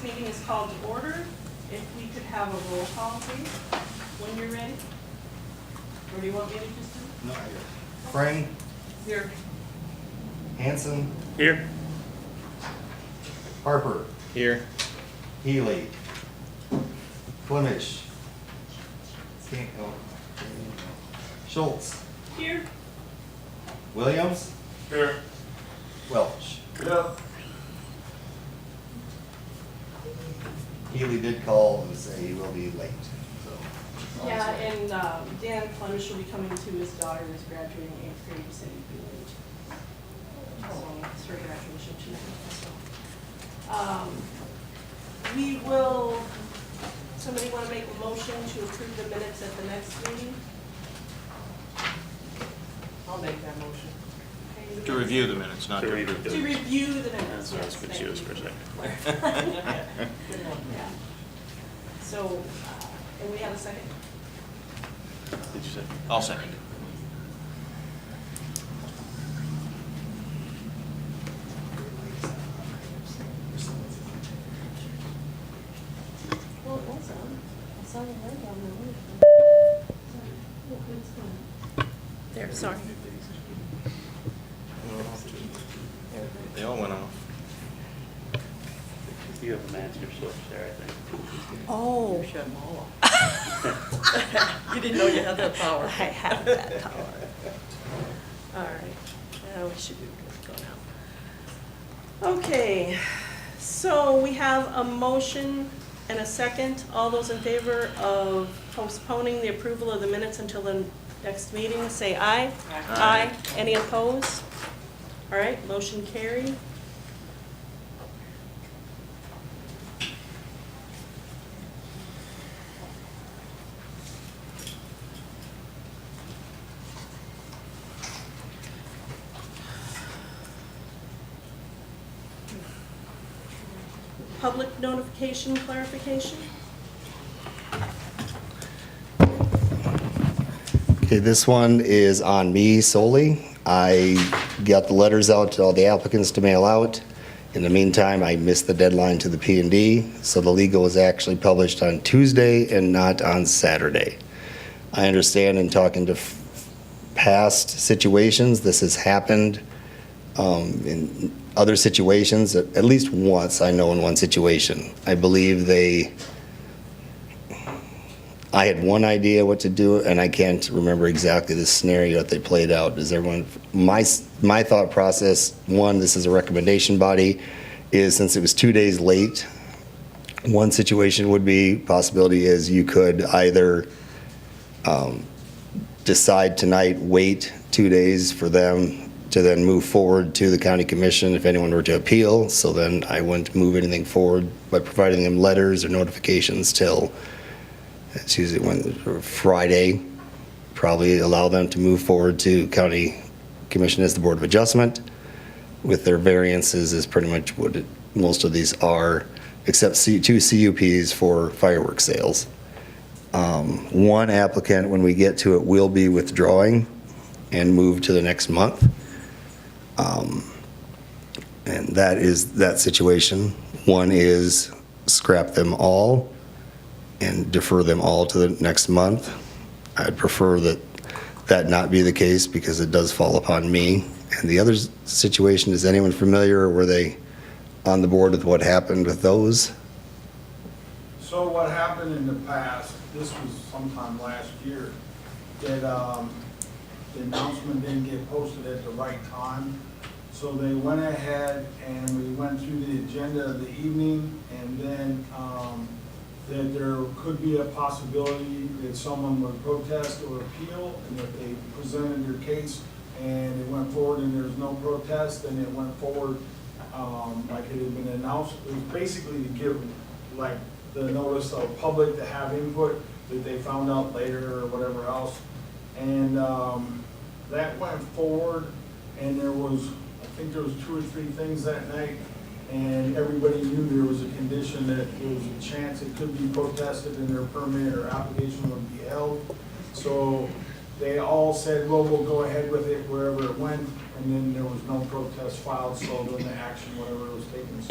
This meeting is called to order. If we could have a roll call, please, when you're ready. Or do you want me to just do it? No, Frame, Here. Hanson, Here. Harper, Here. Healy, Flemish, Schultz, Here. Williams, Here. Welch. Yep. Healy did call and say he will be late, so. Yeah, and Dan Flemish will be coming to his daughter who's graduating 8th grade. He said he'd be late. So it's her graduation tonight. So, we will, somebody want to make a motion to approve the minutes at the next meeting? I'll make that motion. Okay, To review the minutes, not to approve. To review the minutes. That's what I was yes, confused thank for a you. second. Yeah. So, and we have a second? Did you say? I'll second. Well, it was on. I saw the light on the there, sorry. They all went off. You have a master switch there, I think. Oh. You shut them all off. You didn't know you had that power. I have that power. All right, now we should be good to go now. Okay, so we have a motion and a second. All those in favor of postponing the approval of the minutes until the next meeting, say aye. Aye. Any opposed? All right, motion carried. Public notification clarification? Okay, this one is on me solely. I got the letters out to all the applicants to mail out. In the meantime, I missed the deadline to the P&D, so the legal was actually published on Tuesday and not on Saturday. I understand in talking to past situations, this has happened in other situations, at least once, I know in one situation. I believe I had one idea what to do, and I can't remember exactly the scenario that they played out. Does everyone, my thought process, one, this is a recommendation body, is since it was 2 days late, one situation would be, possibility is you could either decide tonight, wait 2 days for them to then move forward to the county commission if anyone were to appeal. So then I wouldn't move anything forward by providing them letters or notifications till, it's usually Friday, probably allow them to move forward to county commission as the Board of Adjustment with their variances is pretty much what most of these are, except two CUPs for fireworks sales. One applicant, when we get to it, will be withdrawing and move to the next month. And that is that situation. One is scrap them all and defer them all to the next month. I'd prefer that not be the case because it does fall upon me. And the other situation, is anyone familiar, or were they on the board with what happened with those? So what happened in the past, this was sometime last year, that the announcement didn't get posted at the right time. So they went ahead and we went through the agenda of the evening, and then that there could be a possibility that someone would protest or appeal, and that they presented their case and it went forward and there was no protest, and it went forward like it had been announced. It was basically to give like the notice of public to have input that they found out later or whatever else. And that went forward, and there was, I think there was 2 or 3 things that night, and everybody knew there was a condition that there was a chance it could be protested and their permit or application would be held. So they all said, well, we'll go ahead with it wherever it went, and then there was no protest filed, so then the action, whatever was taken.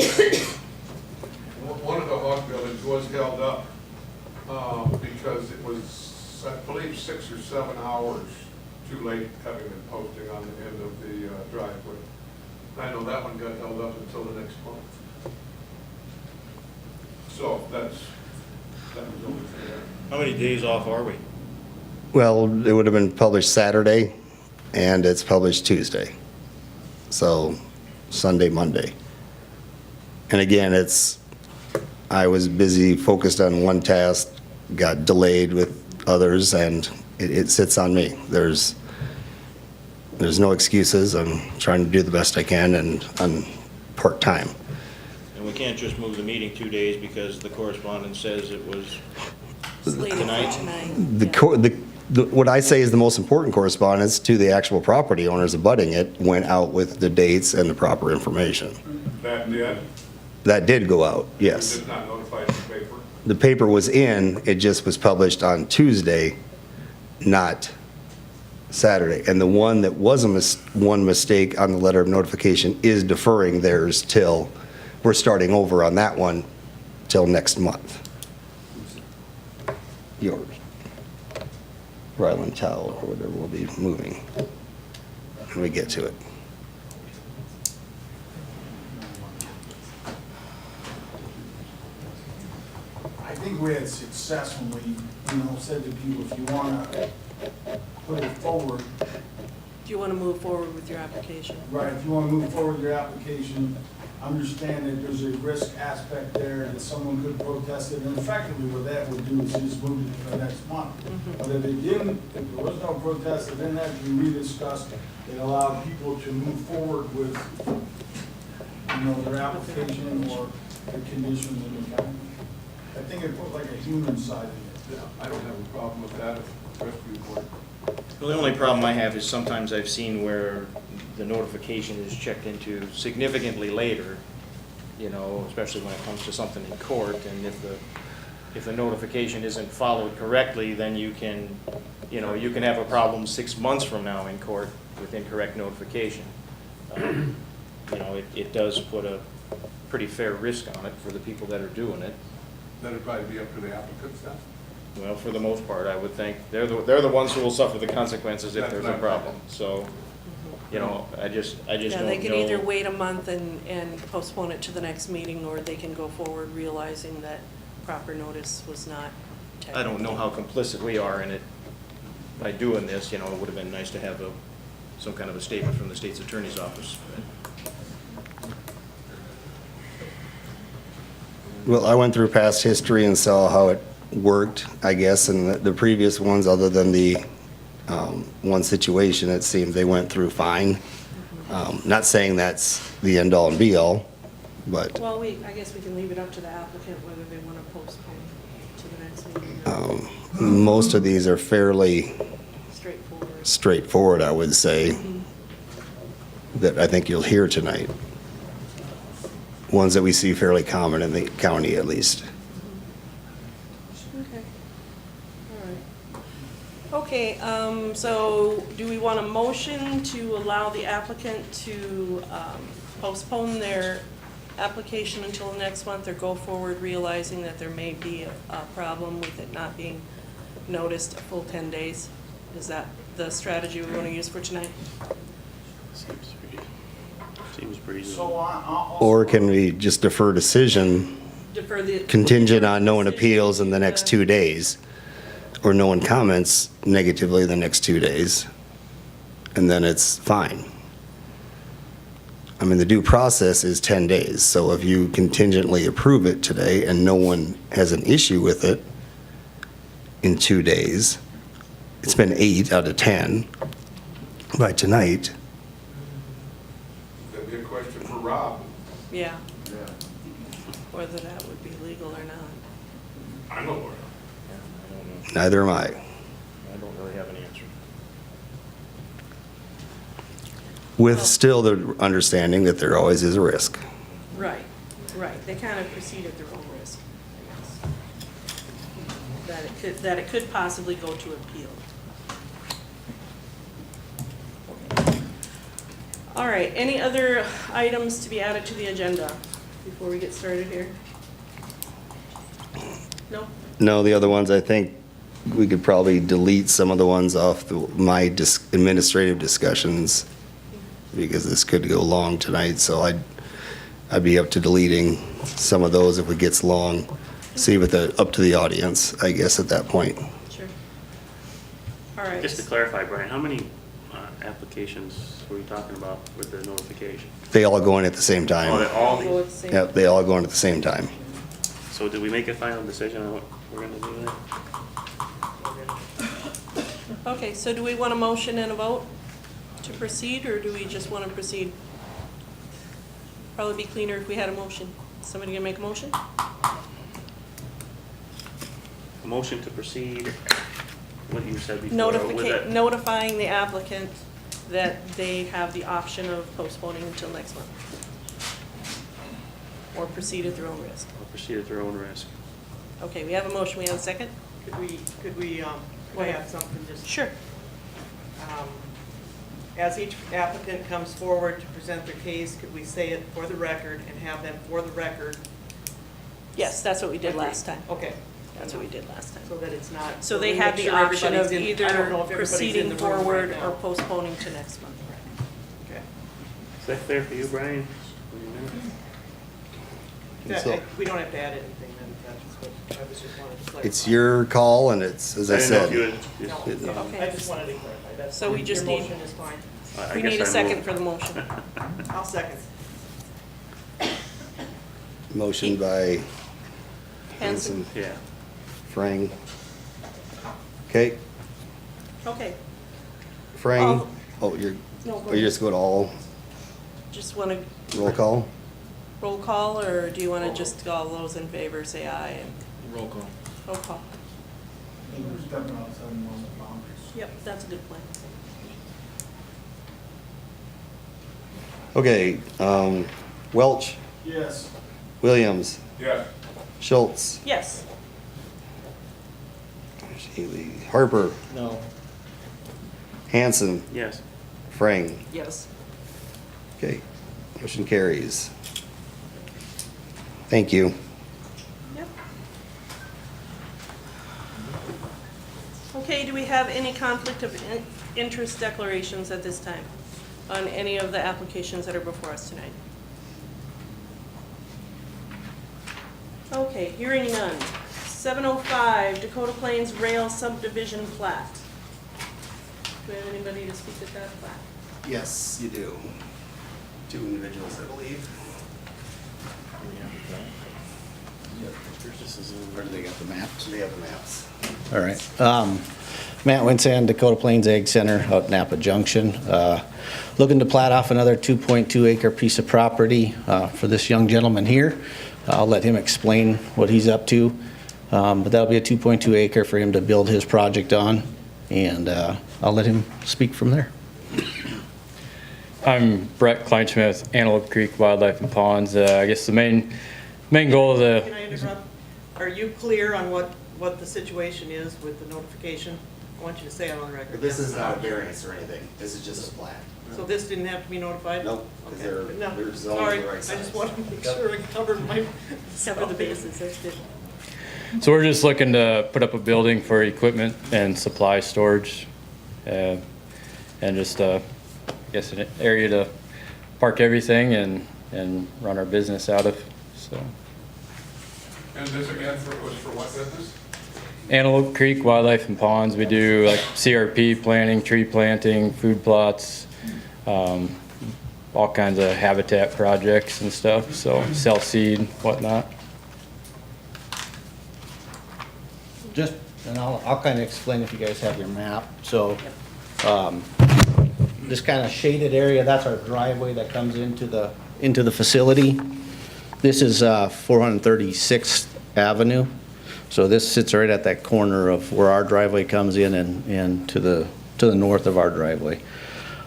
So One of the hog buildings was held up because it was, I believe, 6 or 7 hours too late having been posting on the end of the driveway. I know that one got held up until the next month. So that was only fair. How many days off are we? Well, it would have been published Saturday, and it's published Tuesday. So Sunday, Monday. And again, I was busy, focused on one task, got delayed with others, and it sits on me. There's no excuses. I'm trying to do the best I can, and I'm part-time. And we can't just move the meeting 2 days because the correspondence says it was Slated for Tonight? tonight. What I say is the most important correspondence to the actual property owners abutting it went out with the dates and the proper information. That did. That did go out, yes. Did not notify the paper. The paper was in, it just was published on Tuesday, not Saturday. And the one that was one mistake on the letter of notification is deferring theirs till, we're starting over on that one till next month. Yours. Ryland Towel or whatever will be moving when we get to it. I think we had success when we, said to people, if you want to put it forward, Do you want to move forward with your application? right, if you want to move forward with your application, understand that there's a risk aspect there, that someone could protest it, and effectively what that would do is just move it to the next month. But if it didn't, if there was no protest, it didn't have to be rediscussed, it allowed people to move forward with, their application or the conditions in the county. I think it put like a human side in it. Yeah, I don't have a problem with that if the rescue board. Well, the only problem I have is sometimes I've seen where the notification is checked into significantly later, especially when it comes to something in court, and if the notification isn't followed correctly, then you can have a problem 6 months from now in court with incorrect notification. It does put a pretty fair risk on it for the people that are doing it. That'd probably be up to the applicants then. Well, for the most part, I would think they're the ones who will suffer the consequences if there's a problem. So, I just don't know. Yeah, they can either wait a month and postpone it to the next meeting, or they can go forward realizing that proper notice was not I don't know how complicit we are in it by doing this. It would have been nice to have some kind of a statement from the state's attorney's office. Well, I went through past history and saw how it worked, I guess, and the previous ones, other than the one situation, it seemed they went through fine. Not saying that's the end-all and be-all, but Well, I guess we can leave it up to the applicant whether they want to postpone to the next meeting. most of these are fairly Straightforward. straightforward, I would say, that I think you'll hear tonight. Ones that we see fairly common in the county, at least. Okay. All right. Okay, so do we want a motion to allow the applicant to postpone their application until next month, or go forward realizing that there may be a problem with it not being noticed a full 10 days? Is that the strategy we're going to use for tonight? Seems pretty. So Or can we just defer decision Defer the. contingent on no one appeals in the next 2 days, or no one comments negatively the next 2 days, and then it's fine? I mean, the due process is 10 days, so if you contingently approve it today and no one has an issue with it in 2 days, it's been 8 out of 10 by tonight. That'd be a question for Rob. Yeah, Yeah. whether that would be legal or not. I'm a lawyer. I don't know. Neither am I. I don't really have an answer. With still the understanding that there always is a risk. Right, right. They kind of proceed at their own risk, I guess. That it could possibly go to appeal. All right, any other items to be added to the agenda before we get started here? No? No, the other ones, I think we could probably delete some of the ones off my administrative discussions, because this could go long tonight, so I'd be up to deleting some of those if it gets long. See with up to the audience, I guess, at that point. Sure. All right. Just to clarify, Brian, how many applications were you talking about with the notification? They all go in at the same Oh, time. they're all Go these? with the same- Yep, they all go in at the same time. So did we make a final decision on what we're gonna do there? Okay, so do we want a motion and a vote to proceed, or do we just want to proceed? Probably be cleaner if we had a motion. Somebody gonna make a motion? A motion to proceed, what you said before. was that- Notifying the applicant that they have the option of postponing until next month. Or proceed at their own risk. Or proceed at their own risk. Okay, we have a motion, we have a second? Could I add something just? Sure. As each applicant comes forward to present their case, could we say it for the record and have them for the record? Yes, that's what we did last time. Okay, That's what we did last time. so that it's not. So they we have make the sure option of everybody's in- I don't know either if everybody's in proceeding the room right forward now. or postponing to next month. Okay. Is that fair for you, Brian? We don't have to add anything then, that's what I was just wanted to clarify. It's your call, and it's, as I didn't know if you said, had- No, Okay. I just wanted to clarify that. So we just Your need- motion is fine. I We guess need a I second moved. for the motion. I'll second. motion by Hanson? Yeah. Frang. Okay, Okay, Frang, All- oh, you're, no, go you ahead. just go to all Just want to roll call? roll call, or do you want to just all those in favor say aye and Roll call. roll call? I think we're stepping outside one of the boundaries. Yep, that's a good plan. Okay, Welch, Yes. Williams, Yes. Schultz, Yes. Haley, Harper, No. Hanson, Yes. Frang. Yes. Okay, motion carries. Thank you. Yep. Okay, do we have any conflict of interest declarations at this time on any of the applications that are before us tonight? Okay, hearing none. 705 Dakota Plains Rail Subdivision Plat. Do we have anybody to speak at that plat? Yes, you do. Two individuals, I believe. Where do they got the maps? They have the maps. All right. Matt Winsand, Dakota Plains Ag Center out Napa Junction. Looking to plat off another 2.2 acre piece of property for this young gentleman here. I'll let him explain what he's up to. But that'll be a 2.2 acre for him to build his project on. And I'll let him speak from there. I'm Brett Kleinschmidt, Antelope Creek Wildlife and Ponds. I guess the main goal of Can the, I interrupt? Are you clear on what the situation is with the notification? I want you to say it on the record. This is not a variance or anything. This is just a plat. So this didn't have to be notified? Nope, 'cause Okay. they're- No, they're zoned sorry. the right I size. just wanted to make sure I covered my. Cover the bases, that's good. so we're just looking to put up a building for equipment and supply storage. And just, I guess, an area to park everything and run our business out of, so. And this again was for what business? Antelope Creek Wildlife and Ponds, we do like CRP planting, tree planting, food plots, all kinds of habitat projects and stuff, so sell seed, whatnot. Just, and I'll kind of explain if you guys have your map. So, this kind of shaded area, that's our driveway that comes into the facility. This is 436th Avenue. So this sits right at that corner of where our driveway comes in and to the north of our driveway.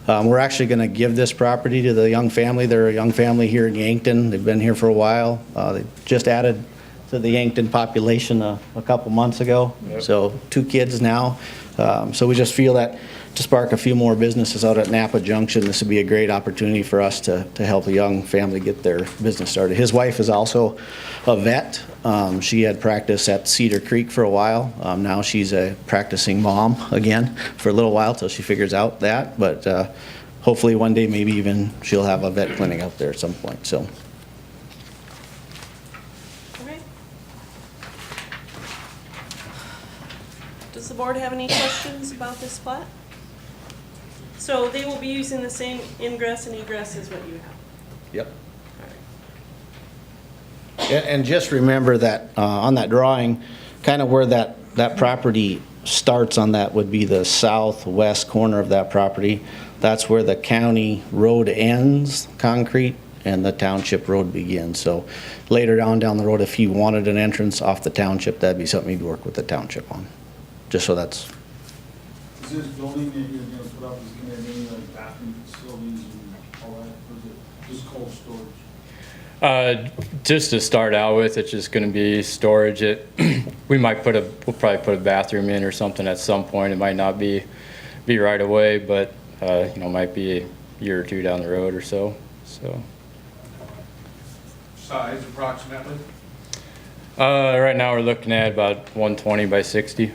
We're actually going to give this property to the young family. They're a young family here in Yankton. They've been here for a while. They just added to the Yankton population a couple months ago. Yep. So 2 kids now. So we just feel that to spark a few more businesses out at Napa Junction. This would be a great opportunity for us to help a young family get their business started. His wife is also a vet. She had practiced at Cedar Creek for a while. Now she's a practicing mom again for a little while till she figures out that. But hopefully one day maybe even she'll have a vet clinic out there at some point. So. Okay. Does the board have any questions about this plat? So they will be using the same ingress and egress as what you have. Yep. And just remember that on that drawing, kind of where that property starts on that would be the southwest corner of that property. That's where the county road ends, concrete, and the township road begins. So later down the road, if you wanted an entrance off the township, that'd be something you'd work with the township on. Just so that's. Is this building that you're gonna put up, is gonna have any like bathroom facilities and all that, or is it just cold storage? Just to start out with, it's just gonna be storage. We'll probably put a bathroom in or something at some point. It might not be right away, but, might be a year or two down the road or so, so. Size approximately? Right now we're looking at about 120 by 60.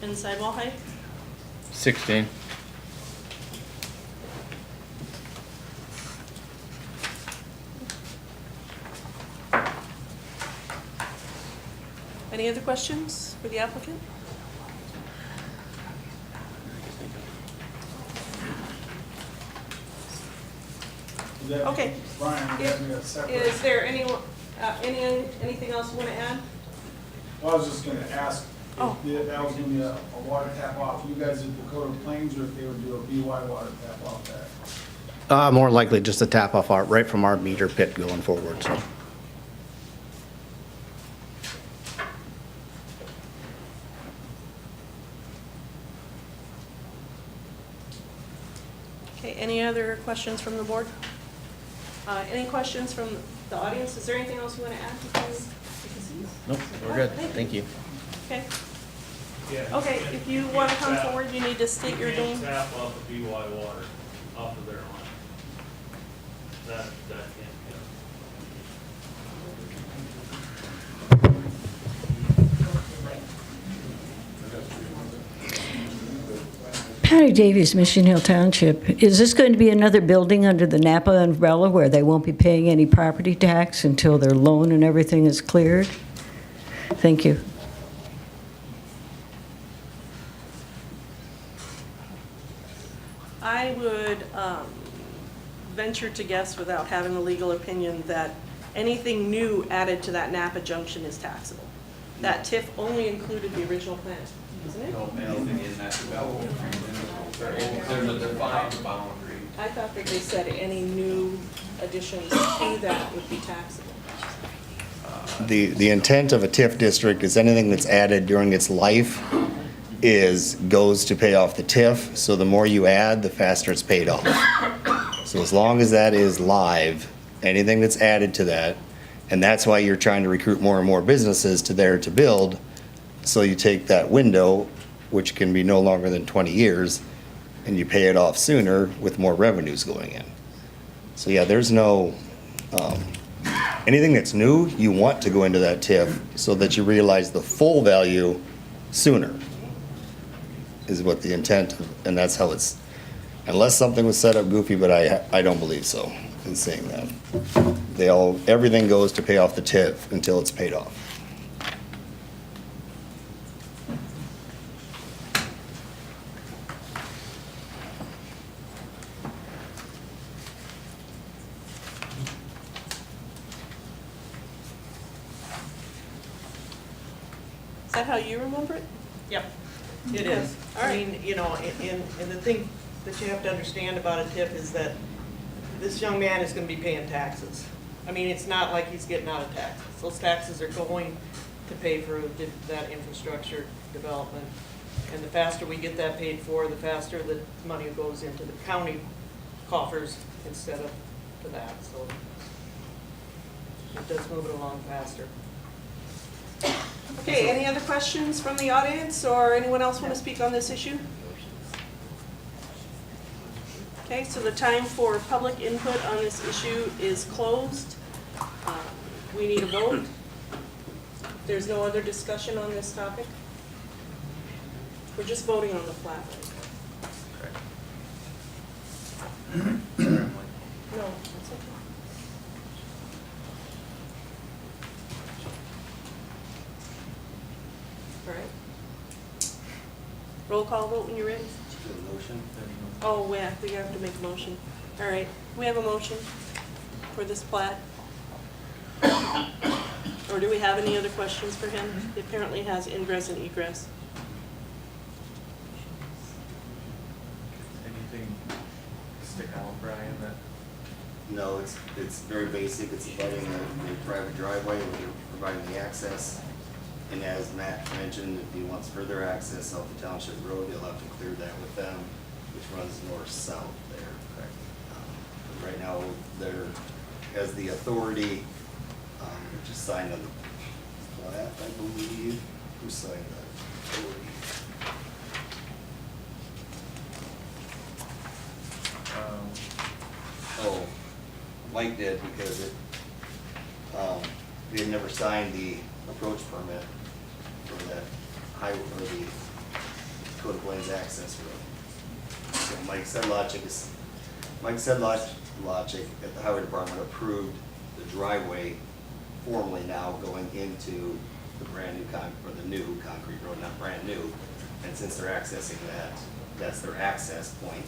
And sidewall height? 16. Any other questions for the applicant? Is that- Okay. Brian, we have a separate. Is there anything else you want to add? Well, I was just gonna ask, Oh. if that was gonna be a water tap off, you guys at Dakota Plains, or if they would do a BY water tap off that? More likely just a tap off right from our meter pit going forward, so. Okay, any other questions from the board? Any questions from the audience? Is there anything else you want to add before we proceed? Nope, we're good. Thank you. Okay. Okay, if you want to come forward, you need to state your name. You can't tap off of BY water off of their line. That can't be. Patty Davies, Mission Hill Township. Is this going to be another building under the Napa umbrella where they won't be paying any property tax until their loan and everything is cleared? Thank you. I would venture to guess without having a legal opinion that anything new added to that Napa junction is taxable. That TIF only included the original plan, isn't it? No, anything in that development. There's a defined boundary. I thought that they said any new additions to that would be taxable. The intent of a TIF district is anything that's added during its life goes to pay off the TIF, so the more you add, the faster it's paid off. So as long as that is live, anything that's added to that, and that's why you're trying to recruit more and more businesses to build, so you take that window, which can be no longer than 20 years, and you pay it off sooner with more revenues going in. So yeah, there's no, anything that's new, you want to go into that TIF so that you realize the full value sooner, is what the intent, and that's how it's, unless something was set up goofy, but I don't believe so in saying that. Everything goes to pay off the TIF until it's paid off. Is that how you remember it? Yep, it is. All I right. mean, and the thing that you have to understand about a TIF is that this young man is gonna be paying taxes. I mean, it's not like he's getting out of taxes. Those taxes are going to pay for that infrastructure development. And the faster we get that paid for, the faster the money goes into the county coffers instead of to that, so it does move it along faster. Okay, any other questions from the audience, or anyone else want to speak on this issue? Okay, so the time for public input on this issue is closed. We need a vote. There's no other discussion on this topic? We're just voting on the plat. No, it's okay. All right. Roll call vote when you're ready. Oh, yeah, we have to make a motion. All right, we have a motion for this plat. Or do we have any other questions for him? He apparently has ingress and egress. Anything stick out, Brian, that? No, it's very basic. It's abutting a private driveway where you're providing the access. And as Matt mentioned, if he wants further access off the township road, he'll have to clear that with them, which runs north-south there. But right now, they're, as the authority, just signed on the plat, I believe. Who signed that? Authority. Oh, Mike did because it, we had never signed the approach permit for that highway, or the Dakota Plains access road. So Mike said logic at the highway department approved the driveway formally now going into the brand new or the new concrete road, not brand new. And since they're accessing that, that's their access point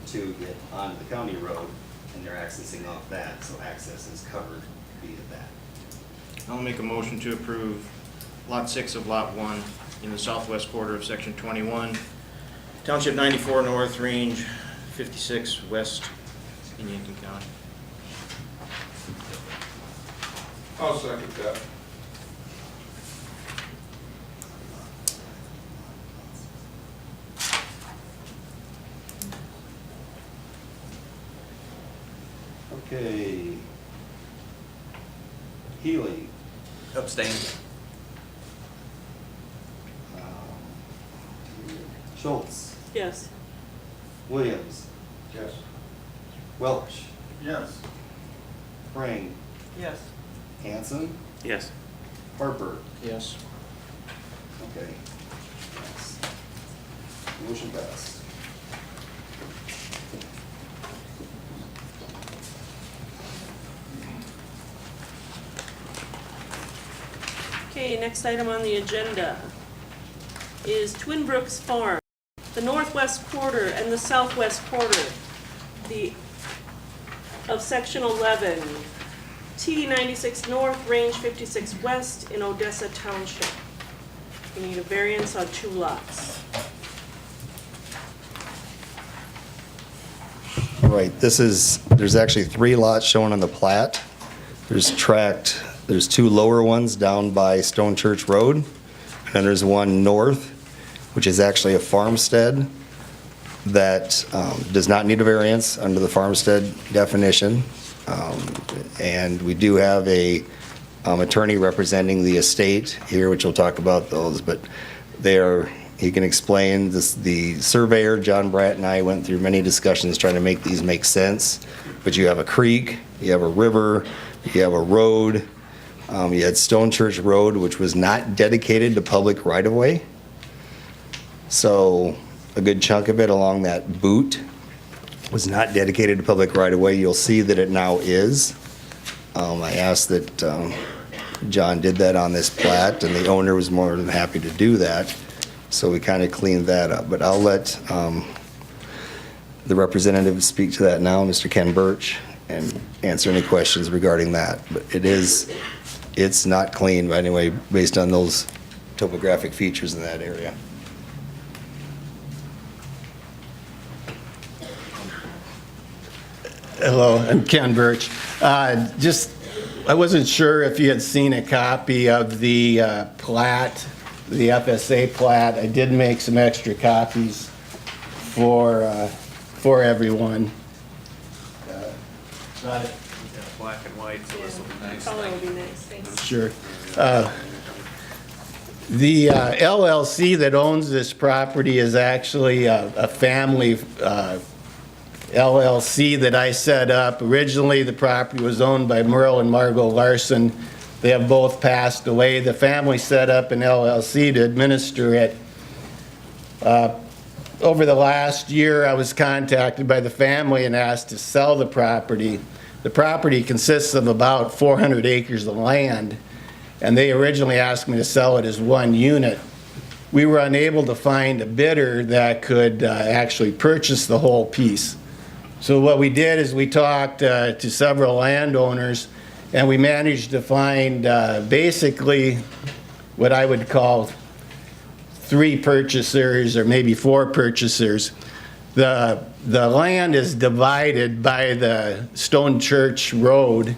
to get onto the county road, and they're accessing off that, so access is covered via that. I'll make a motion to approve Lot 6 of Lot 1 in the southwest quarter of Section 21, Township 94 North, Range 56 West in Yankton County. I'll second that. Okay. Healy. Abstain. Schultz. Yes. Williams. Yes. Welch. Yes. Frame. Yes. Hanson. Yes. Harper. Yes. Okay. Yes. Motion passed. Okay, next item on the agenda is Twin Brooks Farm, the northwest quarter and the southwest quarter of Section 11, T 96 North, Range 56 West in Odessa Township. We need a variance on 2 lots. All right, there's actually 3 lots shown on the plat. There's 2 lower ones down by Stone Church Road, and then there's one north, which is actually a farmstead that does not need a variance under the farmstead definition. And we do have a attorney representing the estate here, which we'll talk about those, but he can explain this. The surveyor, John Bratt, and I went through many discussions trying to make these make sense, but you have a creek, you have a river, you have a road, you had Stone Church Road, which was not dedicated to public right-of-way. So a good chunk of it along that boot was not dedicated to public right-of-way. You'll see that it now is. I asked that John did that on this plat, and the owner was more than happy to do that. So we kind of cleaned that up. But I'll let the representative speak to that now, Mr. Ken Birch, and answer any questions regarding that. But it's not clean by any way based on those topographic features in that area. Hello, I'm Ken Birch. I wasn't sure if you had seen a copy of the plat, the FSA plat. I did make some extra copies for everyone. Got it. Black and white, so this will be nice. Color will be nice, thanks. Sure. The LLC that owns this property is actually a family LLC that I set up. Originally, the property was owned by Merle and Margot Larson. They have both passed away. The family set up an LLC to administer it. Over the last year, I was contacted by the family and asked to sell the property. The property consists of about 400 acres of land, and they originally asked me to sell it as one unit. We were unable to find a bidder that could actually purchase the whole piece. So what we did is we talked to several landowners, and we managed to find basically what I would call 3 purchasers or maybe 4 purchasers. The land is divided by the Stone Church Road,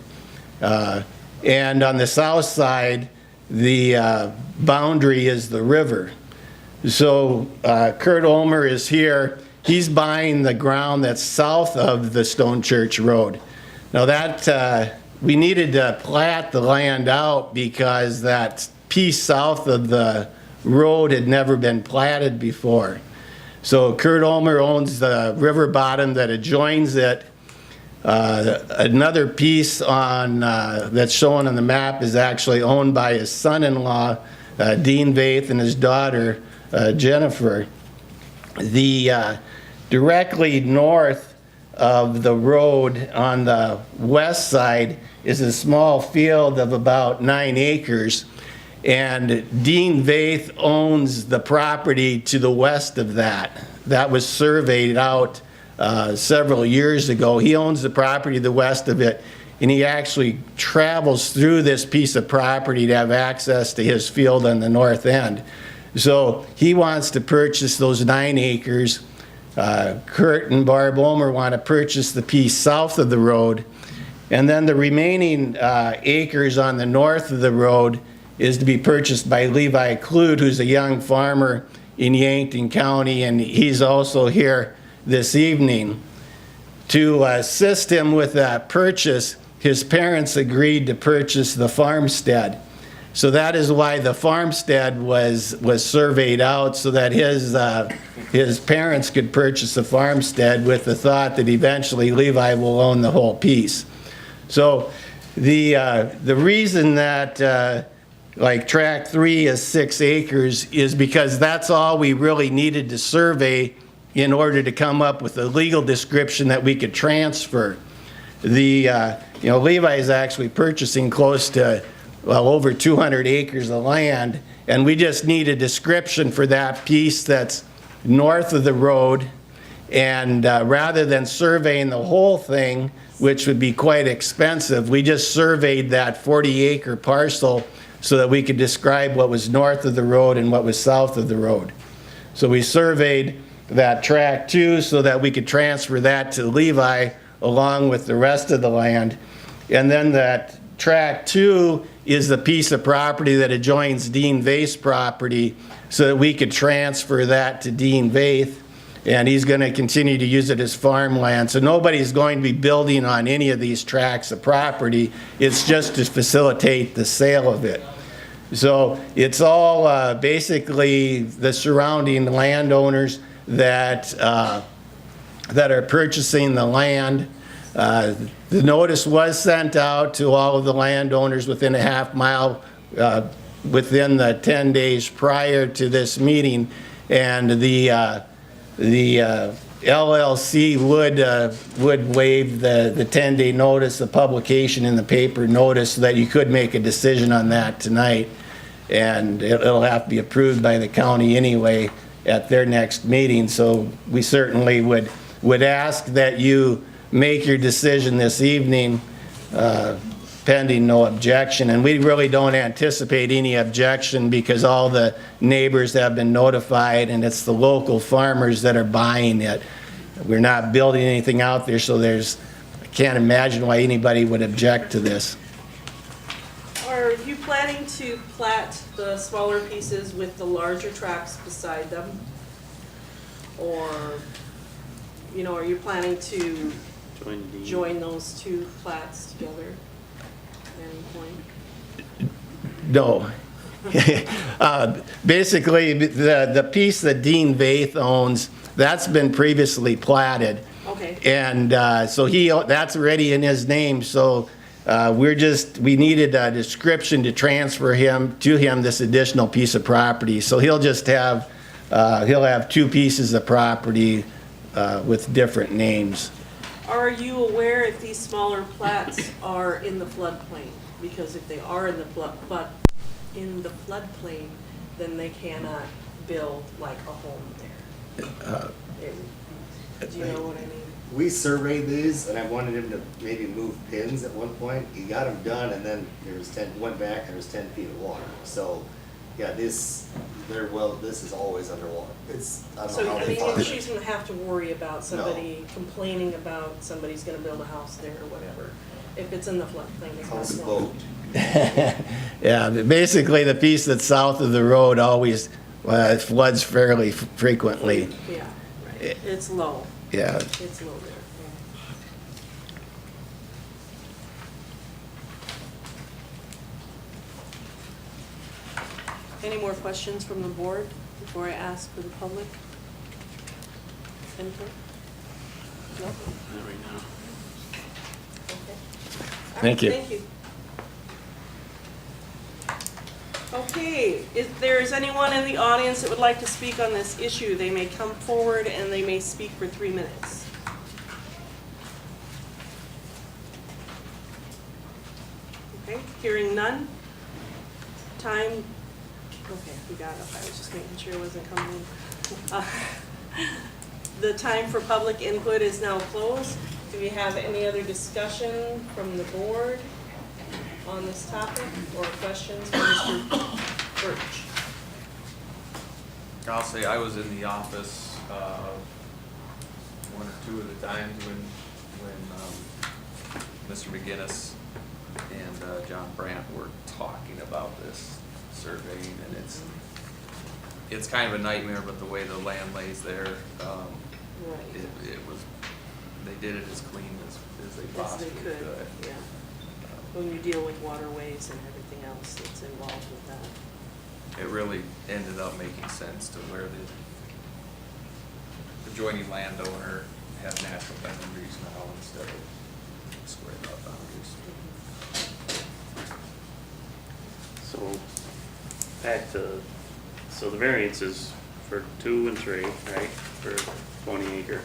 and on the south side, the boundary is the river. So Kurt Ulmer is here. He's buying the ground that's south of the Stone Church Road. Now that, we needed to plat the land out because that piece south of the road had never been platted before. So Kurt Ulmer owns the river bottom that adjoins it. Another piece on that's shown on the map is actually owned by his son-in-law, Dean Vaith, and his daughter, Jennifer. The directly north of the road on the west side is a small field of about 9 acres, and Dean Vaith owns the property to the west of that. That was surveyed out several years ago. He owns the property to the west of it, and he actually travels through this piece of property to have access to his field on the north end. So he wants to purchase those 9 acres. Kurt and Barb Ulmer want to purchase the piece south of the road, and then the remaining acres on the north of the road is to be purchased by Levi Klude, who's a young farmer in Yankton County, and he's also here this evening. To assist him with that purchase, his parents agreed to purchase the farmstead. So that is why the farmstead was surveyed out, so that his parents could purchase the farmstead with the thought that eventually Levi will own the whole piece. So the reason that like tract 3 is 6 acres is because that's all we really needed to survey in order to come up with a legal description that we could transfer. Levi is actually purchasing close to, well, over 200 acres of land, and we just need a description for that piece that's north of the road. And rather than surveying the whole thing, which would be quite expensive, we just surveyed that 40-acre parcel so that we could describe what was north of the road and what was south of the road. So we surveyed that tract 2 so that we could transfer that to Levi along with the rest of the land. And then that tract 2 is the piece of property that adjoins Dean Vaith's property so that we could transfer that to Dean Vaith, and he's going to continue to use it as farmland. So nobody's going to be building on any of these tracts of property. It's just to facilitate the sale of it. So it's all basically the surrounding landowners that are purchasing the land. The notice was sent out to all of the landowners within a half mile within the 10 days prior to this meeting, and the LLC would waive the 10-day notice, the publication in the paper notice, so that you could make a decision on that tonight. And it'll have to be approved by the county anyway at their next meeting. So we certainly would ask that you make your decision this evening pending no objection. And we really don't anticipate any objection because all the neighbors have been notified, and it's the local farmers that are buying it. We're not building anything out there, so I can't imagine why anybody would object to this. Are you planning to plat the smaller pieces with the larger tracts beside them? Or, are you planning to join those 2 plats together at any point? No. Basically, the piece that Dean Vaith owns, that's been previously platted. Okay. And so that's already in his name, so we needed a description to transfer to him this additional piece of property. So he'll have two pieces of property with different names. Are you aware if these smaller plats are in the floodplain? Because if they are in the floodplain, then they cannot build like a home there. Do you know what I mean? We surveyed these, and I wanted him to maybe move pins at one point. He got them done, and then went back, and there was 10 feet of water. So, yeah, this is always underwater. I don't So, know how I they mean, farm it. she's gonna have to worry about somebody complaining about somebody's gonna build a house there or whatever. If it's in the floodplain, it's not House going. boat. Yeah, basically, the piece that's south of the road always floods fairly frequently. Yeah, right. It's low. Yeah. It's low there. Any more questions from the board before I ask for the public? Anything? No? Not right now. Okay. All Thank right, you. Thank you. Okay, if there is anyone in the audience that would like to speak on this issue, they may come forward and they may speak for 3 minutes. Okay, hearing none. Time, okay, we got it. I was just making sure it wasn't coming in. The time for public input is now closed. Do we have any other discussion from the board on this topic or questions for Mr. Birch? I'll say I was in the office one or two of the times when Mr. McGinnis and John Brandt were talking about this surveying, and it's kind of a nightmare, but the way the land lays there, Right. it was, they did it as clean as they As possibly they could, yeah. When you deal with waterways and everything else that's involved with that. It really ended up making sense to where the adjoining landowner had natural boundaries now instead of square lot boundaries. So, back to, so the variance is for 2 and 3, right, for 20 acre.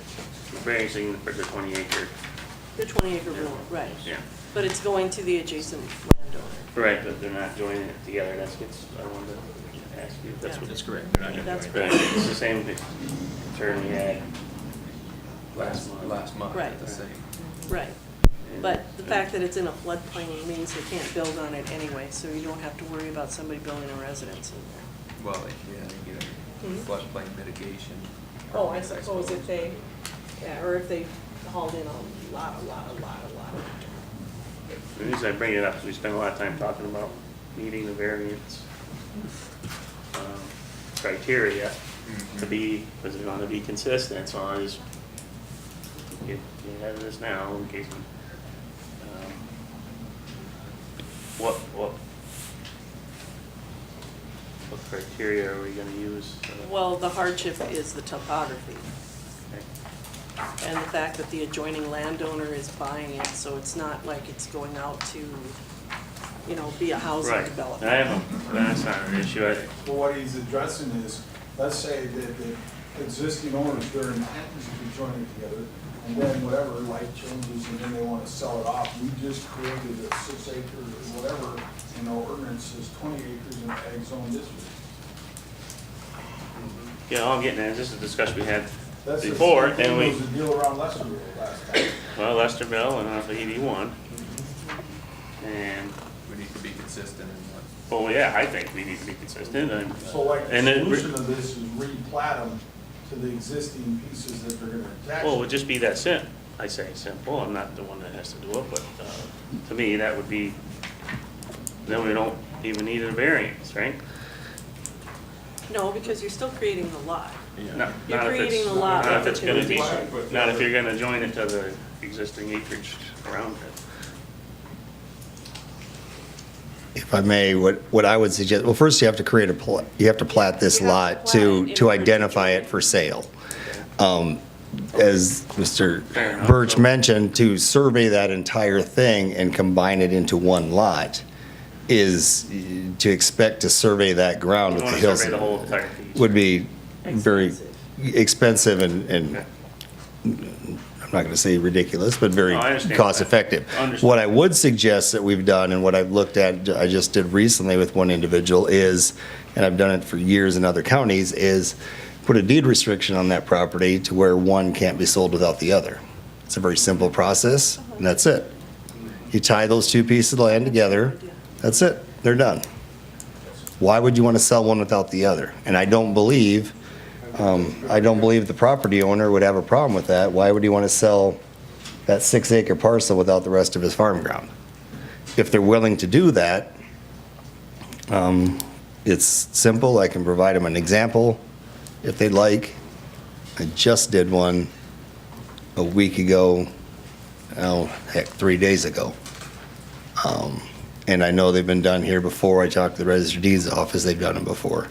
The variancing for the 20 acre, The 20-acre rule, right. yeah. But it's going to the adjacent landowner. Right, but they're not joining it together, I wanted to ask you if that's Yeah. what. That's correct. They're not gonna That's join. Right, it's the same turn we had Last month, Right. the same. Right. But the fact that it's in a floodplain means they can't build on it anyway, so you don't have to worry about somebody building a residence in there. Well, they get a Mhm. floodplain mitigation. Oh, I suppose if they, yeah, or if they hauled in a lot. The reason I bring it up is we spend a lot of time talking about meeting the variance criteria to be, because we want to be consistent, so I just get ahead of this now in case we, what criteria are we gonna use? Well, the hardship is the topography and the fact that the adjoining landowner is buying it, so it's not like it's going out to, be a housing Right, development. that's not an issue, But what he's addressing is, let's say that the existing owners, their intent is to join it together, and then whatever, life changes, and then they want to sell it off. We just created a 6 acre or whatever, ordinance is 20 acres in the ag zone district. yeah, all I'm getting at is this is a discussion we had That's the before, same thing and we, was the deal around Lesterville last time. well, Lesterville and off of ED1. And, We need to be consistent in what. well, yeah, I think we need to be consistent and. So like, the and then solution of this is replat them to the existing pieces that they're gonna attach. Well, it would just be that I say simple, I'm not the one that has to do it, but to me, that would be, then we don't even need a variance, right? No, because you're still creating the lot. Not You're if it's- creating a lot Not if it's gonna be, opportunity. not if you're gonna join it to the existing acreage around it. If I may, what I would suggest, well, first you have to create you have to plat this You have lot to plat it in to order to identify do it for sale. As Mr. Fair enough. Birch mentioned, to survey that entire thing and combine it into one lot is to expect to survey that ground You with the wanna hills. survey the whole entire piece. Would be very Expensive. expensive and I'm not going to say ridiculous, but very No, I understand. cost-effective. I understand. What I would suggest that we've done, and what I've looked at, I just did recently with one individual is, and I've done it for years in other counties, is put a deed restriction on that property to where one can't be sold without the other. It's a very simple process, and that's it. You tie those two pieces of land together, that's it, they're done. Why would you want to sell one without the other? And I don't believe the property owner would have a problem with that. Why would he want to sell that 6-acre parcel without the rest of his farm ground? If they're willing to do that, it's simple. I can provide them an example if they'd like. I just did one a week ago, 3 days ago. And I know they've been done here before. I talked to the Register of Deeds office, they've done them before.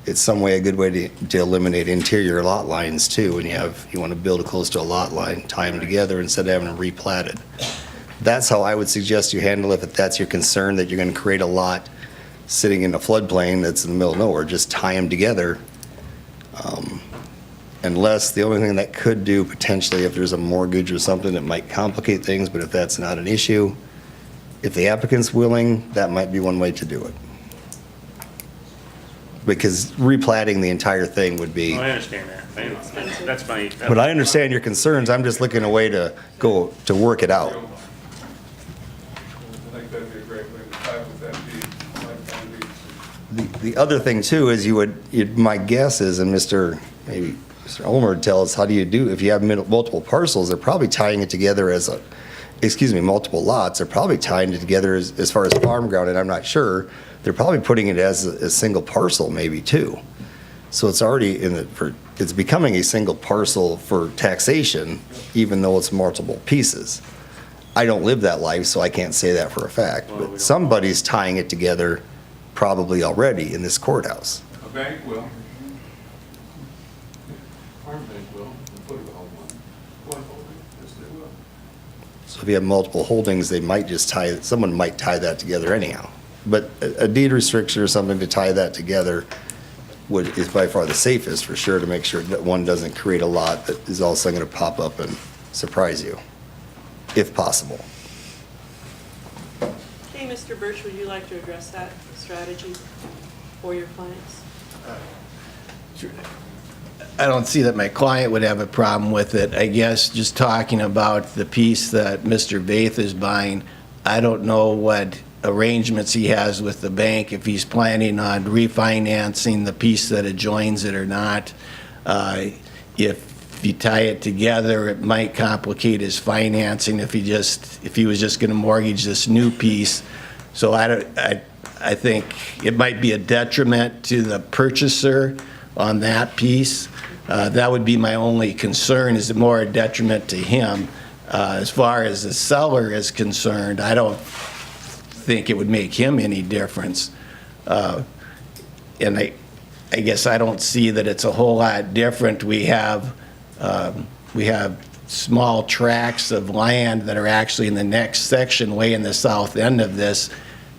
It's some way, a good way to eliminate interior lot lines too. When you want to build close to a lot line, tie them together instead of having them replatted. That's how I would suggest you handle it if that's your concern, that you're going to create a lot sitting in a floodplain that's in the middle of nowhere. Just tie them together. Unless the only thing that could do potentially, if there's a mortgage or something that might complicate things, but if that's not an issue, if the applicant's willing, that might be one way to do it. Because replatting the entire thing would be, Oh, I understand that. That's my. but I understand your concerns, I'm just looking a way to work it out. I think that'd be a great way to tie with that deed, like that deed. The other thing too is my guess is, and Mr. Ulmer would tell us, how do you do, if you have multiple parcels, they're probably tying it together multiple lots, they're probably tying it together as far as farm ground, and I'm not sure. They're probably putting it as a single parcel maybe too. So it's already it's becoming a single parcel for taxation, even though it's multiple pieces. I don't live that life, so I can't say that for a fact, Well, we but don't somebody's tying it together probably already in this courthouse. A bank will. Farm bank will, and put it all one holding, yes, they will. So if you have multiple holdings, someone might tie that together anyhow. But a deed restriction or something to tie that together is by far the safest, for sure, to make sure that one doesn't create a lot that is all of a sudden going to pop up and surprise you, if possible. Okay, Mr. Birch, would you like to address that strategy for your clients? I don't see that my client would have a problem with it. I guess just talking about the piece that Mr. Vaith is buying, I don't know what arrangements he has with the bank, if he's planning on refinancing the piece that adjoins it or not. If you tie it together, it might complicate his financing if he was just going to mortgage this new piece. So I think it might be a detriment to the purchaser on that piece. That would be my only concern, is it more a detriment to him. As far as the seller is concerned, I don't think it would make him any difference. And I guess I don't see that it's a whole lot different. We have small tracts of land that are actually in the next section, way in the south end of this.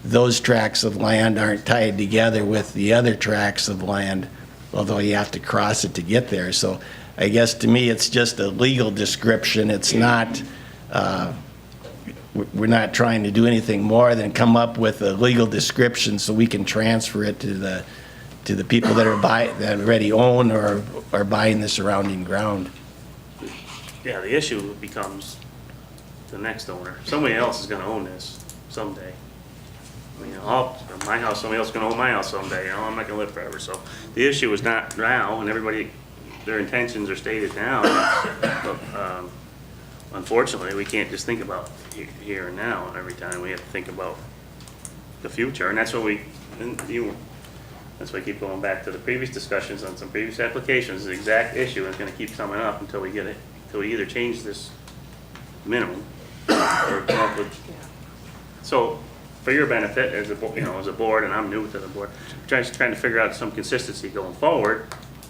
Those tracts of land aren't tied together with the other tracts of land, although you have to cross it to get there. So I guess to me, it's just a legal description. It's not, we're not trying to do anything more than come up with a legal description so we can transfer it to the people that already own or are buying the surrounding ground. Yeah, the issue becomes the next owner. Somebody else is gonna own this someday. I mean, my house, somebody else is gonna own my house someday, I'm not gonna live forever, so the issue is not now, and everybody, their intentions are stated now, but, unfortunately, we can't just think about here and now every time, we have to think about the future, and that's what that's why I keep going back to the previous discussions on some previous applications, the exact issue is gonna keep coming up until we get it, until we either change this minimum, or come up with, so, for your benefit as as a board, and I'm new to the board, trying to figure out some consistency going forward.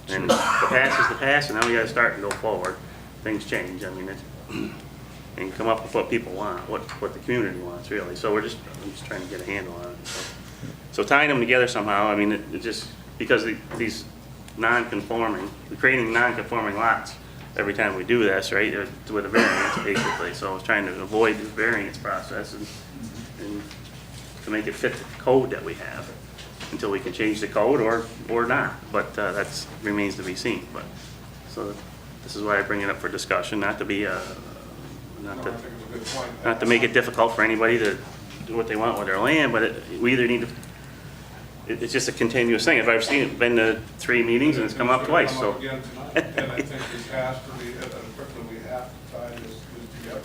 And the past is the past, and now we gotta start and go forward. Things change, I mean, and come up with what people want, what the community wants, really. So I'm just trying to get a handle on it. So tying them together somehow, I mean, it just, because these non-conforming, we're creating non-conforming lots every time we do this, right, with a variance, basically. So I was trying to avoid the variance process and to make it fit the code that we have, until we can change the code or not. But that's remains to be seen. But so this is why I bring it up for discussion, not to be not to make it difficult for anybody to do what they want with their land. But we either need to. It's just a continuous thing. If I've seen it, been to 3 meetings and it's come up twice. So. Again tonight, and I think this has to be, we have to tie this together.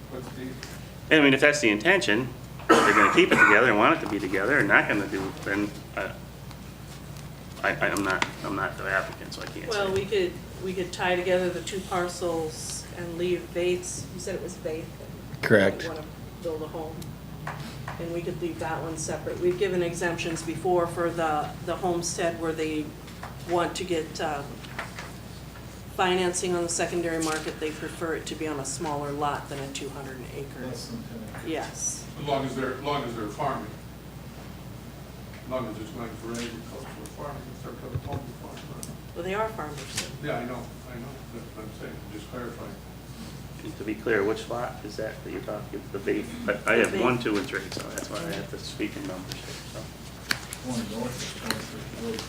What's the? I mean, if that's the intention, they're going to keep it together and want it to be together, and not going to do, then I'm not the applicant, so I can't Well, say. we could tie together the 2 parcels and leave Vaith's, you said it was Vaith? Correct. Want to build a home. And we could leave that one separate. We've given exemptions before for the homestead where they want to get financing on the secondary market. They prefer it to be on a smaller lot than a 200 acre. Less than 10 acres. Yes. As long as they're farming. As long as it's going for agricultural farming, if they're going to farm. Well, they are farmers. So. Yeah, I know, that's what I'm saying, just clarifying. To be clear, which lot is that you're talking, the Vaith? I have Vaith. 1, 2, and 3, so that's why I have to speak in numbers here. So. One north of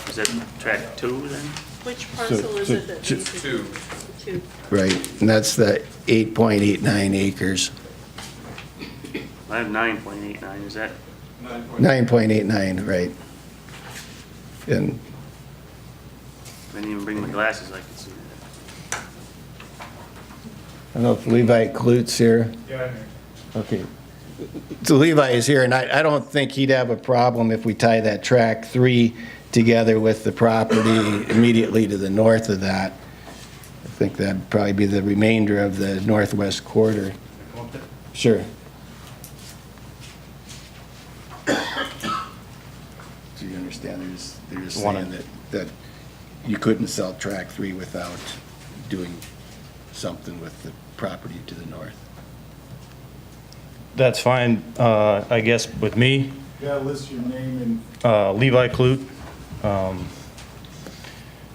23. Is that track 2 then? Which parcel is it that needs to- 2. 2. Right, and that's the 8.89 acres. I have 9.89, is that? 9.89, right. And I didn't even bring my glasses, I can see that. I don't know if Levi Klutz here. Yeah. Okay. So Levi is here, and I don't think he'd have a problem if we tie that track 3 together with the property immediately to the north of that. I think that'd probably be the remainder of the northwest quarter. Sure. Do you understand? They're just saying that you couldn't sell track 3 without doing something with the property to the north. That's fine, I guess, with me. You gotta list your name and Levi Klute.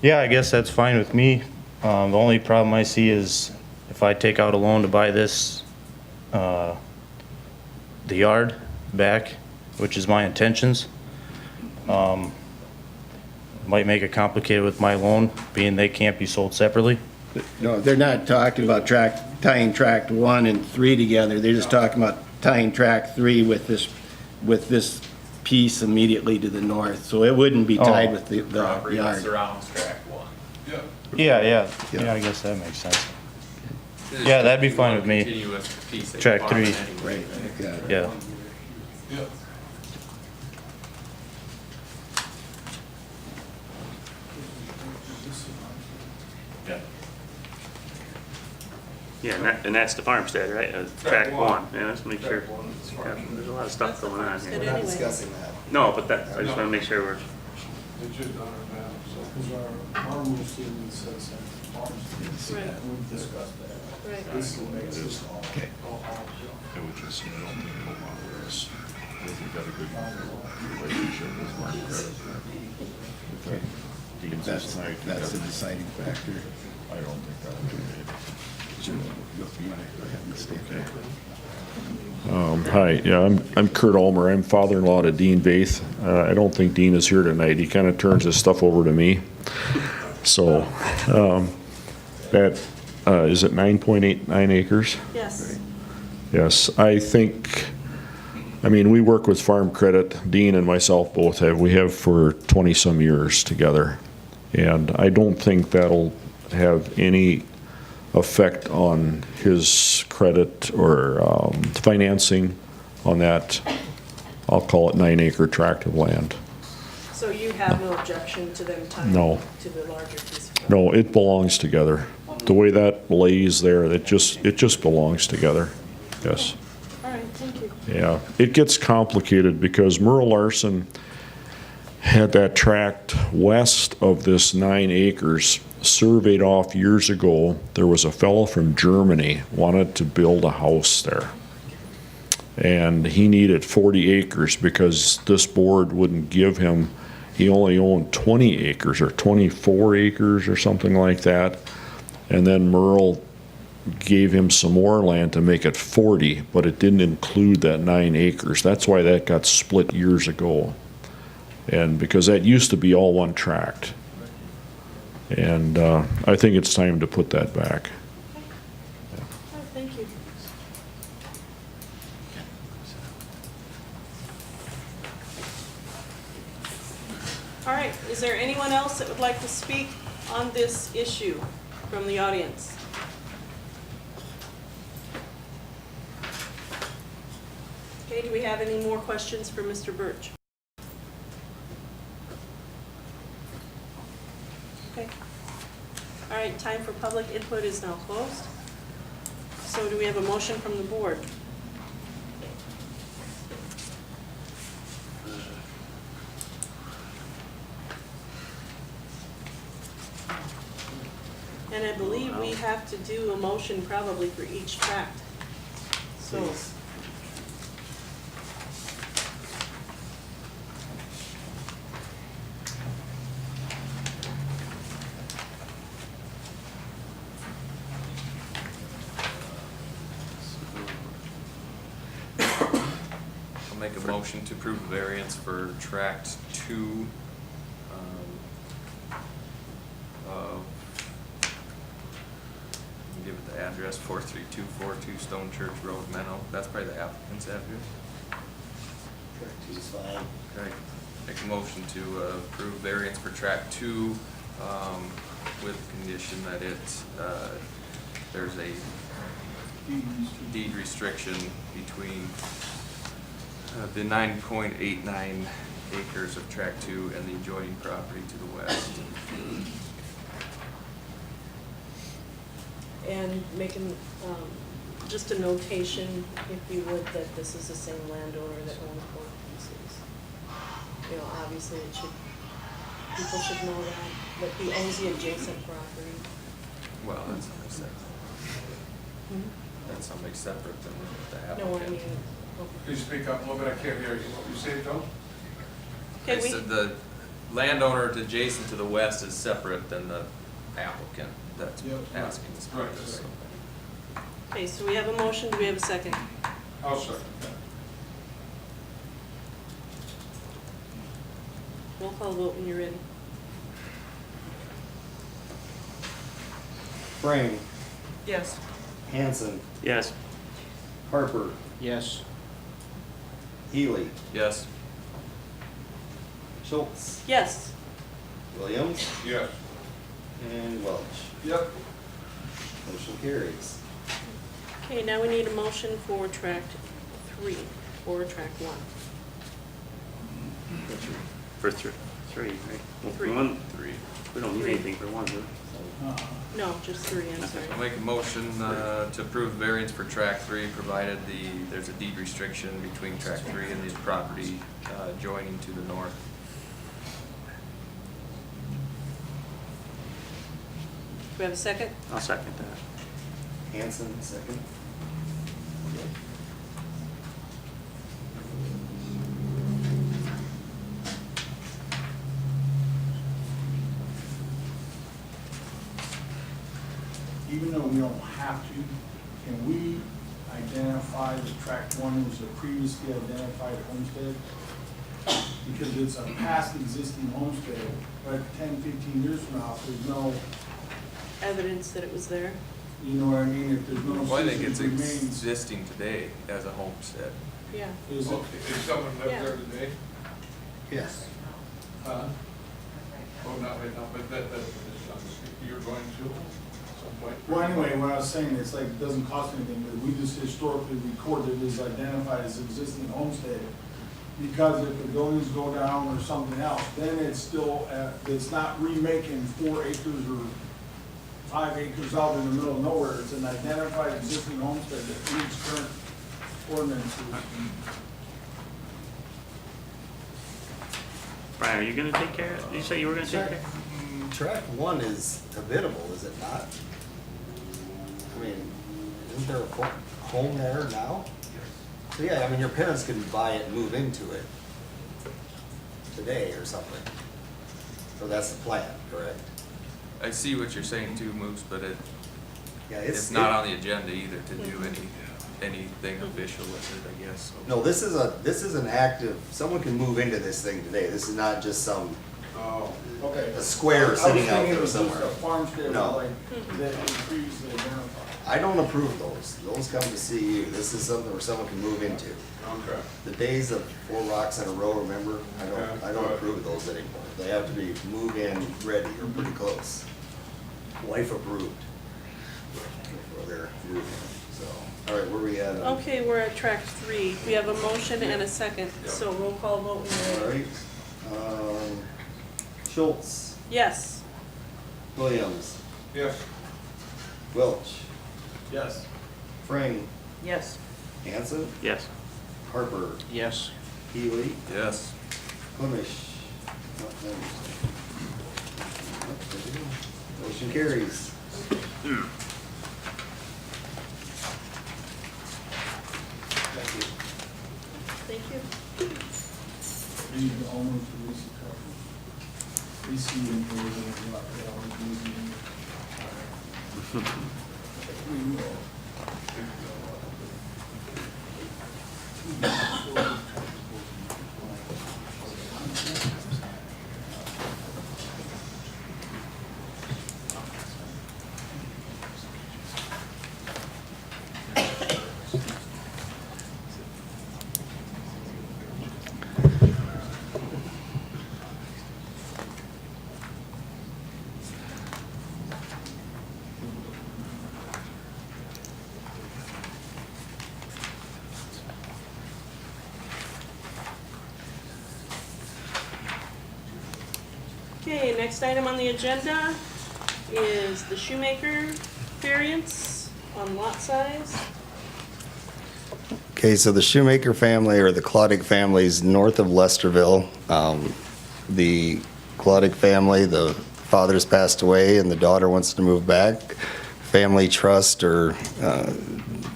Yeah, I guess that's fine with me. The only problem I see is if I take out a loan to buy this, the yard back, which is my intentions, might make it complicated with my loan, being they can't be sold separately. No, they're not talking about tying tract 1 and 3 together. They're just talking about tying tract 3 with this piece immediately to the north. So it wouldn't be tied with the Property that yard. surrounds track 1. Yeah, I guess that makes sense. Yeah, that'd be fine with me. Continuous piece that Track you're farming 3. anyway. Right, got it. Yeah. Yep. Yeah, and that's the farmstead, right? Track 1. Yeah, let's make sure. Track 1 is farming. There's a lot of stuff going on Farmstead here. anyway. that. No, but I just want to make sure we're. It's just on our map, so. because our rule statement says that farms. Right. We've discussed that. Right. This makes this all. Okay. It would just, I don't think it'll bother us. If we've got a good relationship with Mark Credit. Dean's That's side, the deciding factor. I don't think that would be made. Hi, yeah, I'm Kurt Ulmer. I'm father-in-law to Dean Vaith. I don't think Dean is here tonight. He kind of turns his stuff over to me. So, that, is it 9.89 acres? Yes. Yes, I think, I mean, we work with Farm Credit, Dean and myself both have, we have for 20-some years together. And I don't think that'll have any effect on his credit or financing on that, I'll call it 9-acre tract of land. So you have no objection to them tying No. to the larger piece of property? No, it belongs together. The way that lays there, it just belongs together. Yes. All right, thank you. Yeah, it gets complicated because Merle Larson had that tract west of this 9 acres surveyed off years ago. There was a fellow from Germany wanted to build a house there. And he needed 40 acres because this board wouldn't give him, he only owned 20 acres or 24 acres or something like that. And then Merle gave him some more land to make it 40, but it didn't include that 9 acres. That's why that got split years ago. And because that used to be all one tract. And I think it's time to put that back. Oh, thank you. All right, is there anyone else that would like to speak on this issue from the audience? Okay, do we have any more questions for Mr. Birch? Okay. All right, time for public input is now closed. So do we have a motion from the board? And I believe we have to do a motion probably for each tract. So. I'll make a motion to approve the variance for tract 2. Give it the address, 43242 Stone Church Road, Menno. That's probably the applicant's address. Okay. Make a motion to approve variance for tract 2 with condition that there's a deed restriction between the 9.89 acres of tract 2 and the adjoining property to the west. And making just a notation, if you would, that this is the same landowner that owns both pieces. You know, obviously it should, people should know that he owns the adjacent property. Well, that's something separate. That's something separate than the No, applicant. I mean, Could you speak up a little bit? I can't hear you. What you say, Joe? I okay, said the landowner adjacent to the west is separate than the applicant that's Yep. asking this Right, purpose. okay, so we have a motion, do we have a second? I'll second that. Roll call vote when you're ready. Frame, Yes. Hanson, Yes. Harper, Yes. Healy, Yes. Schultz, Yes, Williams, Yes. and Welch. Yep. Motion carries. okay, now we need a motion for tract 3, or tract 1. For three, right? Well, for Three. 3. We don't need anything for 1, do we? No, just 3, I'm sorry. I'll make a motion to approve variance for tract 3, provided there's a deed restriction between tract 3 and the property joining to the north. Do we have a second? I'll second that. Hanson, second. Even though we don't have to, can we identify the tract 1 was a previously identified homestead? Because it's a past existing homestead, but 10, 15 years from now, if there's no, Evidence that it was there? you know what I mean, if there's no Well, I think it's citizen remains. existing today as a homestead. Yeah. Is it? Okay, is someone live Yeah. there today? Yes. Oh, not right now, but you're going to at some point? Well, anyway, what I was saying, it's like, it doesn't cost anything, but we just historically recorded it as identified as existing homestead. Because if the buildings go down or something else, then it's still, it's not remaking 4 acres or 5 acres out in the middle of nowhere. It's an identified existing homestead that meets current ordinances. Brian, are you gonna take care of, you say you were gonna take care? Track 1 is habitable, is it not? I mean, isn't there a home there now? So yeah, I mean, your parents can buy it and move into it today or something. So that's the plan, correct? I see what you're saying too, Moose, but Yeah, it's not on the agenda either to do anything official with it, I guess. So. No, this is an active, someone can move into this thing today. This is not just some, Oh, okay. a square sitting out there I was thinking somewhere. it was just a farmstead No. like that was previously identified. I don't approve those. Those come to see you. This is something where someone can move into. Okay. The days of 4 rocks in a row, remember? I Yeah, don't right. approve those anymore. They have to be move-in ready or pretty close. Wife approved. Before they're moving, so, all right, where we at? Okay, we're at track 3. We have a motion and a second, so roll call vote when All you're ready. right. Schultz, Yes. Williams, Yes. Welch, Yes. Frame, Yes. Hanson, Yes. Harper, Yes. Healy, Yes. Clemish. Motion carries. Thank you. These are almost Lisa Tucker. We see them here, they're like, they always use them. We will. Okay, next item on the agenda is the Shoemaker variance on lot size. Okay, so the Shoemaker family, or the Clodic family, is north of Lesterville. The Clodic family, the father's passed away and the daughter wants to move back. Family Trust, or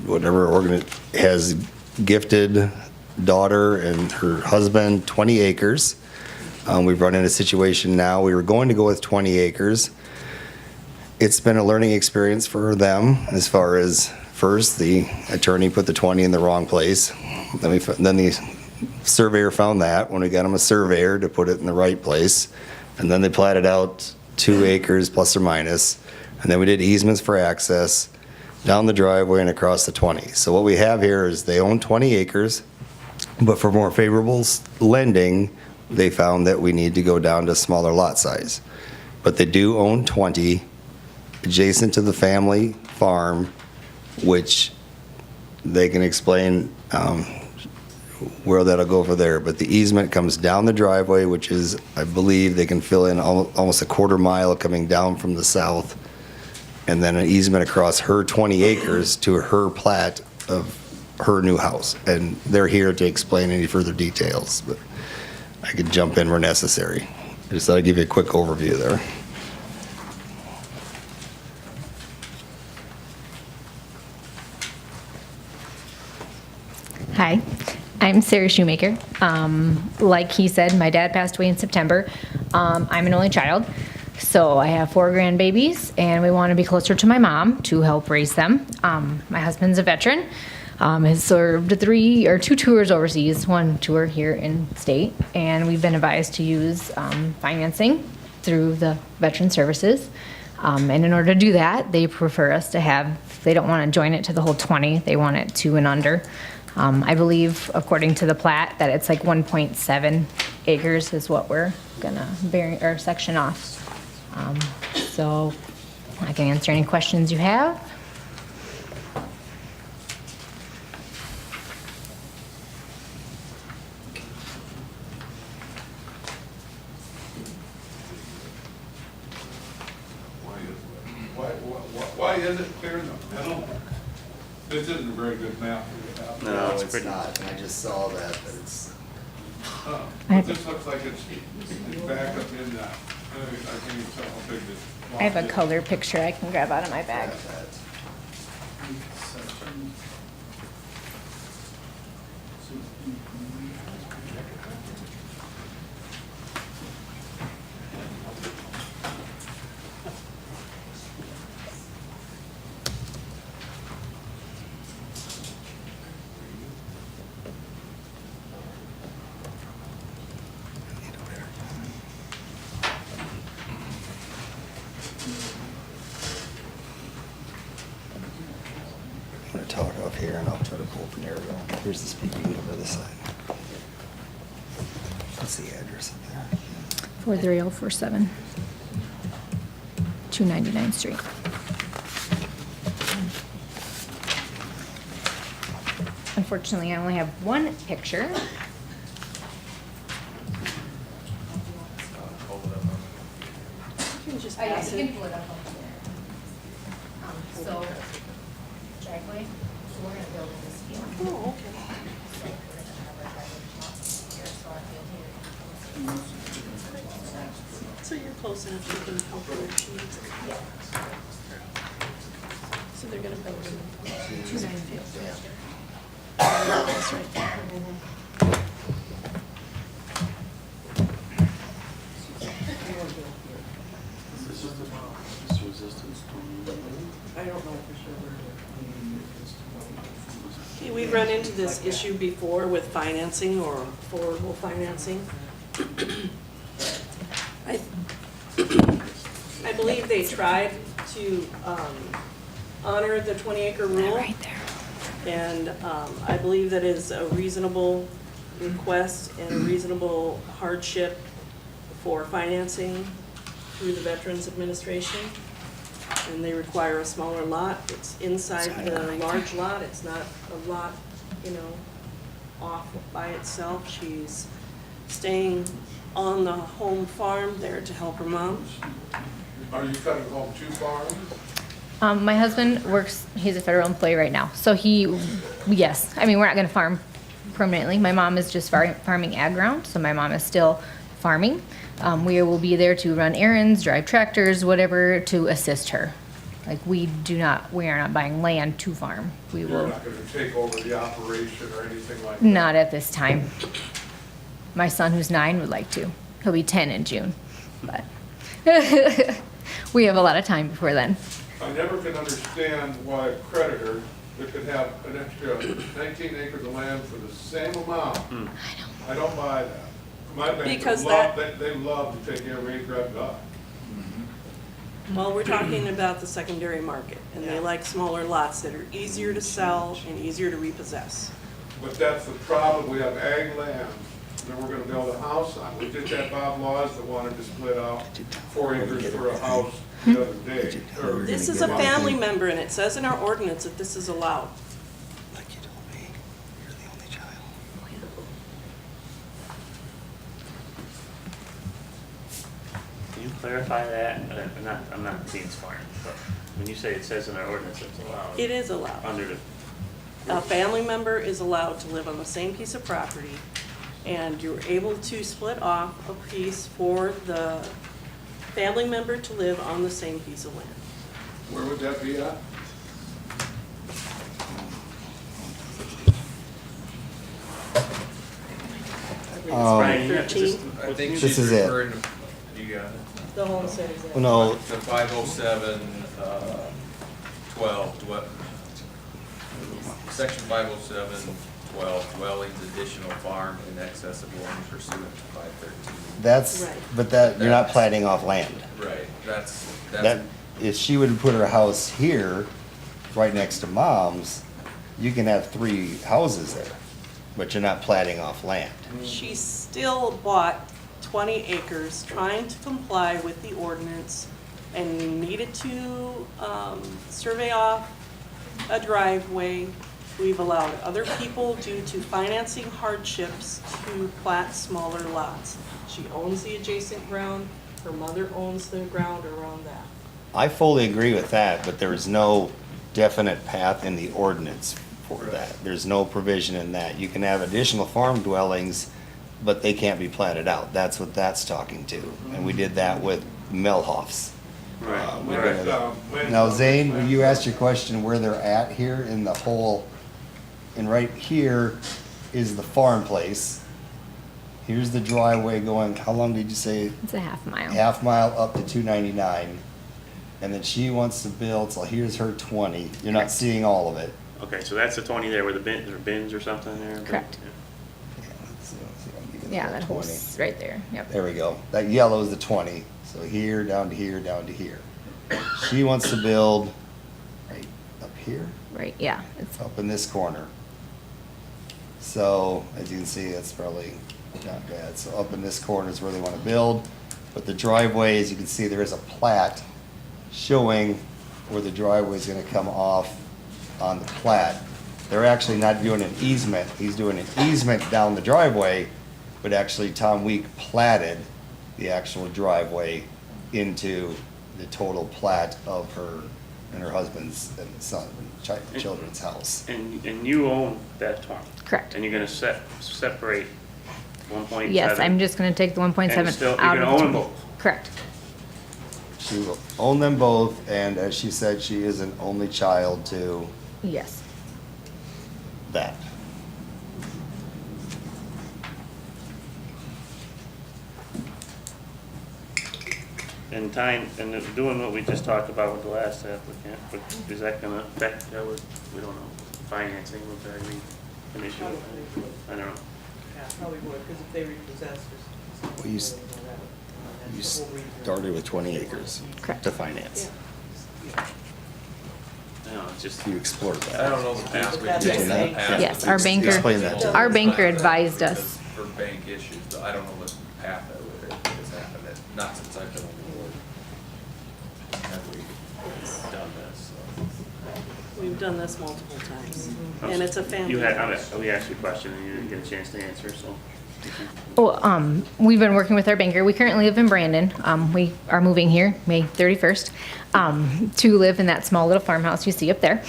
whatever has gifted daughter and her husband 20 acres. We've run into a situation now, we were going to go with 20 acres. It's been a learning experience for them as far as, first, the attorney put the 20 in the wrong place. Then the surveyor found that when we got him a surveyor to put it in the right place. And then they platted out 2 acres plus or minus. And then we did easements for access down the driveway and across the 20. So what we have here is they own 20 acres, but for more favorable lending, they found that we need to go down to smaller lot size. But they do own 20 adjacent to the family farm, which they can explain where that'll go for there. But the easement comes down the driveway, which is, I believe, they can fill in almost a quarter mile coming down from the south, and then an easement across her 20 acres to her plat of her new house. And they're here to explain any further details, but I could jump in where necessary. I just thought I'd give you a quick overview there. Hi, I'm Sarah Shoemaker. Like he said, my dad passed away in September. I'm an only child, so I have 4 grandbabies, and we want to be closer to my mom to help raise them. My husband's a veteran, has served 2 tours overseas, 1 tour here in state, and we've been advised to use financing through the Veteran Services. And in order to do that, they prefer us to have, they don't want to join it to the whole 20, they want it 2 and under. I believe, according to the plat, that it's like 1.7 acres is what we're gonna section off. So I can answer any questions you have. Why is it clear in the middle? This isn't a very good map we have. No, it's it's pretty. not, and I just saw that, but it's, But this looks like it's back up in that. I can't even tell how big this. I have a lot is. color picture I can grab out of my bag. I'm gonna talk off here and I'll try to pull up an aerial. Here's the speaking over this side. What's the address up there? 43047, 299th Street. Unfortunately, I only have one picture. You can just Oh, yeah, pass you it. can pull it up on there. So, driveway, so we're gonna build in this field. Oh, okay. So we're gonna have our driveway top here, so our field here. So you're close enough, you can help her if she needs it. Yeah. So they're gonna build in 290. Yeah. That's right there. I don't know for sure. Okay, we've run into this issue before with financing or affordable financing. I believe they tried to honor the 20-acre rule. Right there. And I believe that is a reasonable request and a reasonable hardship for financing through the Veterans Administration. And they require a smaller lot. It's inside the large lot. It's not a lot, you know, off by itself. She's staying on the home farm there to help her mom. Are you cutting home two farms? My husband works, he's a federal employee right now, so yes, I mean, we're not gonna farm permanently. My mom is just farming ag ground, so my mom is still farming. We will be there to run errands, drive tractors, whatever, to assist her. Like, we are not buying land to farm. We You're will, not gonna take over the operation or anything like that? not at this time. My son, who's 9, would like to. He'll be 10 in June, but we have a lot of time before then. I never can understand why a creditor that could have an extra 19 acres of land for the same amount. I don't buy that. My Because bankers they love to take every acre I've got. Well, we're talking about the secondary market, and they like smaller lots that are easier to sell and easier to repossess. But that's the problem, we have ag land that we're gonna build a house on. We just had Bob Laws that wanted to split out 4 acres for a house the other day. or- This is a family member, and it says in our ordinance that this is allowed. Like you told me, you're the only child. Can you clarify that? I'm not being smart, but when you say it says in our ordinance it's allowed. It is allowed. Under the, A family member is allowed to live on the same piece of property, and you're able to split off a piece for the family member to live on the same piece of land. Where would that be at? Brian, you have to 13, just- I think This she's is it. referring to, you got it? the homestead is Well, there. no, The 507, 12, section 507, 12, dwellings, additional farm in excess of one pursuant to 513. that's, Right. but that, you're not That's- planting off land. Right, that's, That, if she would put her house here, right next to mom's, you can have 3 houses there, but you're not planting off land. She still bought 20 acres, trying to comply with the ordinance, and needed to survey off a driveway. We've allowed other people, due to financing hardships, to plat smaller lots. She owns the adjacent ground, her mother owns the ground around that. I fully agree with that, but there is no definite path in the ordinance support that. There's no provision in that. You can have additional farm dwellings, but they can't be platted out. That's what that's talking to. And we did that with Melhoffs. Now, Zane, when you asked your question where they're at here in the whole, and right here is the farm place. Here's the driveway going, how long did you say? It's a half mile. Half mile up to 299. And then she wants to build, so here's her 20. You're not seeing all of it. Okay, so that's the 20 there where the bins or something there? Correct. Yeah, let's see, I'll give you Yeah, the that whole 20. right there, yep. There we go. That yellow is the 20. So here, down to here, down to here. She wants to build right up here, Right, yeah. It's up in this corner. So as you can see, that's probably not bad. So up in this corner is where they want to build. But the driveway, as you can see, there is a plat showing where the driveway is going to come off on the plat. They're actually not doing an easement. He's doing an easement down the driveway, but actually Tom Week platted the actual driveway into the total plat of her and her husband's and son and children's house. And you own that 20? Correct. And you're gonna separate 1.7? Yes, I'm just gonna take the 1.7 And still, out you're of gonna the own 20. them both? Correct. She will own them both, and as she said, she is an only child to Yes. that. And time, and doing what we just talked about with the last applicant, but is that gonna affect, that would, we don't know, financing, would that be an issue? I don't know. Yeah, probably would, because if they repossess, there's. Well, you started with 20 acres Correct. to finance. I know, it's just. You explored that. I don't know the past. we That's did what in the I'm past, Yes, but our it's- banker, Explain that to me. our banker advised us. For bank issues, but I don't know what path that would, has happened, not since I've been on the board. Have we done this, so. We've done this multiple times, and it's a family. You had, we asked you a question and you didn't get a chance to answer, so. Well, we've been working with our banker. We currently live in Brandon. We are moving here May 31st to live in that small little farmhouse you see up there.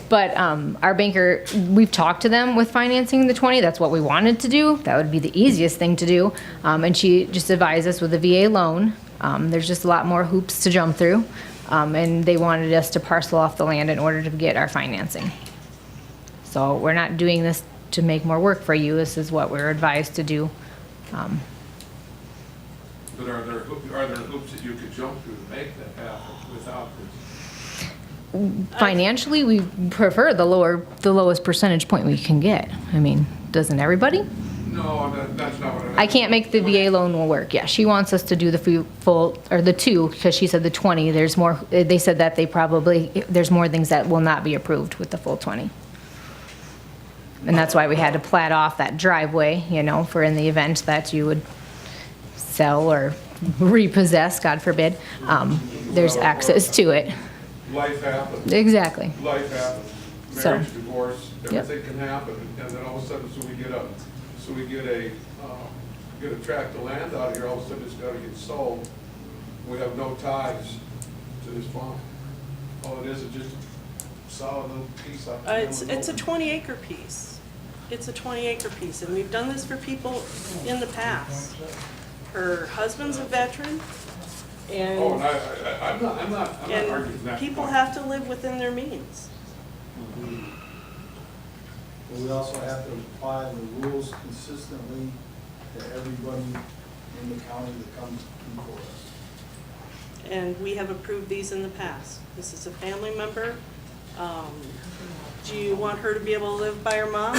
But our banker, we've talked to them with financing the 20. That's what we wanted to do. That would be the easiest thing to do. And she just advised us with a VA loan. There's just a lot more hoops to jump through. And they wanted us to parcel off the land in order to get our financing. So we're not doing this to make more work for you. This is what we're advised to do. But are there hoops that you could jump through to make that happen without this? Financially, we prefer the lowest percentage point we can get. I mean, doesn't everybody? No, that's not what I can't make the VA loan will work. Yeah, she wants us to do the full, or the 2, because she said the 20, there's more, they said that there's more things that will not be approved with the full 20. And that's why we had to plat off that driveway, for in the event that you would sell or repossess, God forbid, there's access to it. Life happens. Exactly. Life happens. So- Marriage, divorce, Yep. everything can happen, and then all of a sudden, so we get a tract of land out here, all of a sudden it's gotta get sold. We have no ties to this farm. All it is just a solid little piece up. It's a 20-acre piece. It's a 20-acre piece, and we've done this for people in the past. Her husband's a veteran, Oh, and, and I'm not arguing and that. people point. have to live within their means. But we also have to apply the rules consistently to everybody in the county that comes before us. And we have approved these in the past. This is a family member. Do you want her to be able to live by her mom?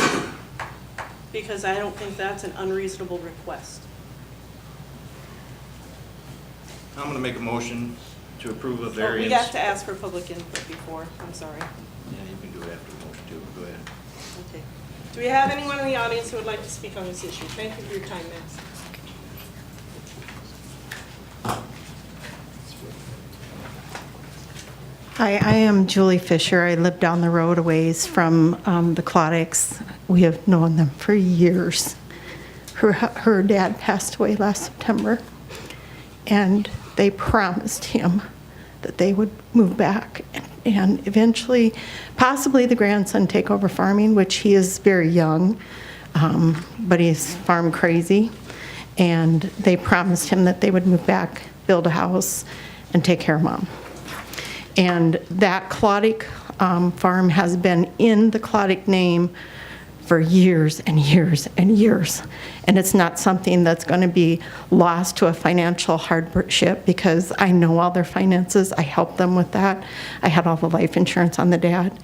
Because I don't think that's an unreasonable request. I'm gonna make a motion to approve a Oh, variance. we got to ask for public input before, I'm sorry. Yeah, you can do it after the motion too, go ahead. Okay. Do we have anyone in the audience who would like to speak on this issue? Thank you for your time, Max. Hi, I am Julie Fisher. I live down the road a ways from the Claudics. We have known them for years. Her dad passed away last September, and they promised him that they would move back and eventually, possibly the grandson take over farming, which he is very young, but he's farm crazy. And they promised him that they would move back, build a house, and take care of Mom. And that Clodic farm has been in the Clodic name for years and years and years. And it's not something that's going to be lost to a financial hardship, because I know all their finances. I helped them with that. I had all the life insurance on the dad.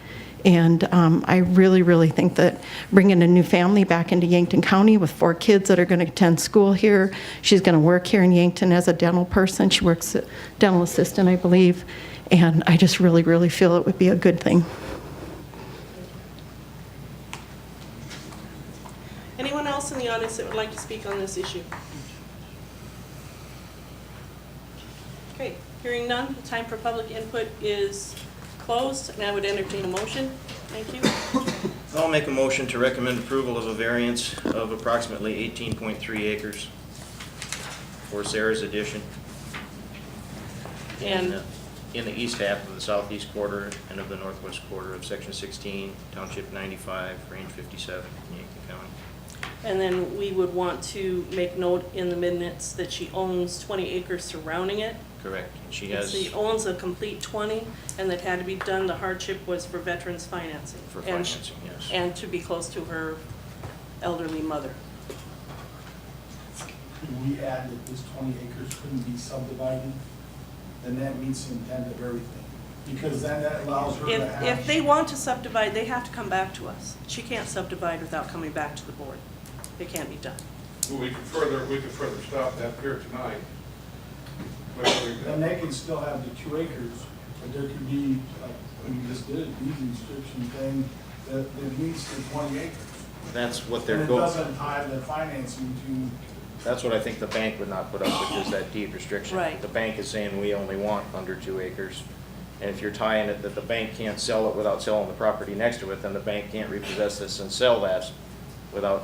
And I really, really think that bringing a new family back into Yankton County with 4 kids that are going to attend school here, she's going to work here in Yankton as a dental person. She works as a dental assistant, I believe. And I just really, really feel it would be a good thing. Anyone else in the audience that would like to speak on this issue? Okay, hearing none, the time for public input is closed, and I would entertain a motion. Thank you. I'll make a motion to recommend approval of a variance of approximately 18.3 acres for Sarah's addition And in the east half of the southeast quarter and of the northwest quarter of Section 16, Township 95, Range 57, in Yankton County. And then we would want to make note in the minutes that she owns 20 acres surrounding it. Correct. She She owns a complete 20, and that had to be done. The hardship was for veterans financing. For financing, yes. And to be close to her elderly mother. We add that this 20 acres couldn't be subdivided, then that meets the intent of everything. Because then that allows her to have. If they want to subdivide, they have to come back to us. She can't subdivide without coming back to the board. It can't be done. Well, we could further stop that here tonight. And they can still have the 2 acres, but there could be, when you just did a deed restriction thing, that meets the 20 acres. That's what they're And it going. doesn't tie the financing to. That's what I think the bank would not put up with, is that deed restriction. Right. The bank is saying we only want under 2 acres. And if you're tying it that the bank can't sell it without selling the property next to it, then the bank can't repossess this and sell that without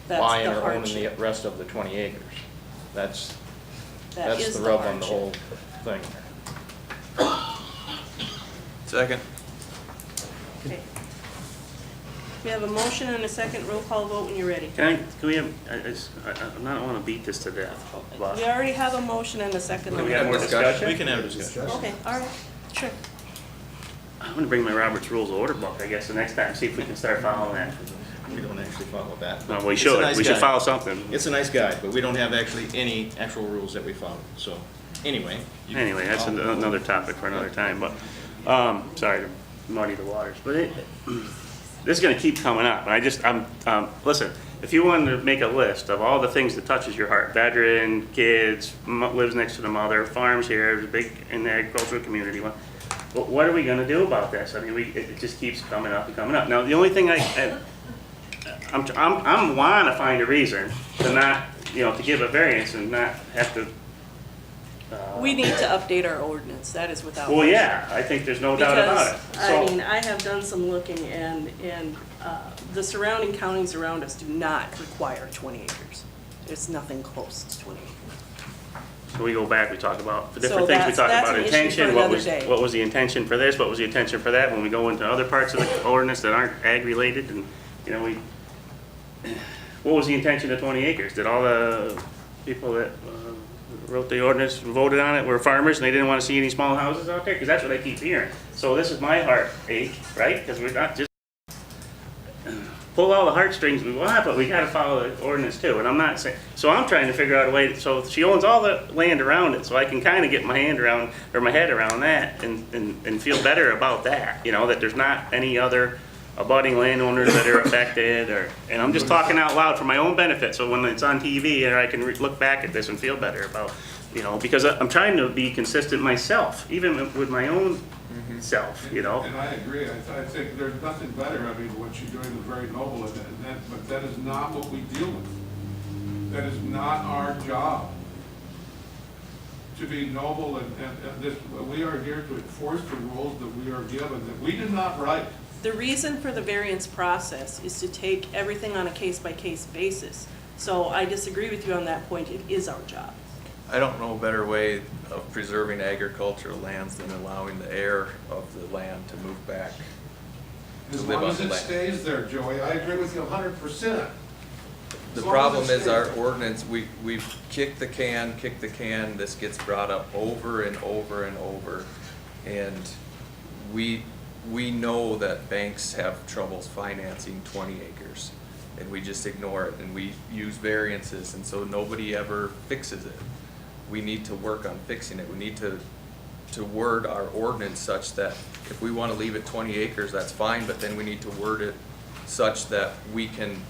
That's buying the or owning the hardship. rest of the 20 acres. That's That is the rub on the hardship. whole thing. Second. Okay. We have a motion and a second. Roll call vote when you're ready. Can we have, I don't want to beat this to death, but We already have a motion and a second. Can we have more discussion? We can have a discussion. Okay, all right, sure. I'm going to bring my Robert's Rules of Order book, I guess, the next time, see if we can start following that. We don't actually follow that. No, we It's a should. nice We should guide. follow something. It's a nice guide, but we don't have actually any actual rules that we follow. So, anyway. Anyway, that's another topic for another time, but, sorry to muddy the waters, but this is gonna keep coming up, and listen, if you wanted to make a list of all the things that touches your heart, veteran, kids, lives next to the mother, farms here, is big in the agricultural community, what are we gonna do about this? I mean, it just keeps coming up and coming up. Now, the only thing I'm wanting to find a reason to not, to give a variance and not have to. We need to update our ordinance, that is without. Well, question. yeah, I think there's no doubt about it. Because, I mean, I have done some looking, and the surrounding counties around us do not require 20 acres. It's nothing close to 20 acres. So we go back, we talk about the So different things, we talk that's about an issue for intention, another day. what was the intention for this, what was the intention for that, when we go into other parts of the ordinance that aren't ag-related, and, what was the intention of 20 acres? Did all the people that wrote the ordinance and voted on it were farmers and they didn't want to see any small houses out there? Because that's what I keep hearing. So this is my heartache, right? Because we're not just pull all the heartstrings we want, but we got to follow the ordinance too. And I'm not saying, so I'm trying to figure out a way, so she owns all the land around it, so I can kind of get my hand around, or my head around that and feel better about that, that there's not any other abutting landowners that are affected, and I'm just talking out loud for my own benefit, so when it's on TV, I can look back at this and feel better about, because I'm trying to be consistent myself, even with my own self, And I agree. I think there's nothing better. I mean, what you're doing is very noble, but that is not what we deal with. That is not our job. To be noble and this, we are here to enforce the rules that we are given, that we did not write. The reason for the variance process is to take everything on a case-by-case basis. So I disagree with you on that point. It is our job. I don't know a better way of preserving agricultural lands than allowing the heir of the land to move back to As live long on as the it land. stays there, Joey, I agree with you 100%. The As long as it problem is stays our there. ordinance, we've kicked the can, this gets brought up over and over and over. And we know that banks have troubles financing 20 acres. And we just ignore it, and we use variances, and so nobody ever fixes it. We need to work on fixing it. We need to word our ordinance such that if we want to leave it 20 acres, that's fine, but then we need to word it such that we can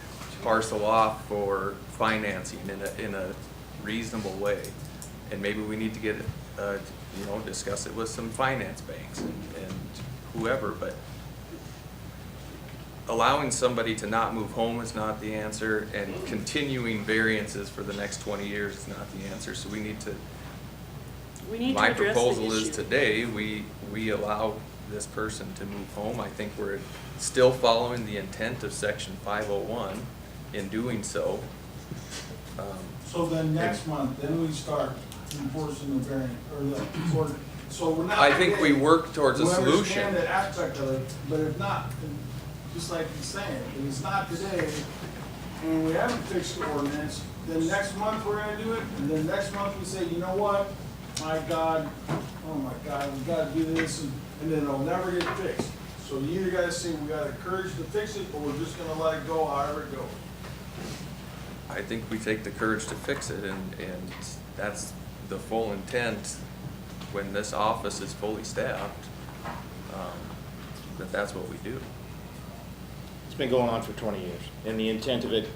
parcel off for financing in a reasonable way. And maybe we need to get, discuss it with some finance banks and whoever, but allowing somebody to not move home is not the answer, and continuing variances for the next 20 years is not the answer, so we need to my address the proposal is issue. today, we allow this person to move home. I think we're still following the intent of section 501 in doing so. So then next month, then we start enforcing the variant, or the ordinance. So we're not. I think we today. work towards a We solution. understand that aspect of it, but if not, then just like he's saying, if it's not today, and we haven't fixed the ordinance, then next month we're gonna do it, and then next month we say, you know what? My God, oh my God, we gotta do this, and then it'll never get fixed. So you either gotta say, we got the courage to fix it, or we're just gonna let it go however it goes. I think we take the courage to fix it, and that's the full intent when this office is fully staffed, that's what we do. It's been going on for 20 years, and the intent of it,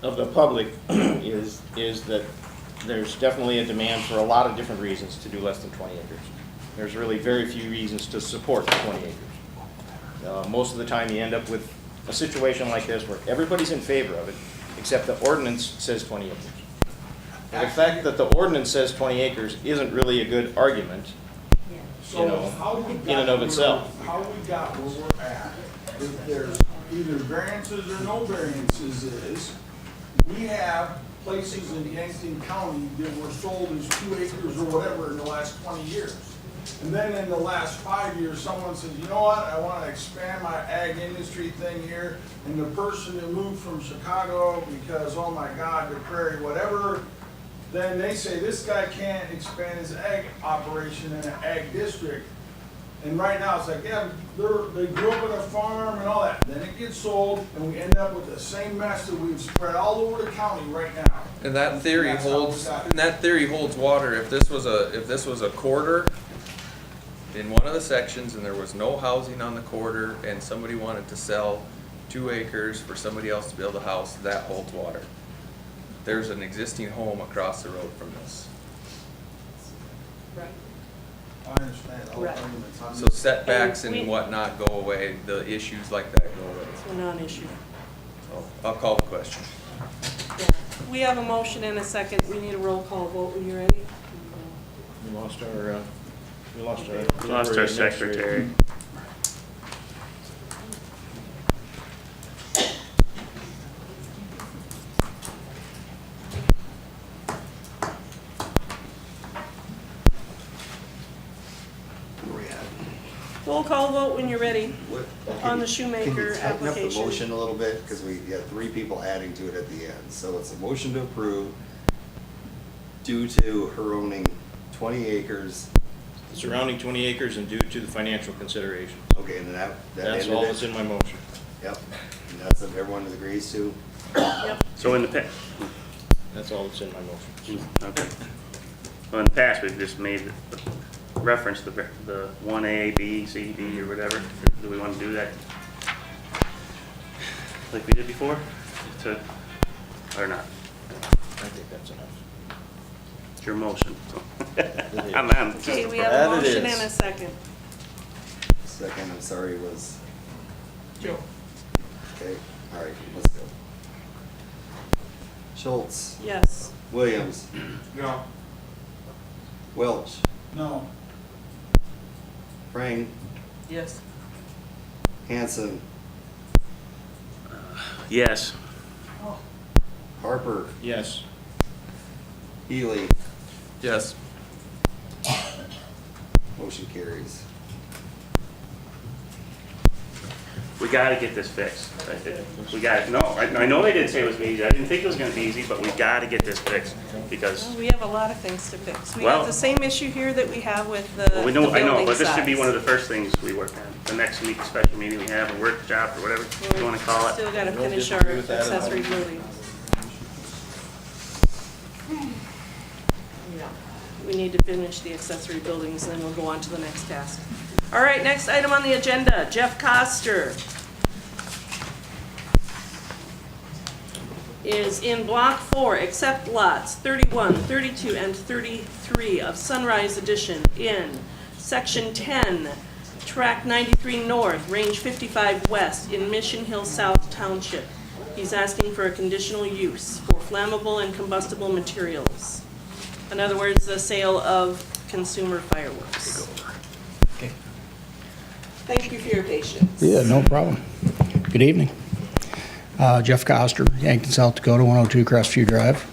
of the public, is that there's definitely a demand for a lot of different reasons to do less than 20 acres. There's really very few reasons to support 20 acres. Most of the time, you end up with a situation like this where everybody's in favor of it, except the ordinance says 20 acres. And the fact that the ordinance says 20 acres isn't really a good argument, So how we got in and of itself. How we got where we're at, if there's either variances or no variances is, we have places in Yankton County that were sold as 2 acres or whatever in the last 20 years. And then in the last 5 years, someone says, you know what, I want to expand my ag industry thing here. And the person that moved from Chicago because, oh my God, the prairie, whatever, then they say this guy can't expand his ag operation in an ag district. And right now, it's like, yeah, they grew up on a farm and all that. Then it gets sold, and we end up with the same mess that we've spread all over the county right now. And that theory That's how we holds, got and that theory holds water. If this was a quarter in one of the sections and there was no housing on the quarter and somebody wanted to sell 2 acres for somebody else to build a house, that holds water. There's an existing home across the road from this. Right. I understand all the Right. arguments. I'm So just- setbacks And we- and whatnot go away, the issues like that go away. It's a non-issue. So I'll call the question. Yeah. We have a motion and a second. We need a roll call vote when you're ready. We lost our Lost our secretary. Roll call vote when you're ready What- on the Can Shoemaker you tighten up the application. motion a little bit, because we got 3 people adding to it at the end. So it's a motion to approve due to her owning 20 acres. surrounding 20 acres and due to the financial consideration. Okay, and that That's ended all it? that's in my motion. Yep, and that's what everyone agrees to? Yep. So in the That's all that's in my motion. okay. Well, in the past, we've just made reference to the 1A, B, C, D, or whatever. Do we want to do that like we did before? Or not? I think that's enough. It's your motion, so. is. I'm Okay, we just- have a That it motion is. and a second. Second, I'm sorry, was, Joe. okay, all right, let's go. Schultz, Yes. Williams, No, Welch, No, Frame, Yes. Hanson, Yes. Harper, Yes. Healy, Yes. Motion carries. We gotta get this fixed. We got, no, I know they didn't say it was easy. I didn't think it was gonna be easy, but we gotta get this fixed because, Well, we have a lot of things to fix. We Well- have the same issue here that we have with the well, we know, the I know, building but this should be size. one of the first things we work on. The next meeting, special meeting we have, a workshop or whatever you wanna call it. Still gotta No finish our disagree with that at all. accessory buildings. Yeah. We need to finish the accessory buildings, then we'll go on to the next task. All right, next item on the agenda, Jeff Coster is in Block 4, accept lots 31, 32, and 33 of Sunrise Edition in Section 10, Track 93 North, Range 55 West in Mission Hill South Township. He's asking for a conditional use for flammable and combustible materials. In other words, the sale of consumer fireworks. Thank you for your patience. Yeah, no problem. Good evening. Jeff Coster, Yankton, South Dakota, 102 Crestview Drive.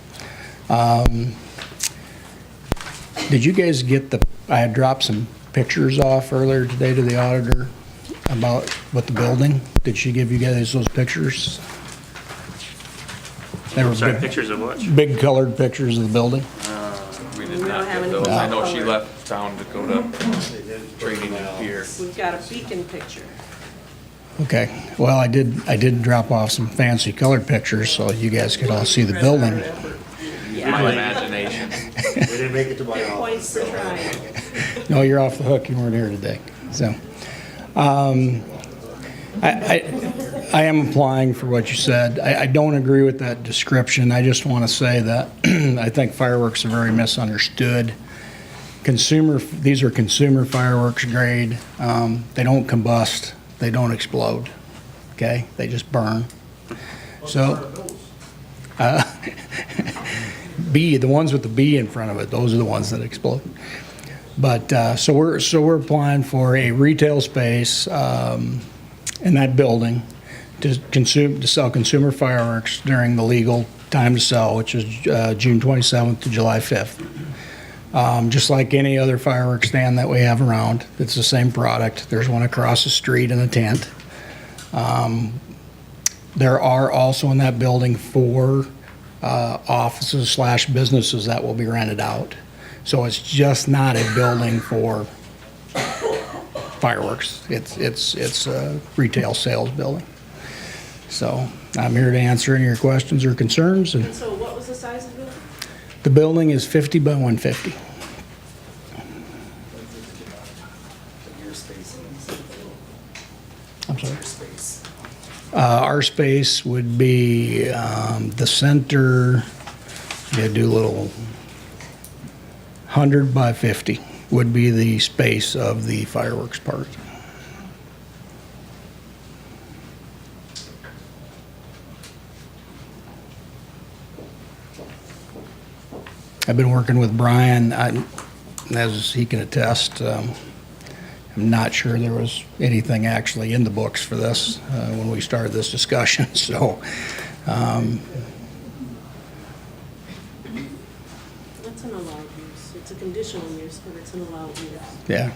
Did you guys get I had dropped some pictures off earlier today to the auditor about what the building. Did she give you guys those pictures? They were Sorry, big, pictures of what? big colored pictures of the building. We did We don't not have get any those. I know she color. left town to go to training here. We've got a beacon picture. Okay, well, I did drop off some fancy colored pictures so you guys could all see the building. My imagination. We didn't make it to my Points for trying. No, you're off the hook, you weren't here today, so. I am applying for what you said. I don't agree with that description. I just want to say that I think fireworks are very misunderstood. These are consumer fireworks grade. They don't combust, they don't explode, okay? They just burn. So, the ones with the B in front of it, those are the ones that explode. But, so we're applying for a retail space, in that building to sell consumer fireworks during the legal time to sell, which is June 27th to July 5th. Just like any other fireworks stand that we have around, it's the same product. There's one across the street in a tent. There are also in that building 4 offices/businesses that will be rented out. So it's just not a building for fireworks. It's a retail sales building. So I'm here to answer any of your questions or concerns. And So what was the size of the building? the building is 50 by 150. I'm sorry. Our space would be the center. Yeah, do a little 100 by 50 would be the space of the fireworks part. I've been working with Brian, as he can attest. I'm not sure there was anything actually in the books for this when we started this discussion, so. That's an allowed use. It's a conditional use, but it's an allowed use. Yeah.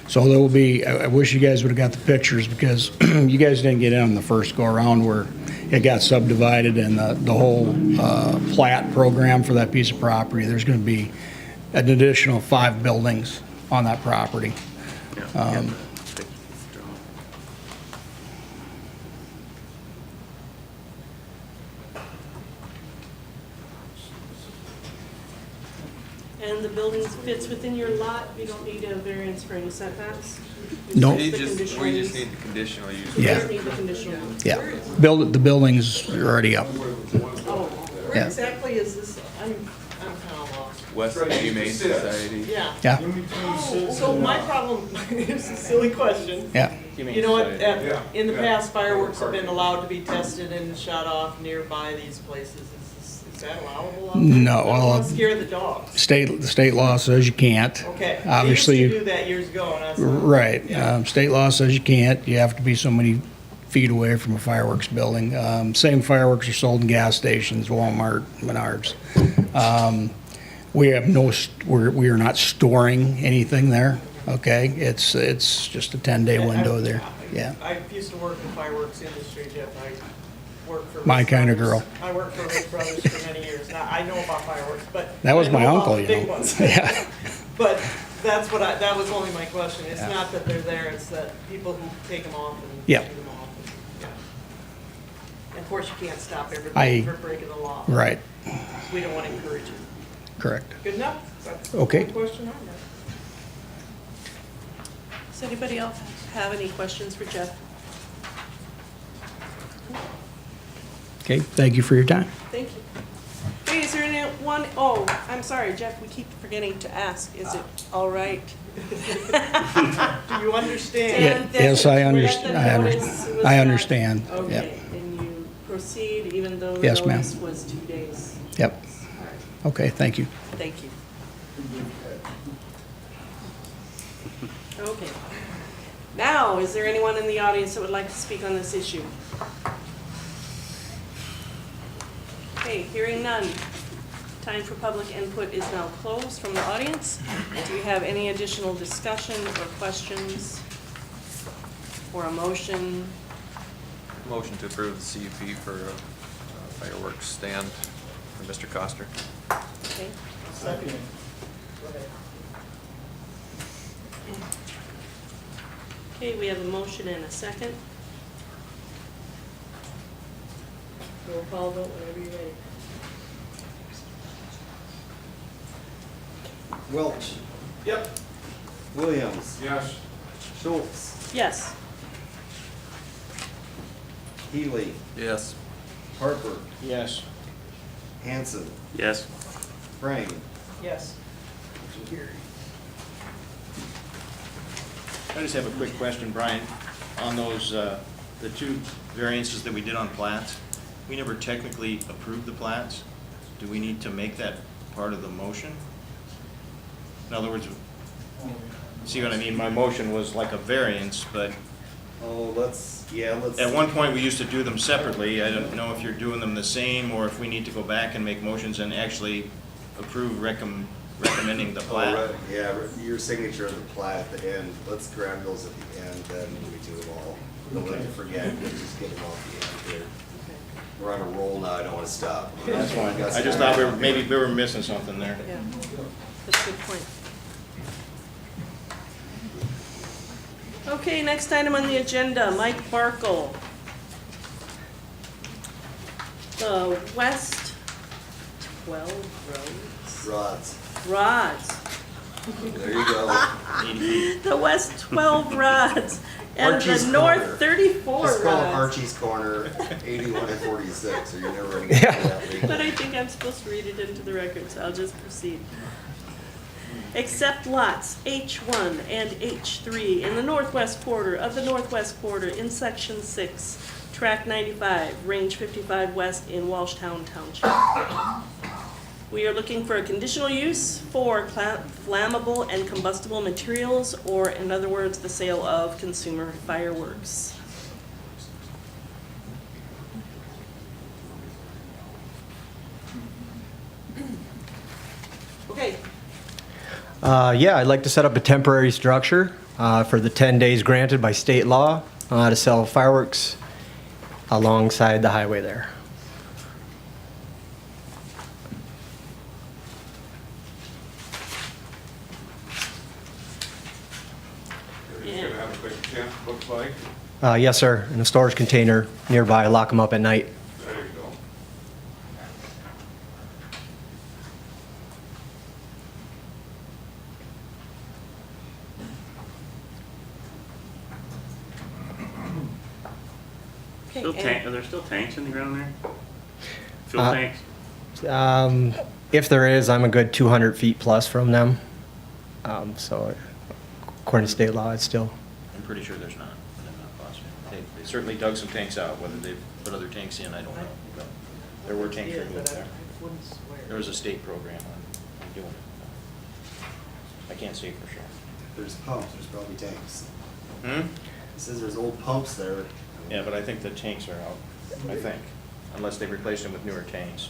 So there will be, I wish you guys would have got the pictures because you guys didn't get in on the first go around where it got subdivided and the whole plat program for that piece of property. There's going to be an additional 5 buildings on that property. And the building fits within your lot, you don't need a variance for any setbacks? No. We The just conditional need use? the conditional use. Yeah. Just need the conditional use. Yeah. The buildings are already up. Oh, where Yeah. exactly is this? I'm kind of lost. West Humane Society. Yeah. Yeah. Oh, so my problem, it's a silly question. Yeah. You know what, in the past, fireworks have been allowed to be tested and shot off nearby these places. Is that allowable? out there? No, I don't well, want to scare the dogs. the state law says you can't. Okay. Obviously, They used to do that years ago, and I was like, right. State law says you can't. You have to be so many feet feet away from a fireworks building. Same fireworks are sold in gas stations, Walmart, Menards. We have we are not storing anything there, okay? It's just a 10-day window there, yeah. I used to work in the fireworks industry, Jeff. I worked for. My Rick kind of Brothers. girl. I worked for Rick Brothers for many years. Now, I know about fireworks, but. That was I my know about uncle, the you big know. ones. Yeah. But that's that was only my question. It's Yeah. not that they're there, it's that people who take them off and. Yeah. shoot them off. Yeah. And of course, you can't stop everybody from breaking the law. Right, We don't want to encourage it. correct. Good enough? That's Okay. my question on that. Does anybody else have any questions for Jeff? Okay, thank you for your time. Thank you. Hey, is there anyone, oh, I'm sorry, Jeff, we keep forgetting to ask, is it all right? Do you understand? Yes, I understand. I understand. Okay, Yep. and you proceed even though the Yes, ma'am. notice was 2 days? Yep. All right, Okay, thank you. thank you. Okay. Now, is there anyone in the audience that would like to speak on this issue? Okay, hearing none. Time for public input is now closed from the audience. Do you have any additional discussion or questions? Or a motion? Motion to approve the CUP for a fireworks stand for Mr. Coster. Okay. Second. Go ahead. Okay, we have a motion and a second. Roll call vote whenever you're ready. Welch. Yep. Williams. Yes. Schultz. Yes. Healy. Yes. Harper. Yes. Hanson. Yes. Frame. Yes. Motion carried. I just have a quick question, Brian, on those, the two variances that we did on plats. We never technically approved the plats. Do we need to make that part of the motion? In other words, see what I mean? My motion was like a variance, but Oh, let's. at one point, we used to do them separately. I don't know if you're doing them the same, or if we need to go back and make motions and actually approve recommending the plat. Oh, right. Yeah, your signature of the plat at the end. Let's grab those at the end, then we do them all. Don't let you forget, we'll just get them off the end here. We're on a roll now, I don't want to stop. That's fine. I just thought maybe we were missing something there. Yeah, that's a good point. Okay, next item on the agenda, Mike Barkle. The West 12 Rods. Rods. There you go. The West 12 Rods and Archie's the North Corner. 34 Just call it Rods. Archie's Corner, 81 and 46, or you're never going to get to that legal. But I think I'm supposed to read it into the record, so I'll just proceed. Except lots H1 and H3 in the northwest quarter of the northwest quarter in Section 6, Tract 95, Range 55 West in Walshtown Township. We are looking for a conditional use for flammable and combustible materials, or in other words, the sale of consumer fireworks. Okay. Yeah, I'd like to set up a temporary structure for the 10 days granted by state law to sell fireworks alongside the highway there. You're gonna have a big tent, looks like. Yes, sir, in a storage container nearby, lock them up at night. There you go. Okay, Are there still tanks in the ground there? Fuel Uh, tanks? If there is, I'm a good 200 feet plus from them. So according to state law, it's still, I'm pretty sure there's not, but I'm not positive. They certainly dug some tanks out, whether they've put other tanks in, I don't know. But there were tanks Yeah, removed but there. I wouldn't swear. There was a state program on doing it. I can't say for sure. There's pumps, there's probably tanks. Hmm? It says there's old pumps there. Yeah, but I think the tanks are out, I think, unless they replace them with newer tanks.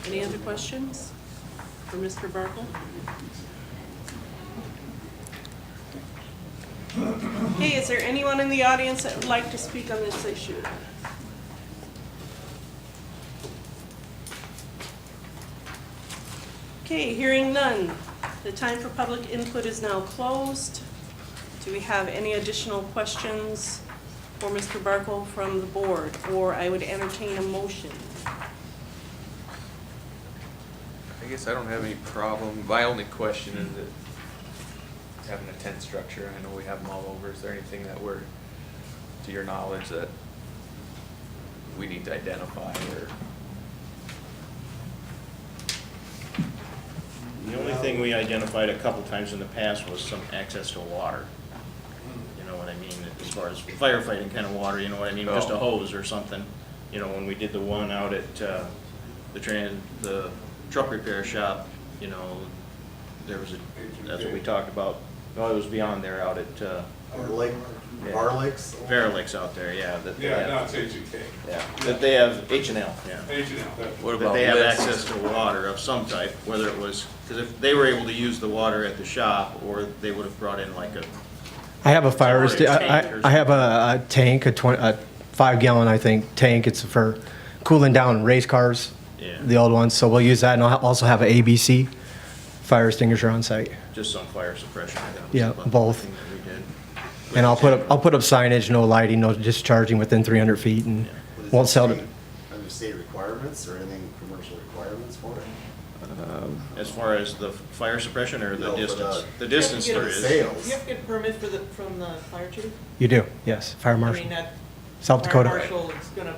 Any other questions for Mr. Barkle? Okay, is there anyone in the audience that would like to speak on this issue? Okay, hearing none. The time for public input is now closed. Do we have any additional questions for Mr. Barkle from the board? Or I would entertain a motion. I guess I don't have any problem. My only question is that having a tent structure, I know we have them all over. Is there anything that we're, to your knowledge, that we need to identify or? The only thing we identified a couple times in the past was some access to water. You know what I mean, as far as firefighting kind of water, you know what I mean, just a hose or something. You know, when we did the one out at the truck repair shop, you know, there was that's what we talked about. No, it was beyond there out at, Lake, Varlicks? Varlicks out there, yeah. Yeah, no, it's H&K. Yeah, that they have H&L, yeah. H&L. What That about they have lists? access to water of some type, whether it was, because if they were able to use the water at the shop, or they would have brought in like a, I have a fire, Sorry, tank or I have a tank, a 5-gallon, I think, tank. It's for cooling down race cars, Yeah. the old ones. So we'll use that, and I'll also have an ABC fire extinguisher on site. just some fire suppression. That was Yeah, about the both. thing that we did. And I'll put up signage, no lighting, no discharging within 300 feet, and won't sell it. Under state requirements or anything commercial requirements for it? As far as the fire suppression or the No, but, distance? The You have to distance get a- there is. Sales. You have to get a permit from the fire chief? You do, yes, fire I marshal. mean, that South Dakota. fire marshal is gonna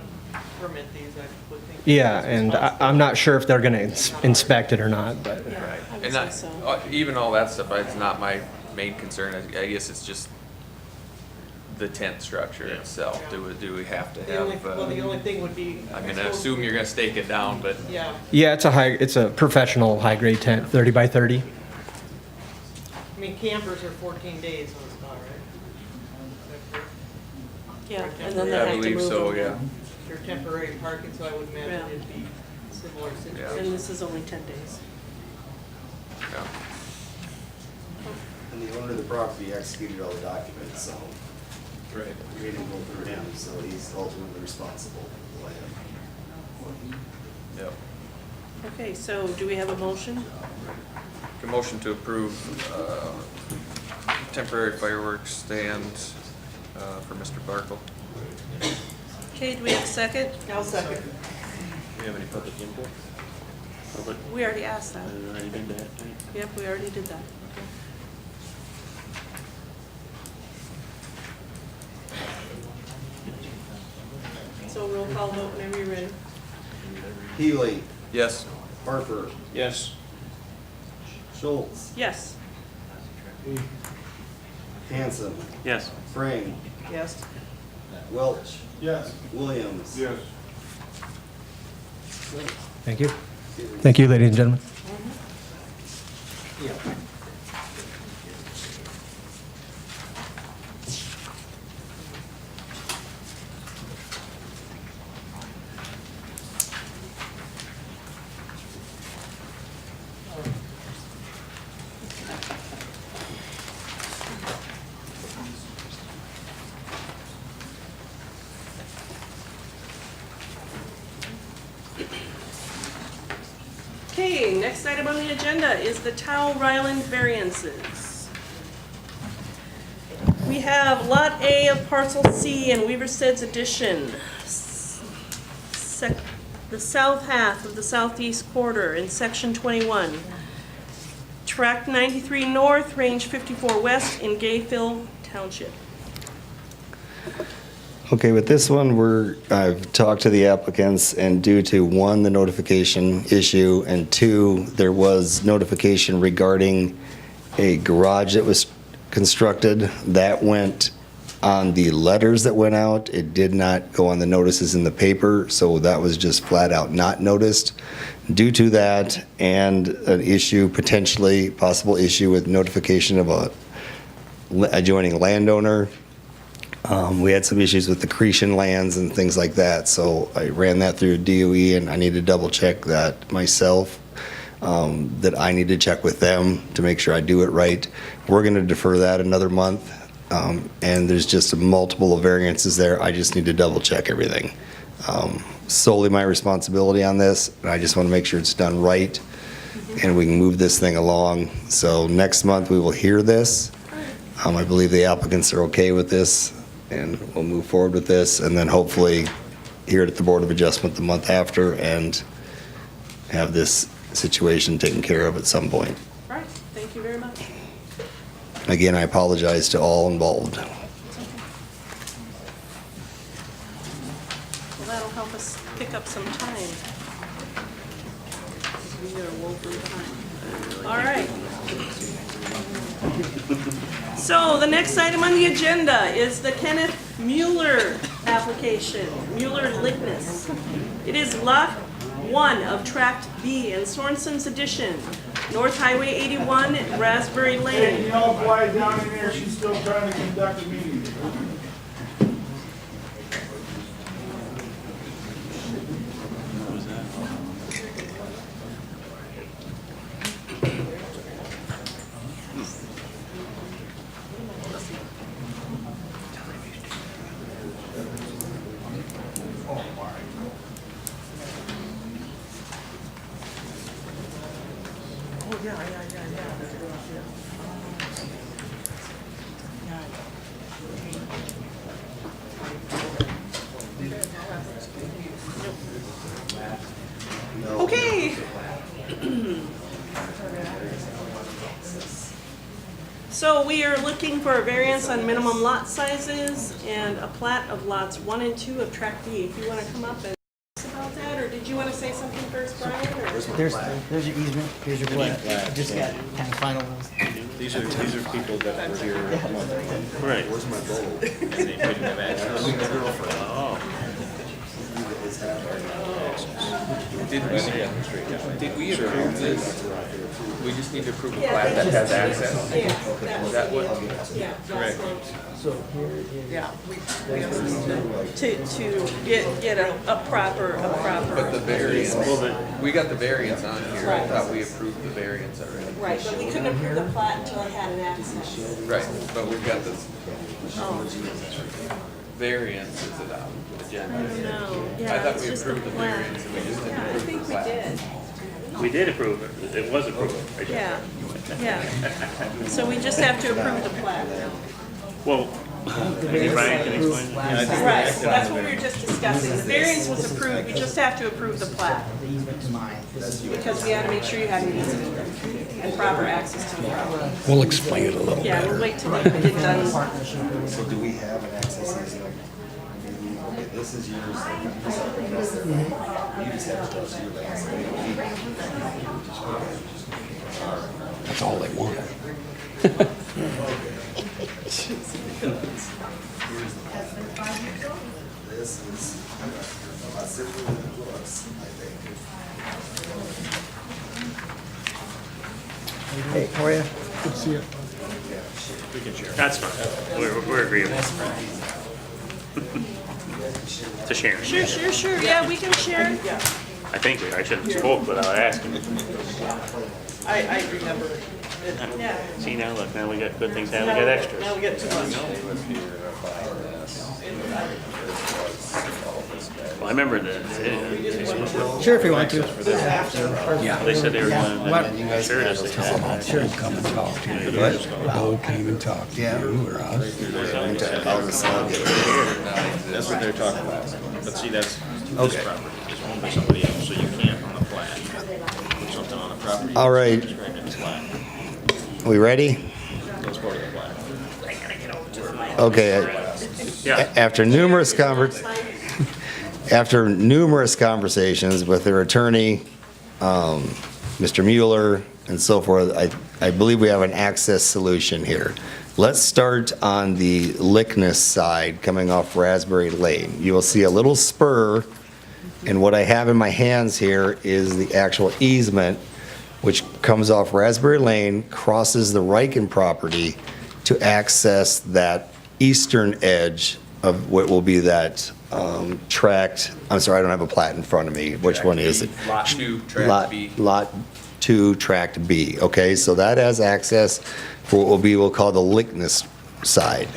permit these, I would think. Yeah, and I'm not sure if they're gonna inspect it or not, but. Yeah, I would And say not, so. even all that stuff, it's not my main concern. I guess it's just the tent structure Yeah. itself. Do we have to The only, have, well, the only thing would be. I'm gonna assume you're gonna stake it down, but Yeah, Yeah, it's a professional high-grade tent, 30 by 30. I mean, campers are 14 days on the spot, right? Yeah, and then they I have to believe move so, them. yeah. They're temporary parking, so I would imagine Yeah. it'd be similar And situation. this is only 10 days. Yeah. And the owner of the property executed all the documents, so Right. we didn't go through him, so he's ultimately responsible for the land. Yep. Okay, so do we have a motion? A motion to approve temporary fireworks stand for Mr. Barkle. Okay, do we have a second? I'll second. Do we have any public input? Public, We already asked that. I already did that. Yep, we already did that. Okay. So roll call vote whenever you're ready. Healy, Yes. Harper, Yes. Schultz, Yes. Hanson, Yes. Frame, Yes. Welch, Yes. Williams. Yes. Thank you. Thank you, ladies and gentlemen. Okay, next item on the agenda is the Tao Ryland variances. We have Lot A of Parcel C in Weaverstead's addition, the south half of the southeast quarter in Section 21. Tract 93 North, Range 54 West in Gayville Township. Okay, with this one, I've talked to the applicants, and due to, one, the notification issue, and two, there was notification regarding a garage that was constructed. That went on the letters that went out. It did not go on the notices in the paper, so that was just flat out not noticed. Due to that, and an issue, potentially possible issue with notification of adjoining landowner. We had some issues with the Cretan lands and things like that, so I ran that through DOE, and I need to double check that myself, that I need to check with them to make sure I do it right. We're going to defer that another month, and there's just multiple variances there. I just need to double check everything. Solely my responsibility on this, and I just want to make sure it's done right, and we can move this thing along. So next month, we will hear this. I believe the applicants are okay with this, and we'll move forward with this, and then hopefully hear it at the Board of Adjustment the month after and have this situation taken care of at some point. All right, thank you very much. Again, I apologize to all involved. Well, that'll help us pick up some time. We are woefully behind. All right. So the next item on the agenda is the Kenneth Mueller application, Mueller Ligness. It is Lot 1 of Tract B in Sorensen's Edition, North Highway 81, Raspberry Hey, Lane. you all quiet down in there, she's still trying to conduct a meeting. Okay. So we are looking for a variance on minimum lot sizes and a plat of lots 1 and 2 of Tract B. If you want to come up and talk about that, or did you want to say something first, Brian? or- There's your easement, here's your plat. Just got kind of final ones. These are people that were here a month ago. Right. Where's my bowl? And they didn't have access. Oh. Did we approve this? We just need to approve a plat that has access? Yeah, Is that what? Yeah. Correct. Yeah, To get a proper. But the variance, we got the variance on here. I thought we approved the variance already. Right, but we couldn't approve the plat until it had an access. Right, but we've got this Oh, variance is it on the agenda? no, yeah. I thought it's we just approved the plat. variance and we just didn't Yeah, I approve think the we plat. did. We did approve it. It was approved. right? Yeah, yeah. So we just have to approve the plat. Well, maybe Brian can explain. Right, that's what we were just discussing. The variance was approved, we just have to approve the plat. Because we had to make sure you had an easement and proper access to the property. We'll explain it a little Yeah, better. we'll wait till we get it done. So do we have an access easement? Okay, this is yours. You just have to trust your land. That's all they want. This is a lot simpler than it looks, I think. Hey, how are you? Good to see you. We can share. That's fine. We're agreeable. To share. Sure, yeah, we can share. I think I shouldn't have spoke without asking. I remember it. Yeah. See now, look, now we got good things happening, we got extras. Now we get too much. Well, I remember the, Sure, if you want to. they said they were going to share this. Sure, come and talk to you. Bo came and talked to you or us. That's what they're talking about. But see, that's, this property is owned by somebody else, so you can't on the plat. Put something on a property. All right. Describe it as plat. We ready? That's part of the plat. Okay. Yeah. After numerous conversations with their attorney, Mr. Mueller, and so forth, I believe we have an access solution here. Let's start on the Lickness side, coming off Raspberry Lane. You will see a little spur, and what I have in my hands here is the actual easement, which comes off Raspberry Lane, crosses the Riken property, to access that eastern edge of what will be that tract, I'm sorry, I don't have a plat in front of me. Which one is it? Lot 2, tract Lot- B. Lot 2, Tract B, okay? So that has access for what will be, we'll call the Lickness side.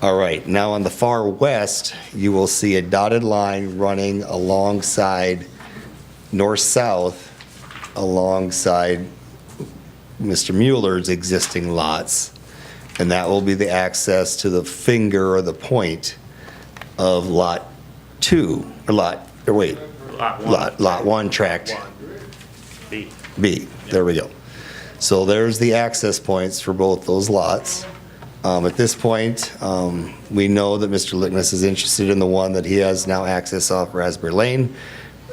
All right, now on the far west, you will see a dotted line running alongside, north-south, alongside Mr. Mueller's existing lots. And that will be the access to the finger or the point of Lot 2, or Lot 1, Tract B. B. There we go. So there's the access points for both those lots. At this point, we know that Mr. Lickness is interested in the one that he has now access off Raspberry Lane.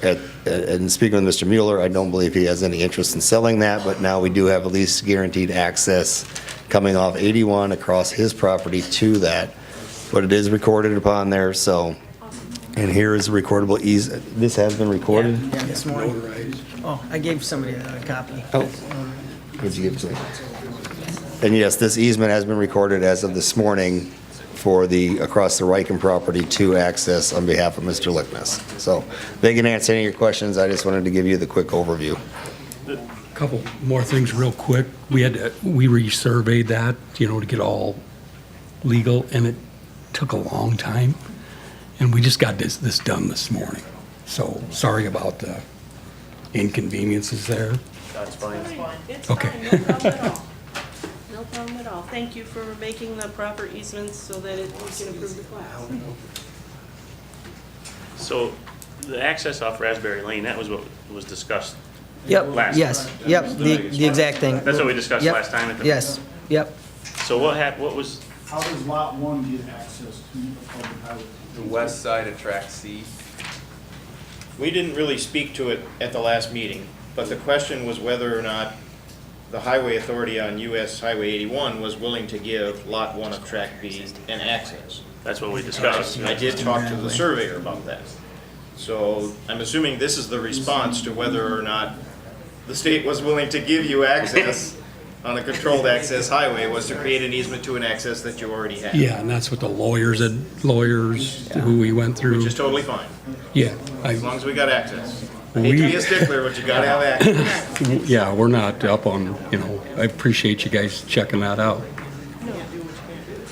And speaking with Mr. Mueller, I don't believe he has any interest in selling that, but now we do have at least guaranteed access coming off 81 across his property to that. But it is recorded upon there, so, and here is a recordable easement. This has been recorded? Yeah, this morning. Oh, I gave somebody a copy. Oh, what'd you give to me? And yes, this easement has been recorded as of this morning for the, across the Riken property to access on behalf of Mr. Lickness. So they can answer any of your questions. I just wanted to give you the quick overview. Couple more things real quick. We resurveyed that, to get all legal, and it took a long time. And we just got this done this morning. So sorry about the inconveniences there. That's fine. It's Okay. fine, no problem at all. No problem at all. Thank you for making the proper easements so that we can approve the class. So the access off Raspberry Lane, that was what was discussed Yep, last yes, time. yep, the exact thing. That's what we discussed Yep, last time at the. Yes, yep. So what was, How does Lot 1 get access to the public highway? The west side of tract C. We didn't really speak to it at the last meeting, but the question was whether or not the highway authority on US Highway 81 was willing to give Lot 1 of Tract B an access. that's what we discussed. I did talk to the surveyor about that. So I'm assuming this is the response to whether or not the state was willing to give you access on a controlled access highway, was to create an easement to an access that you already have. Yeah, and that's what the lawyers who we went through. Which is totally fine, Yeah. as long as we got access. I hate to be a stickler, but you gotta have access. Yeah, we're not up on, I appreciate you guys checking that out. No.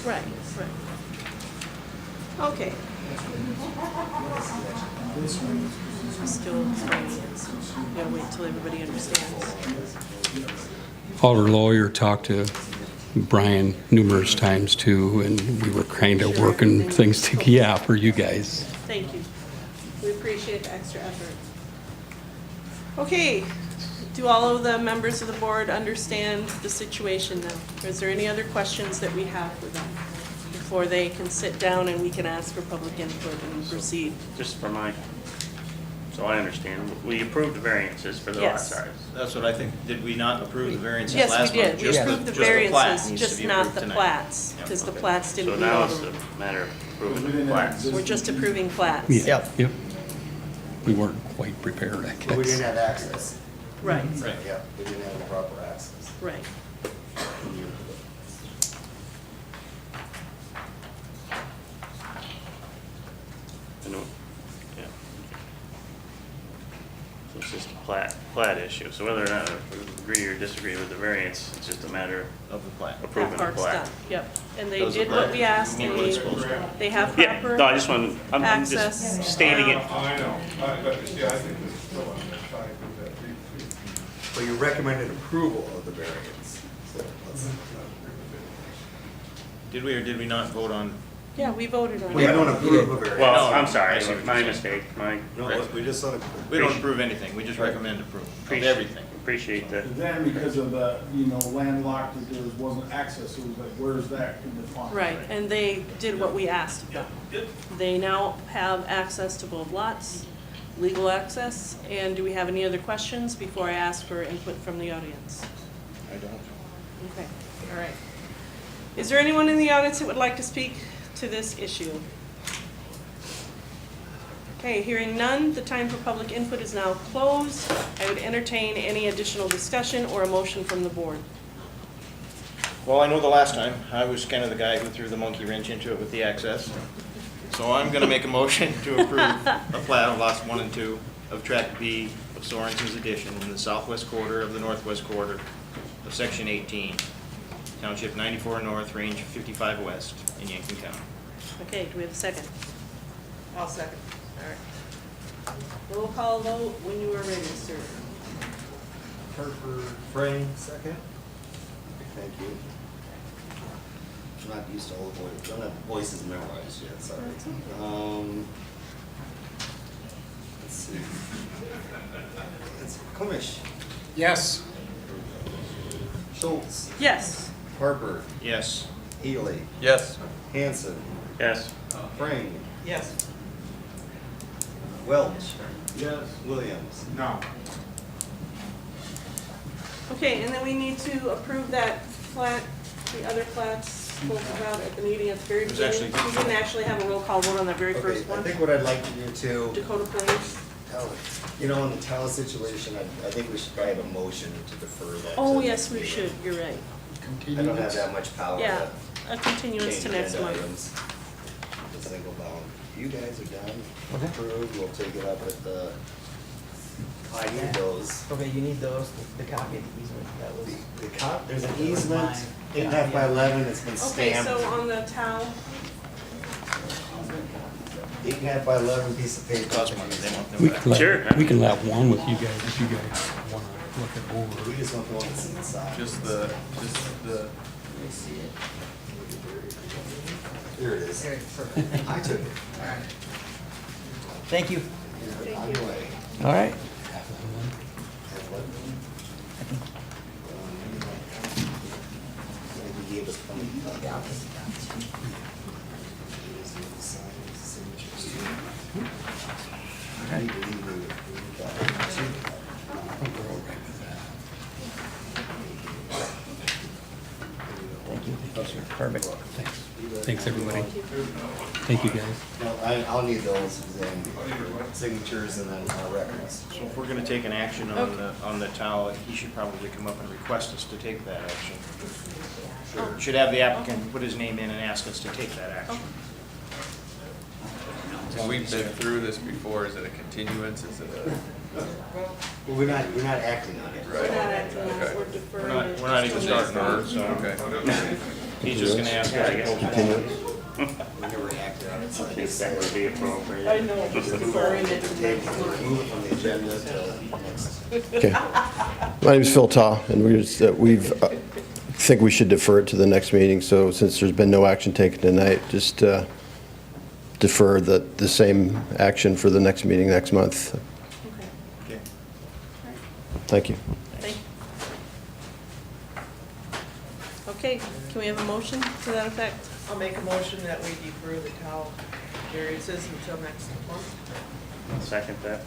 Right, right. Okay. Still explaining it, so you gotta wait till everybody understands. Our lawyer talked to Brian numerous times too, and we were kind of working things for you guys. Thank you. We appreciate the extra effort. Okay, do all of the members of the board understand the situation now? Is there any other questions that we have for them before they can sit down and we can ask for public input and proceed? Just for so I understand, we approved the variances for the lot Yes. size. That's what I think. Did we not approve the variances Yes, last month? we did. We Just approved the just plat variances, needs to just be not approved the tonight. plats, Yeah, because the okay. plats So didn't now meet it's all a matter of approving the plats. the. We're just approving plats. Yeah. Yep. We weren't quite prepared, I guess. We didn't have access. Right, Right. Yeah, we didn't have the proper access. right. I know, yeah. So it's just a plat issue, so whether or not we agree or disagree with the variance, it's just a matter Of the plat. of That approving the part's plat. done, yep. And they Does the did what plat we asked, mean what it's supposed to? they have Yeah, proper no, I just want, I'm access. just stating it. I know, but see, I think this is still on that side with that big tree. But you recommended approval of the variance. So let's- Did we or did we not vote on? Yeah, we voted on it. We don't approve a variance. Well, I'm I sorry, see what you're my saying. mistake, We just sort of. We don't approve anything, we just recommend approval of everything. Appreciate that. And then because of the, landlocked, that there wasn't access, it was like, where's that in the file? Right, and they did what we asked of them. They now have access to both lots, legal access, and do we have any other questions before I ask for input from the audience? I don't. Okay, all right. Is there anyone in the audience that would like to speak to this issue? Okay, hearing none, the time for public input is now closed. I would entertain any additional discussion or a motion from the board. Well, I know the last time, I was kind of the guy who threw the monkey wrench into it with the access. So I'm gonna make a motion to approve a plat of lots 1 and 2 of tract B of Sorensen's addition in the southwest quarter of the northwest quarter of section 18, township 94 north, range 55 west in Yankton County. Okay, do we have a second? I'll second. All right. Roll call vote when you are ready, sir. Harper, Frame, second. Thank you. I'm not used to all the voices, don't have voices memorized yet, sorry. Let's see. It's Komish. Yes. Schultz. Yes. Harper. Yes. Healy. Yes. Hanson. Yes. Frame. Yes. Welch. Yes. Williams. No. Okay, and then we need to approve that plat, the other plats spoke about at the meeting at the very It was beginning. actually- We didn't actually have a roll call vote on that very Okay, first I one. think what I'd like to do too, Dakota Plains. you know, in the Tala situation, I think we should probably have a motion to defer that. Oh, to the yes, next we meeting. should, you're right. I don't have that much power Yeah, to a continuance change to next agenda month. items. Just think about, you guys are done, approved, we'll take it up at the, I need those. Okay, you need those, the copy of the easement, that was. There's an easement, 8.5 by 11, it's been Okay, stamped. so on the towel, 8.5 by 11 piece of paper. Cost money, they want them We back. can Sure. we can have one with you guys if you guys want to look it over. We just want the one that's inside. Just the, Let me see it. Here it is. I took it. Thank you. On the way. All right. He gave us plenty. I believe we approved that too. Thank you. Perfect. Thanks. Thanks, everybody. Thank you, guys. No, I'll need those, then signatures and then records. So if we're gonna take an action on the towel, he should probably come up and request us to take that action. Should have the applicant put his name in and ask us to take that action. and we've been through this before, is it a continuance, is it a? Well, we're not acting on it. we're not acting on it, Okay. we're deferring We're it. not even starting on it, so Okay. he's just gonna ask us to postpone it. We never acted on it, so I think that would be appropriate. I know, just deferring it to Take, next month. move it from the agenda to next. Okay. My name's Phil Taw, and think we should defer it to the next meeting, so since there's been no action taken tonight, just defer the same action for the next meeting next month. Okay. Thank you. Thank you. Okay, can we have a motion to that effect? I'll make a motion that we defer the towel variances until next month. I'll second that.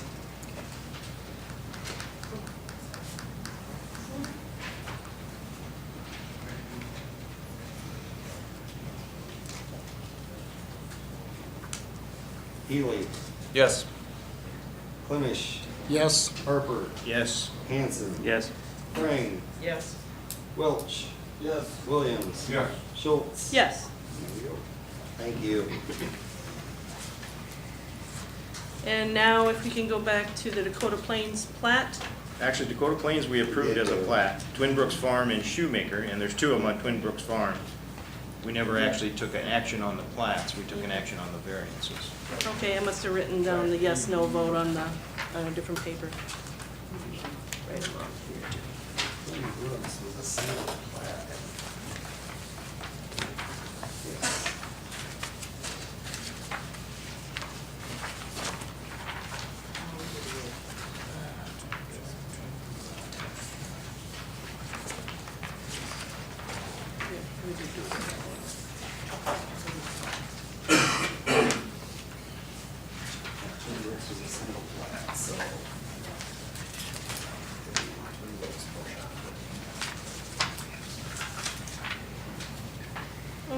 Healy. Yes. Klimish. Yes. Harper. Yes. Hanson. Yes. Frame. Yes. Welch. Yes. Williams. Yes. Schultz. Yes. Thank you. And now if we can go back to the Dakota Plains plat. Actually, Dakota Plains, we approved as a plat, Twin Brooks Farm and Shoemaker, and there's two of them on Twin Brooks Farm. We never actually took an action on the plats, we took an action on the variances. Okay, I must have written down the yes, no vote on a different paper. Right along here. Twin Brooks was a single plat. Yes. Twin Brooks was a single plat, so. Twin Brooks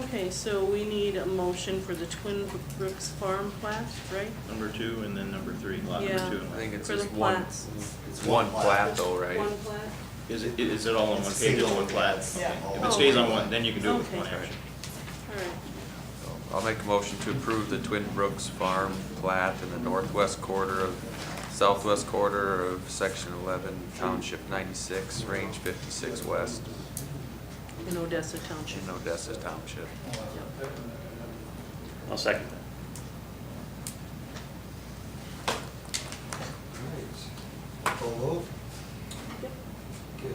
Okay, so we need a motion for the Twin Brooks Farm plat, right? Number 2 and then number 3, lot Yeah. number 2. I think it's For the just one, plats. it's one plat though, right? One plat? Is it all on one page, or one plat? Yeah. If it stays on one, then you can do it with Okay. one action. All right. So I'll make a motion to approve the Twin Brooks Farm plat in the southwest quarter of Section 11, Township 96, Range 56 West, In Odessa Township. in Odessa Township. I'll second that. Full vote? Okay.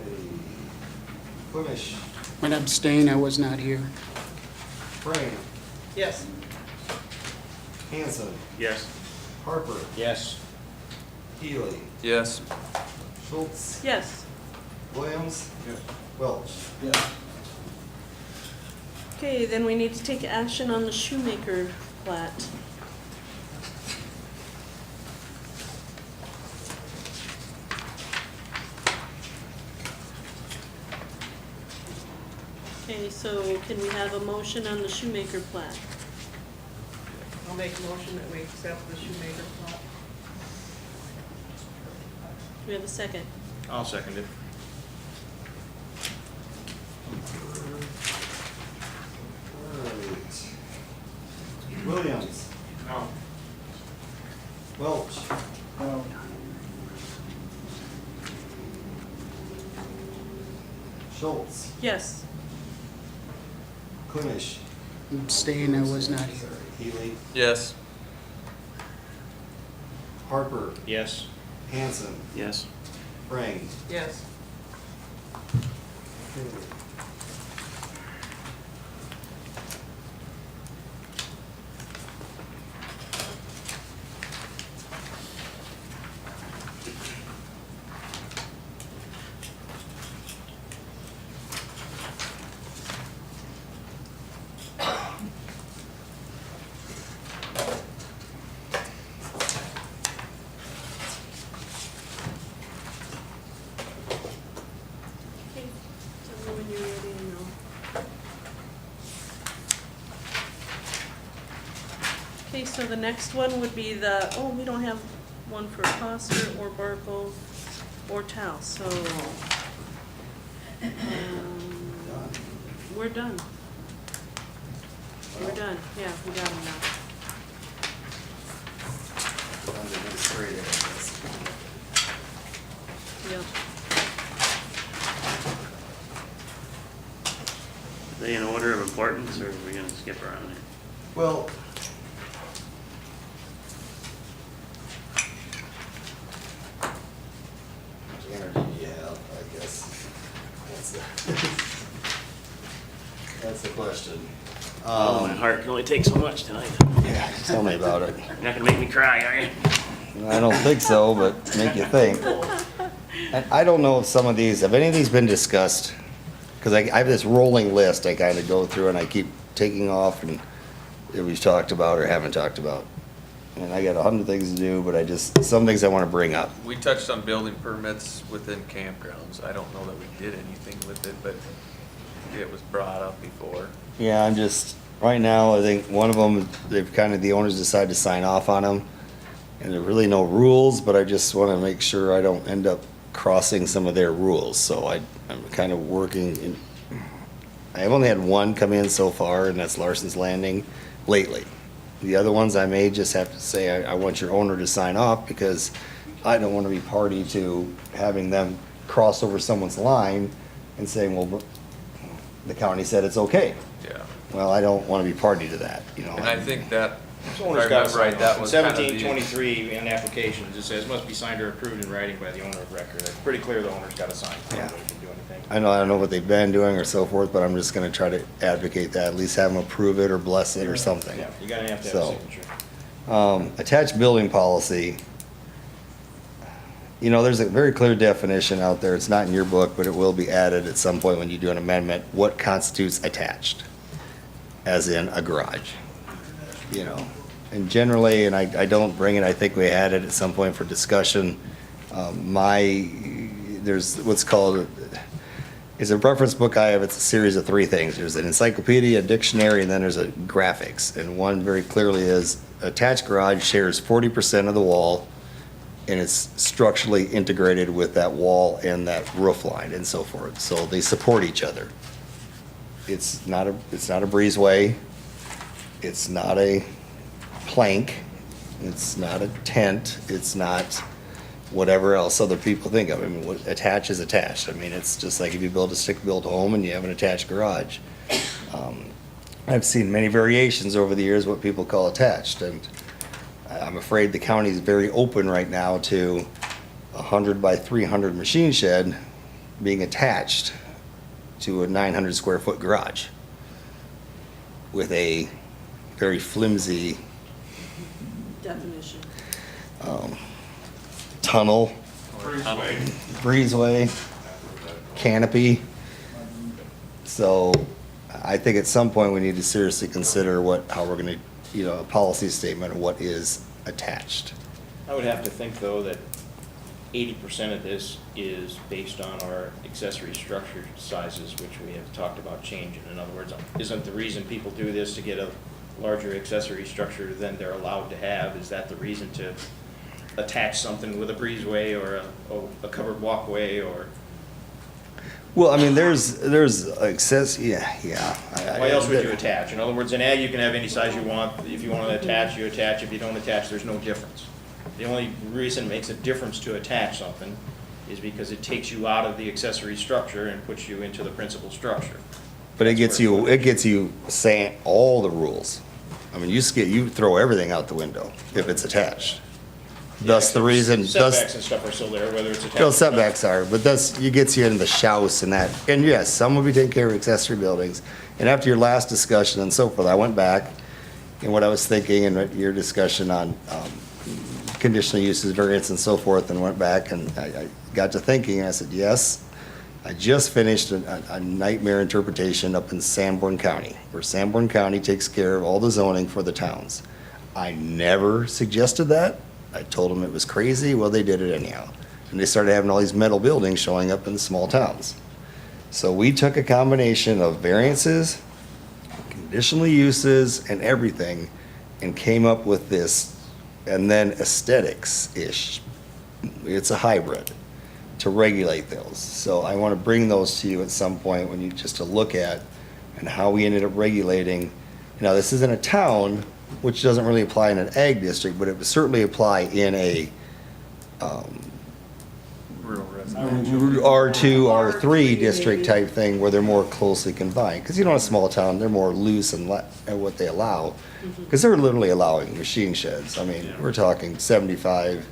Finish. When abstain, I was not here. Frank. Yes. Hanson. Yes. Harper. Yes. Healy. Yes. Schultz. Yes. Williams. Welch. Okay, then we need to take action on the Shoemaker plat. Okay, so can we have a motion on the Shoemaker plat? I'll make a motion that we accept the Shoemaker plot. Do we have a second? I'll second it. Alright. Williams. No. Welch. No. Schultz. Yes. Kunish. Abstain, I was not here. Healy. Yes. Harper. Yes. Hanson. Yes. Frank. Yes. Okay, tell me when you're ready and I'll. Okay, so the next one would be the, oh, we don't have one for Foster or Barkle or Tao, so. We're done. We're done, yeah, we got them now. Yep. Are they in order of importance, or are we gonna skip around here? Well, how much energy do you have, I guess? That's the question. Oh, my heart can only take so much tonight. Yeah, tell me about it. You're not gonna make me cry, are you? I don't think so, but make you think. And I don't know if some of these, have any of these been discussed? Because I have this rolling list I kind of go through and I keep taking off and if we've talked about or haven't talked about. And I got 100 things to do, but some things I want to bring up. We touched on building permits within campgrounds. I don't know that we did anything with it, but it was brought up before. Yeah, I'm just, right now, I think one of them, the owners decided to sign off on them. And there are really no rules, but I just want to make sure I don't end up crossing some of their rules. So I'm kind of working in, I've only had one come in so far, and that's Larson's Landing lately. The other ones, I may just have to say, I want your owner to sign off because I don't want to be party to having them cross over someone's line and saying, well, the county said it's okay. Yeah. Well, I don't want to be party to that, you know. And I think that, if I Owner's got to remember right, sign that off. was kind of the. 1723 in applications, it says must be signed or approved in writing by the owner of record. It's pretty clear the owner's got to sign. Yeah. Nobody can do anything. I don't know what they've been doing or so forth, but I'm just gonna try to advocate that, at least have them approve it or bless it or something. Yeah, you gotta have to have a So, signature. Attached building policy, you know, there's a very clear definition out there, it's not in your book, but it will be added at some point when you do an amendment, what constitutes attached, as in a garage, you know. And generally, and I don't bring it, I think we had it at some point for discussion, there's what's called, it's a reference book I have, it's a series of 3 things. There's an encyclopedia, a dictionary, and then there's a graphics. And one very clearly is attached garage shares 40% of the wall and it's structurally integrated with that wall and that roof line and so forth. So they support each other. It's not a breezeway. It's not a plank. It's not a tent. It's not whatever else other people think of. I mean, what attached is attached. I mean, it's just like if you build a stick-built home and you have an attached garage. I've seen many variations over the years what people call attached, and I'm afraid the county is very open right now to a 100 by 300 machine shed being attached to a 900 square foot garage with a very flimsy Definition. tunnel, breezeway, canopy. So I think at some point we need to seriously consider how we're gonna, a policy statement of what is attached. I would have to think, though, that 80% of this is based on our accessory structure sizes, which we have talked about changing. In other words, isn't the reason people do this to get a larger accessory structure than they're allowed to have? Is that the reason to attach something with a breezeway or a covered walkway or? Well, I mean, there's access, yeah. Why else would you attach? In other words, in ag, you can have any size you want. If you want to attach, you attach. If you don't attach, there's no difference. The only reason it makes a difference to attach something is because it takes you out of the accessory structure and puts you into the principal structure. But it gets you saying all the rules. I mean, you throw everything out the window if it's attached. Thus the reason. Setbacks and stuff are still there, whether it's attached. Setbacks are, but it gets you into the shouse and that. And yes, some will be taking care of accessory buildings. And after your last discussion and so forth, I went back and what I was thinking and your discussion on conditional uses, variance and so forth, and went back and I got to thinking, and I said, yes, I just finished a nightmare interpretation up in Sanborn County, where Sanborn County takes care of all the zoning for the towns. I never suggested that. I told them it was crazy. Well, they did it anyhow. And they started having all these metal buildings showing up in the small towns. So we took a combination of variances, conditional uses, and everything, and came up with this, and then aesthetics-ish. It's a hybrid to regulate those. So I want to bring those to you at some point when you just to look at and how we ended up regulating. Now, this isn't a town, which doesn't really apply in an ag district, but it would certainly apply in a R2, R3 district type thing where they're more closely confined. Because a small town, they're more loose in what they allow. Because they're literally allowing machine sheds. I mean, we're talking 75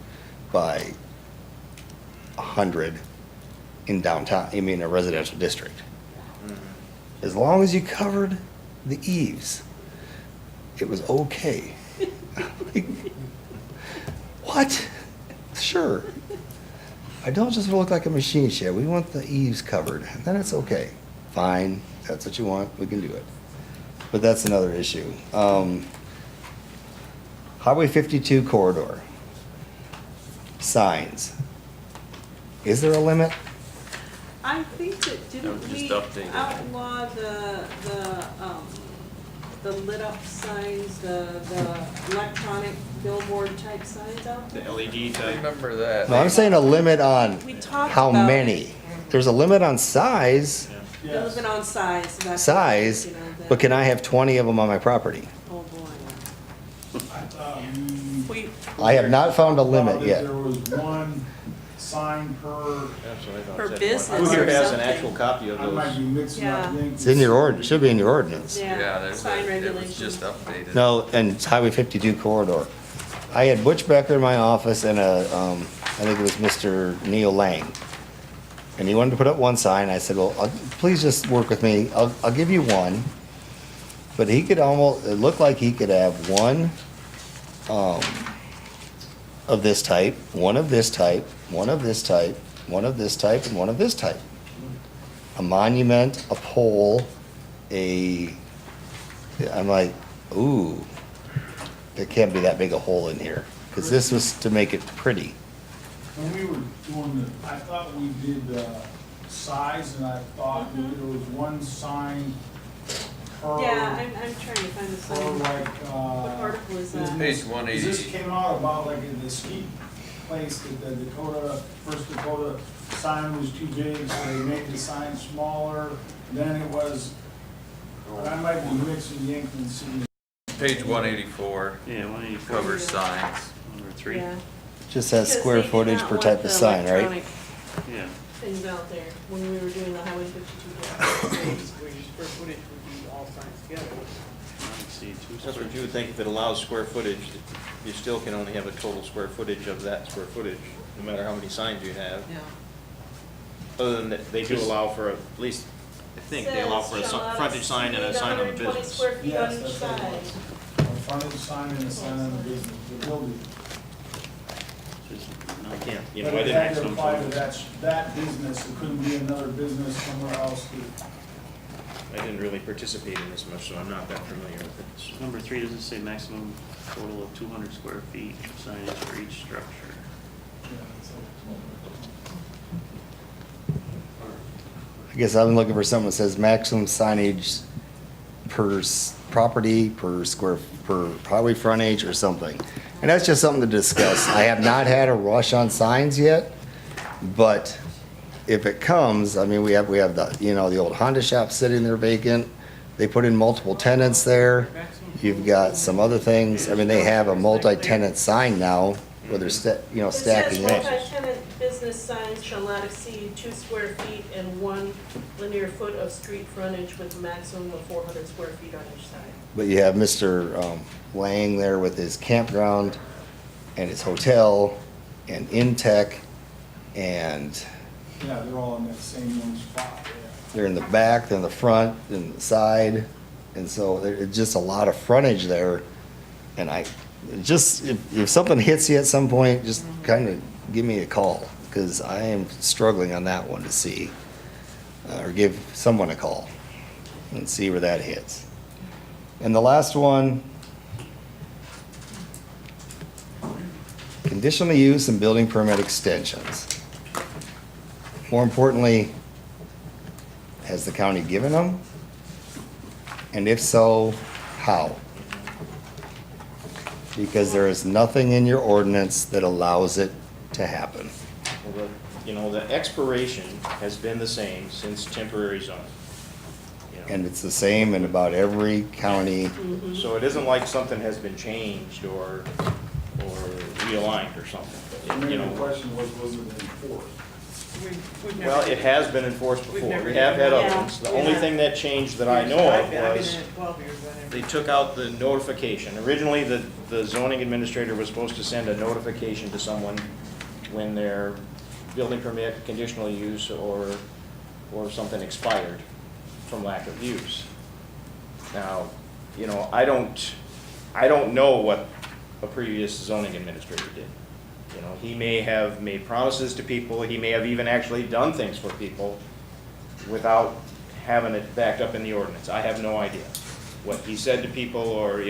by 100 in downtown, a residential district. As long as you covered the eaves, it was okay. What? Sure. I don't just look like a machine shed. We want the eaves covered. Then it's okay. Fine. If that's what you want, we can do it. But that's another issue. Highway 52 corridor. Signs. Is there a limit? I think that, didn't just we updated. outlaw the lit up signs, the electronic billboard type signs out The there? LED I type. remember that. No, I'm saying a limit on We talked how about many. There's a limit on size, A little bit on size. That's size, but can I have 20 of them on my property? Oh, boy. We, I have not found a limit yet. There was one sign per, That's what I thought For it said. business Who here or has an something. actual copy of I might be those? mixing up Yeah. things. It's in your ordinance, should be in your ordinance. Yeah, there's sign it was regulations. just updated. No, and it's Highway 52 corridor. I had Butch Becker in my office and I think it was Mr. Neil Lang. And he wanted to put up one sign. I said, well, please just work with me. I'll give you one. But it looked like he could have one of this type, one of this type, one of this type, one of this type, and one of this type. A monument, a pole, I'm like, ooh, there can't be that big a hole in here. Because this was to make it pretty. When we were doing I thought we did size, and I thought that there was one sign per. yeah, I'm trying to find the Per sign. like, What article is that? Page 180. This came out about like in the ski place that the First Dakota sign was too big, so they made the sign smaller. Then it was, but I might be mixing Yankton City. Page 184. Yeah, 184. Covers signs. Number 3. Yeah. Just has Because square they did footage not per want type the of sign, right? electronic Yeah. Things out there when we were doing the Highway 52 job. Square footage would be all signs together. Let's see, 2 That's square. what you would think, if it allows square footage, you still can only have a total square footage of that square footage, no matter how many signs you have. Yeah. Other than that, they do allow for, at least, I think, they allow for a frontage sign and a sign on the 120 business. square feet on Yes, each that's what it side. was. A frontage sign and a sign on the business, the building. I can't, you But know, I it had didn't, to apply to that business, it couldn't be another business somewhere else. I didn't really participate in this much, so I'm not that familiar with it. Number 3, does it say maximum total of 200 square feet of signage for each structure? I guess I'm looking for something that says maximum signage per property, per highway frontage or something. And that's just something to discuss. I have not had a rush on signs yet, but if it comes, I mean, we have the, you know, the old Honda shop sitting there vacant. They put in multiple tenants there. You've got some other things. I mean, they have a multi-tenant sign now where they're, stacking It says it. multi-tenant business signs shall not exceed 2 square feet and 1 linear foot of street frontage with a maximum of 400 square feet on each side. But you have Mr. Lang there with his campground and his hotel and Intech, and Yeah, they're all in that same one spot, yeah. they're in the back, they're in the front, in the side, and so there's just a lot of frontage there. And if something hits you at some point, just kind of give me a call, because I am struggling on that one to see, or give someone a call and see where that hits. And the last one, conditional use and building permit extensions. More importantly, has the county given them? And if so, how? Because there is nothing in your ordinance that allows it to happen. Well, the expiration has been the same since temporary zoning. And it's the same in about every county. So it isn't like something has been changed or realigned or something. The question was it enforced? We've never- Well, it has been enforced We've before. never We have had done other that. ones. The Yeah. only thing that changed that I know of I've been was in it 12 years, I never- they took out the notification. Originally, the zoning administrator was supposed to send a notification to someone when their building permit, conditional use, or something expired from lack of use. Now, I don't know what a previous zoning administrator did. He may have made promises to people, he may have even actually done things for people without having it backed up in the ordinance. I have no idea what he said to people, or,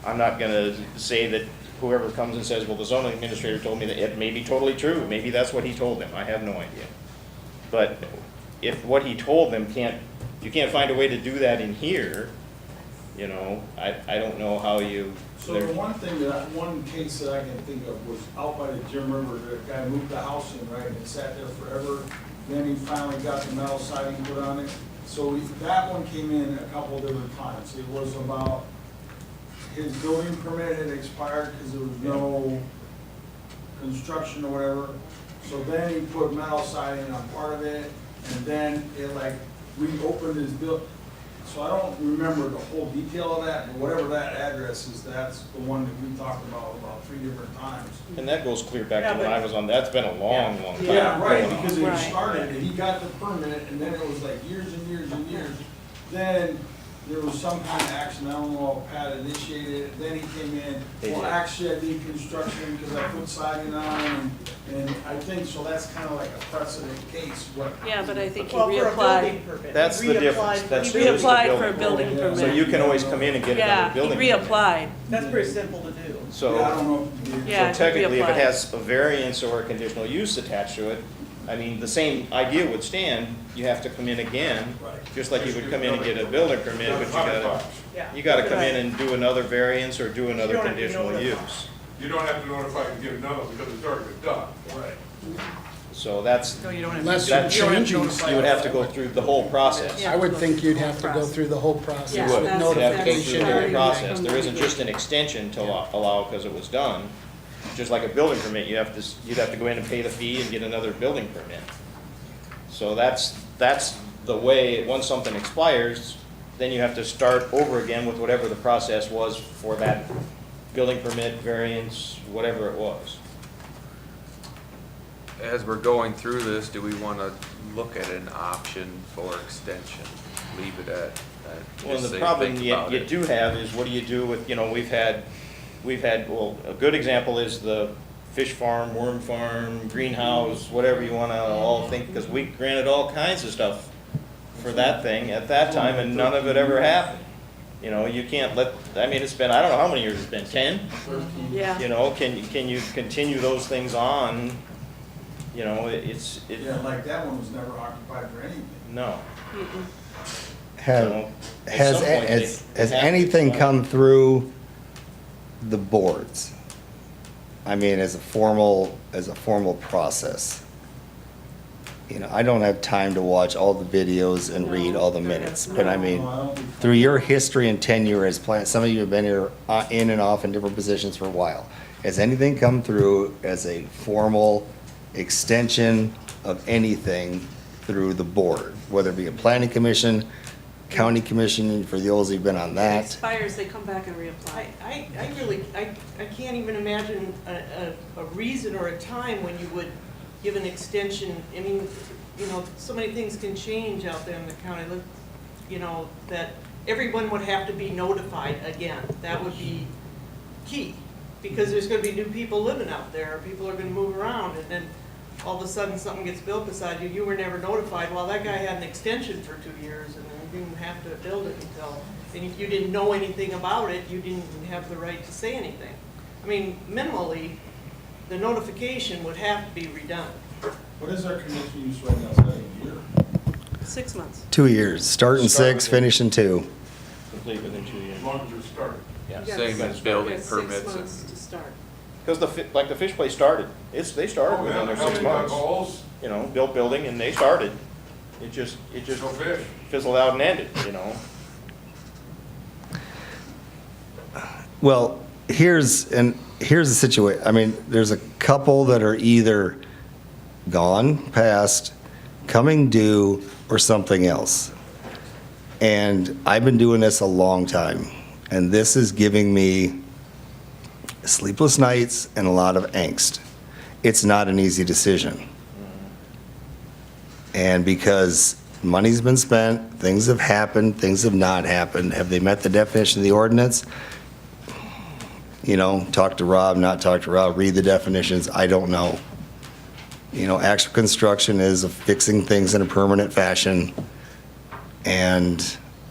I'm not gonna say that whoever comes and says, well, the zoning administrator told me that, it may be totally true, maybe that's what he told them, I have no idea. But if what he told them you can't find a way to do that in here, I don't know how you. So the one case that I can think of was out by the Jim River, the guy moved the house in, right, and it sat there forever. Then he finally got the metal siding put on it. So that one came in a couple different times. It was about his building permit had expired because there was no construction or whatever. So then he put metal siding on part of it, and then it reopened his So I don't remember the whole detail of that, but whatever that address is, that's the one that we talked about 3 different times. And that goes clear back to when I was on, that's been a long, long time. Yeah, right, going on. because it started, and he got the permit, and then it was years and years and years. Then there was some kind of action, I don't know if Pat initiated it, then he came in, They well, did. actually I did construction because I put siding on, and I think, so that's kind of like a precedent case, Yeah, but I think he Well, for a reapplied. building permit. That's He the reapplied difference. for- That's He just the reapplied for a building permit. So permit. you can always come in and get Yeah, another he building permit. reapplied. That's pretty simple to do. So. Yeah, I don't know if you did. Yeah. So technically, if it reapplied. has a variance or a conditional use attached to it, I mean, the same idea would stand, you have to come in again, just like you would come in and get a building permit, but you gotta come in and do another variance or do another You don't have to conditional notify. use. You don't have to notify and get another one because it's already been done. Right. So that's, No, you don't have to. Unless you you're don't have to changing notify you would have to us. go through the whole process. Yeah. I would think you'd have to go through the whole process. Yeah, You would. that's- You'd have to go through Notification. the whole that's- process. There isn't just an extension to allow because it was done. Just like a building permit, you'd have to go in and pay the fee and get another building permit. So that's the way, once something expires, then you have to start over again with whatever the process was for that building permit, variance, whatever it was. As we're going through this, do we want to look at an option for extension? Leave it at, Well, just the say, problem think you about it. do have is what do you do with, we've had, well, a good example is the fish farm, worm farm, greenhouse, whatever you want to all think, because we granted all kinds of stuff for that thing at that time, and none of it ever happened. You can't it's been, I don't know how many years it's been, 10? Yeah. Can you continue those things on? Yeah, like that one was never occupied for anything. No. Have, So, at has, some point, has, they has have to anything decide. come through the boards? I mean, as a formal process? I don't have time to watch all the videos and read all the minutes, but I mean, through your history and tenure as plant, some of you have been here in and off in different positions for a while. Has anything come through as a formal extension of anything through the board? Whether it be a planning commission, county commission, for the olds who've been on It that? expires, they come back and reapply. I can't even imagine a reason or a time when you would give an extension. I mean, so many things can change out there in the county, that everyone would have to be notified again. That would be key, because there's gonna be new people living out there, people are gonna move around, and then all of a sudden something gets built beside you, you were never notified. Well, that guy had an extension for 2 years, and then you didn't have to build it until, and if you didn't know anything about it, you didn't have the right to say anything. I mean, minimally, the notification would have to be redone. What is our commission use right now, is that a year? 6 months. 2 years, start in 6, finish in 2. Complete within 2 years. As long as you're starting. Yeah. You got Same as building you got permits 6 and- months to start. Because the fish place started, they started Oh, within yeah, their how 6 many months. holes? Built building and they started. It just No fish. fizzled out and ended, Well, here's the situation. I mean, there's a couple that are either gone, past, coming due, or something else. And I've been doing this a long time, and this is giving me sleepless nights and a lot of angst. It's not an easy decision. And because money's been spent, things have happened, things have not happened. Have they met the definition of the ordinance? Talk to Rob, not talk to Rob, read the definitions, I don't know. Actual construction is fixing things in a permanent fashion. And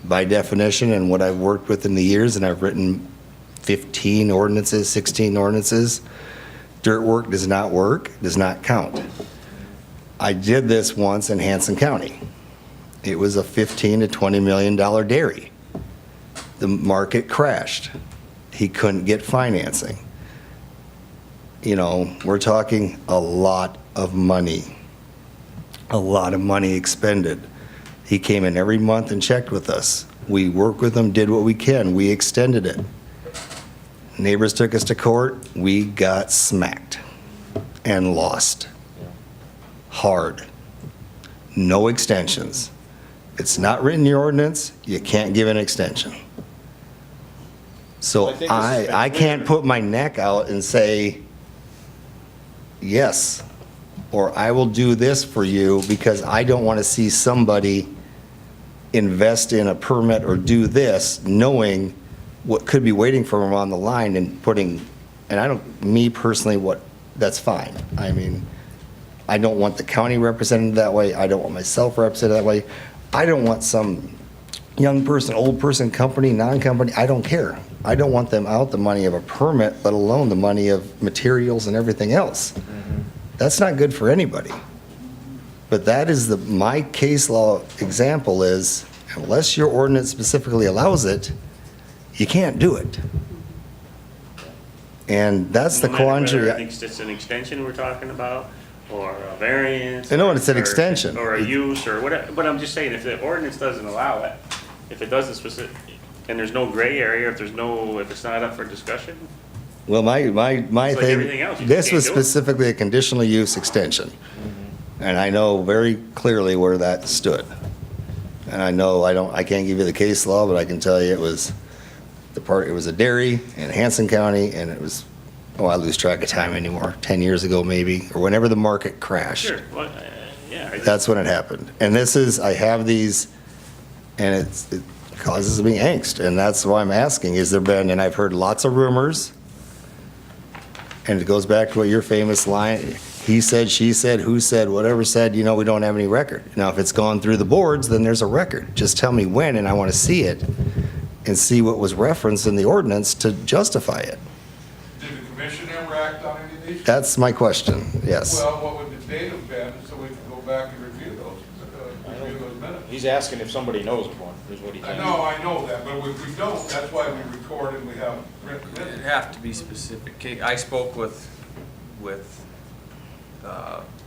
by definition, and what I've worked with in the years, and I've written 15 ordinances, 16 ordinances, dirt work does not work, does not count. I did this once in Hanson County. It was a $15 to $20 million dairy. The market crashed. He couldn't get financing. We're talking a lot of money expended. He came in every month and checked with us. We worked with him, did what we can. We extended it. Neighbors took us to court. We got smacked and lost. Hard. No extensions. It's not written in your ordinance, you can't give an extension. So I think this has been I can't clear. put my neck out and say, yes, or I will do this for you, because I don't want to see somebody invest in a permit or do this, knowing what could be waiting for them on the line and me personally, that's fine. I mean, I don't want the county represented that way. I don't want myself represented that way. I don't want some young person, old person, company, non-company, I don't care. I don't want them out the money of a permit, let alone the money of materials and everything else. That's not good for anybody. But that is my case law example is, unless your ordinance specifically allows it, you can't do it. And that's the No matter whether quandary. it's an extension we're talking about, or a variance. I know it's an or- extension. Or a use, or whatever, but I'm just saying, if the ordinance doesn't allow it, if it doesn't and there's no gray area, if it's not up for discussion, Well, my It's like thing, everything else, you this just was can't do it. specifically a conditional use extension. And I know very clearly where that stood. And I know, I can't give you the case law, but I can tell you it was it was a dairy in Hanson County, and it was, I lose track of time anymore, 10 years ago maybe, or whenever the market crashed. sure, well, yeah. That's when it happened. And I have these, and it causes me angst, and that's why I'm asking, and I've heard lots of rumors, and it goes back to what your famous line, he said, she said, who said, whatever said, we don't have any record. Now, if it's gone through the boards, then there's a record. Just tell me when, and I want to see it, and see what was referenced in the ordinance to justify it. Did the commission ever act on any of these? That's my question, yes. Well, what would the date have been, so we can go back and review those minutes? He's asking if somebody knows of one, is what he's I saying. know that, but if we don't, that's why we record and we have written It'd minutes. have to be specific. I spoke with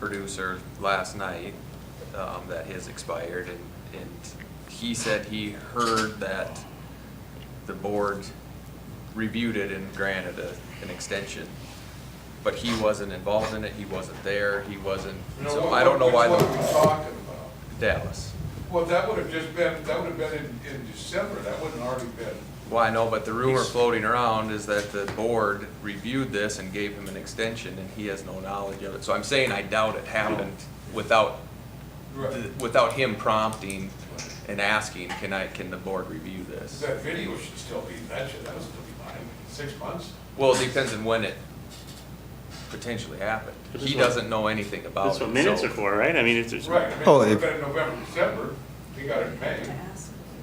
producer last night, that his expired, and he said he heard that the board reviewed it and granted an extension. But he wasn't involved in it, he wasn't there, so I don't know why. What are we talking about? Dallas. Well, that would have been in December, that wouldn't already been. Well, I know, but the rumor floating around is that the board reviewed this and gave him an extension, and he has no knowledge of it. So I'm saying I doubt it happened without him prompting and asking, can the board review this? That video should still be, that would still be fine, 6 months? Well, it depends on when it potentially happened. He doesn't know anything about it. That's what minutes so- are for, right? I mean, it's. Right, I mean, it would have been in November, December, he got it in May.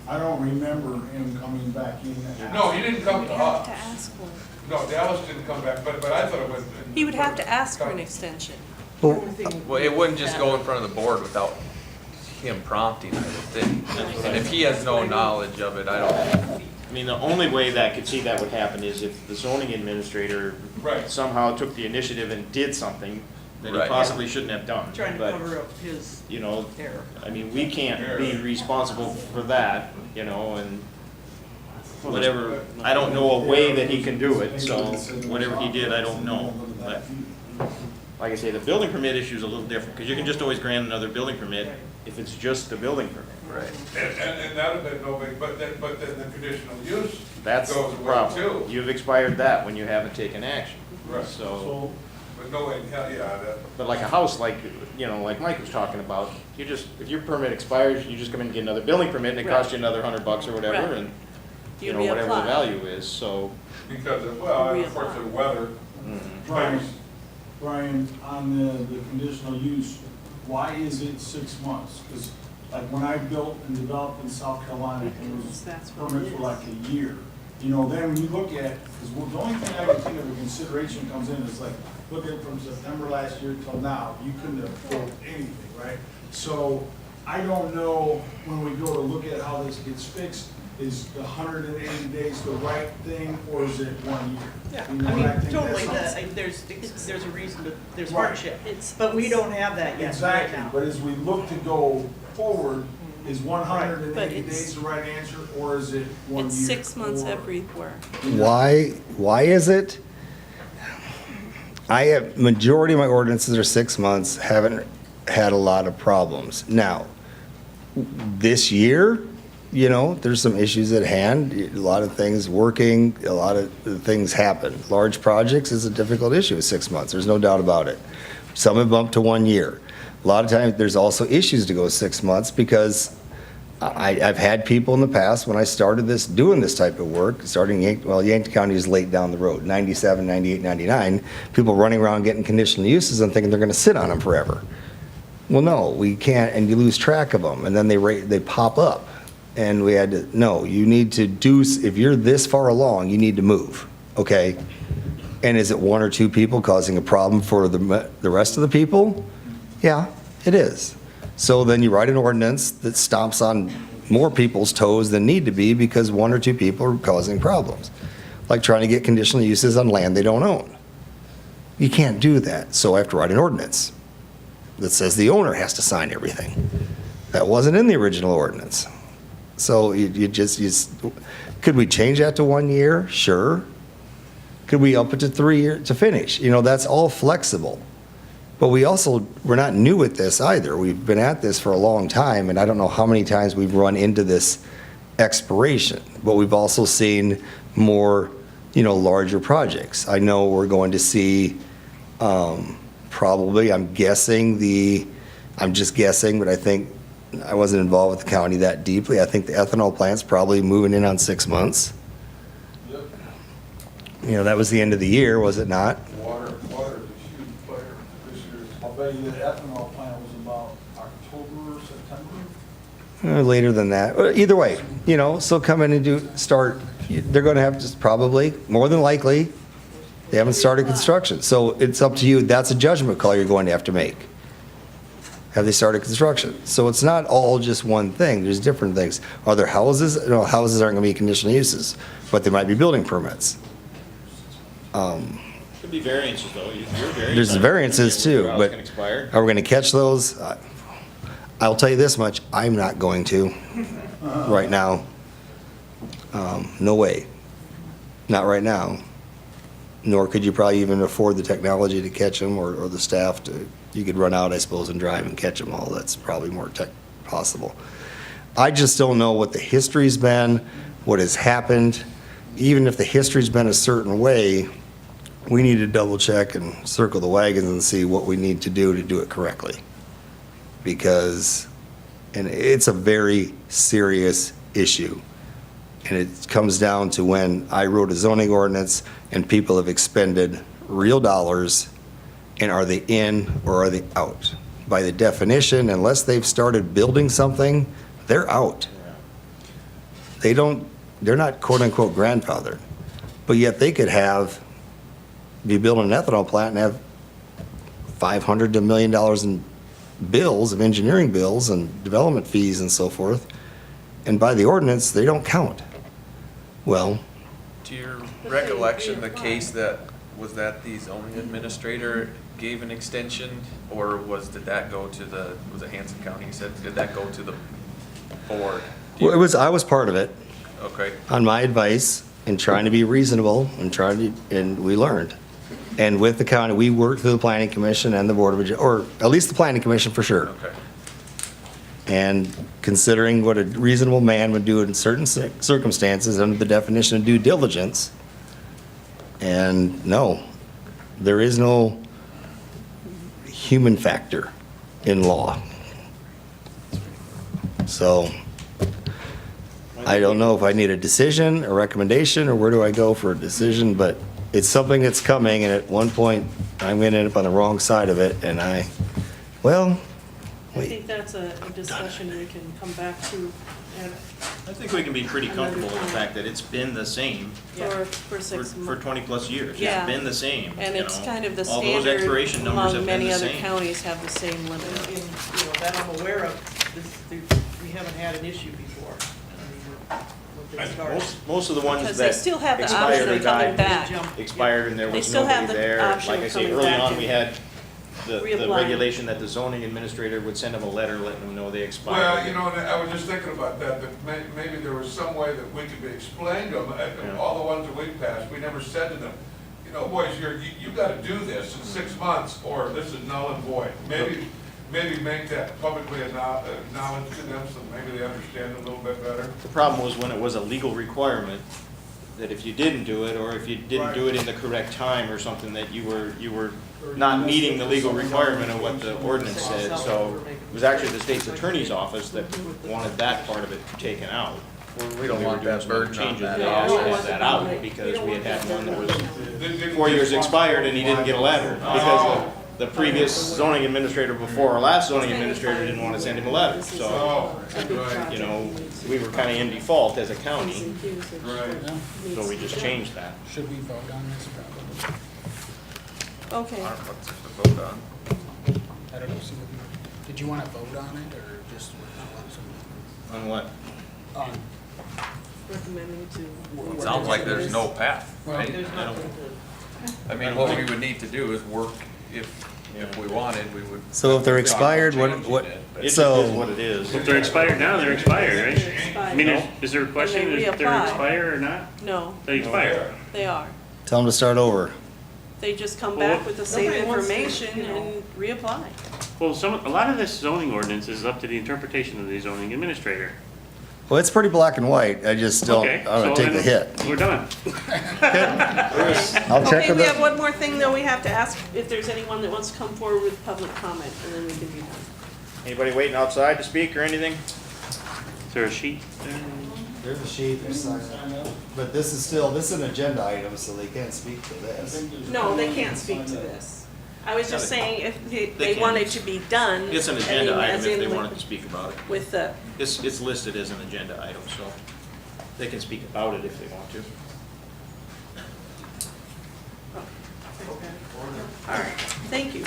I don't remember him coming back in. No, he didn't come to us. ask for it. No, Dallas didn't come back, but I thought it was. He would have to ask for an extension. Well, it wouldn't just go in front of the board without him prompting, I would think. And if he has no knowledge of it, I don't. I mean, the only way that I could see that would happen is if the zoning administrator Right. somehow took the initiative and did something that he Right. possibly shouldn't have done. Trying to But, cover up his error. I mean, we can't be responsible for that, and whatever, I don't know a way that he can do it, so whatever he did, I don't know. But, like I say, the building permit issue is a little different, because you can just always grant another building permit if it's just the building permit. Right. And that would have been no big, but then the conditional use That's goes the away problem. too. You've expired that when you haven't taken action. Right. So, But no, that. but like a house, like Mike was talking about, if your permit expires, you just come in and get another building permit, and it costs you another $100 or whatever, Right. and, You whatever the reapply. value is, so. Because of, well, of course, the weather. Brian, on the conditional use, why is it 6 months? Because like when I built and developed in South Carolina, it was, permits were like a year. Then when you look at, because the only thing I can think of a consideration comes in is like, look at from September last year till now, you couldn't have built anything, right? So I don't know, when we go to look at how this gets fixed, is the 180 days the right thing, or is it 1 year? Yeah, You know, I and mean, think totally, that's- there's a reason there's Right. hardship, but we don't have that yet right Exactly, now. but as we look to go forward, is But 180 it's- days the right answer, or is it 1 year? It's 6 months or- everywhere. Why is it? Majority of my ordinances are 6 months, haven't had a lot of problems. Now, this year, there's some issues at hand, a lot of things working, a lot of things happen. Large projects is a difficult issue with 6 months, there's no doubt about it. Some have bumped to 1 year. A lot of times, there's also issues to go 6 months because I've had people in the past, when I started doing this type of work, Yankton County is late down the road, 97, 98, 99, people running around getting conditional uses and thinking they're gonna sit on them forever. Well, no, we can't, and you lose track of them, and then they pop up. And we had to, no, you need to if you're this far along, you need to move, okay? And is it 1 or 2 people causing a problem for the rest of the people? Yeah, it is. So then you write an ordinance that stomps on more people's toes than need to be because 1 or 2 people are causing problems. like trying to get conditional uses on land they don't own. You can't do that, so I have to write an ordinance that says the owner has to sign everything. That wasn't in the original ordinance. So could we change that to 1 year? Sure. Could we up it to 3 years to finish? That's all flexible. But we're not new at this either. We've been at this for a long time, and I don't know how many times we've run into this expiration. But we've also seen more, larger projects. I know we're going to see probably, I'm just guessing, but I think I wasn't involved with the county that deeply. I think the ethanol plant's probably moving in on 6 months. That was the end of the year, was it not? Water is a huge player this year. I'll bet you the ethanol plant was about October, September? Later than that. Either way, so come in and they're going to have to probably, more than likely, they haven't started construction. So it's up to you. That's a judgment call you're going to have to make. Have they started construction? So it's not all just one thing. There's different things. Are there houses? No, houses aren't going to be conditional uses, but there might be building permits. Could be variances, though. There's variances too, but are we going to catch those? I'll tell you this much, I'm not going to right now. No way. Not right now. Nor could you probably even afford the technology to catch them or the staff to, you could run out, I suppose, and drive and catch them all. That's probably more possible. I just don't know what the history's been, what has happened. Even if the history's been a certain way, we need to double check and circle the wagons and see what we need to do it correctly. And it's a very serious issue. And it comes down to when I wrote a zoning ordinance and people have expended real dollars, and are they in or are they out? By the definition, unless they've started building something, they're out. They're not quote unquote grandfathered, but yet they could be building an ethanol plant and have $500 to $1 million in bills, of engineering bills and development fees and so forth. And by the ordinance, they don't count. Well, To your recollection, the case that the zoning administrator gave an extension, or did that go to was it Hanson County, you said, did that go to the board? I was part of it. Okay. On my advice and trying to be reasonable and we learned. And with the county, we worked through the planning commission and the board of, or at least the planning commission for sure. Okay. And considering what a reasonable man would do in certain circumstances under the definition of due diligence. And no, there is no human factor in law. So I don't know if I need a decision, a recommendation, or where do I go for a decision, but it's something that's coming, and at one point, I'm going to end up on the wrong side of it, and I think that's a discussion we can come back to. I think we can be pretty comfortable with the fact that it's been the same For 6 months. for 20-plus years. Yeah. It's been the same. And it's kind of the All those standard expiration numbers have among been many the other same. counties have the same limit. That I'm aware of, we haven't had an issue before. With this start. Most of the ones Because they that still have the expired option or of coming died back. expired and there They was still have nobody the there. option Like of I say, coming early back on, and we had the reapplying. regulation that the zoning administrator would send them a letter letting them know they expired. Well, you know, and I was just thinking about that maybe there was some way that we could be explained to them, all the ones that we passed, we never said to them, you know, boys, you gotta do this in 6 months, or this is null and void. Maybe make that publicly acknowledged to them, so maybe they understand a little bit better. The problem was when it was a legal requirement, that if you didn't do it, or if you didn't do it in the correct time or something, that you were not meeting the legal requirement of what the ordinance said. So it was actually the state's attorney's office that wanted that part of it taken out. We don't want that burden on Changes, that. they asked to have that out because we had one that was 4 years expired and he didn't get a letter. Because the previous zoning administrator before our last zoning administrator didn't want to send him a letter. So, you know, we were kind of in default as a county. So we just changed that. Should we vote on this probably? Okay. What's it to vote on? I don't know, did you want to vote on it or just? On what? On recommending to. Sounds like there's no path, right? There's nothing I mean, what we would need to do is work, if we wanted, we would. So if they're expired, what, It just so. is what it is. If they're expired now, they're expired, right? I mean, is there a question And they if they're reapply. expired or not? No, They expire. they are. Tell them to start over. They just come back with the same Nobody wants to, information and reapply. Well, a lot of this zoning ordinance is up to the interpretation of the zoning administrator. Well, it's pretty black and white. I just don't, Okay, I don't so take the then hit. We're done. I'll check Okay, with we have the, one more thing, though. We have to ask if there's anyone that wants to come forward with public comment, and then we can be done. Anybody waiting outside to speak or anything? Is there a sheet there? there's a sheet, there's sign up. But this is still, this is an agenda item, so they can't speak to this. No, they can't speak to this. I was just saying if they can. want it to be done. It's an I agenda mean, item as if they in wanted to speak about it. With the, It's listed as an agenda item, so they can speak about it if they want to. all right, thank you.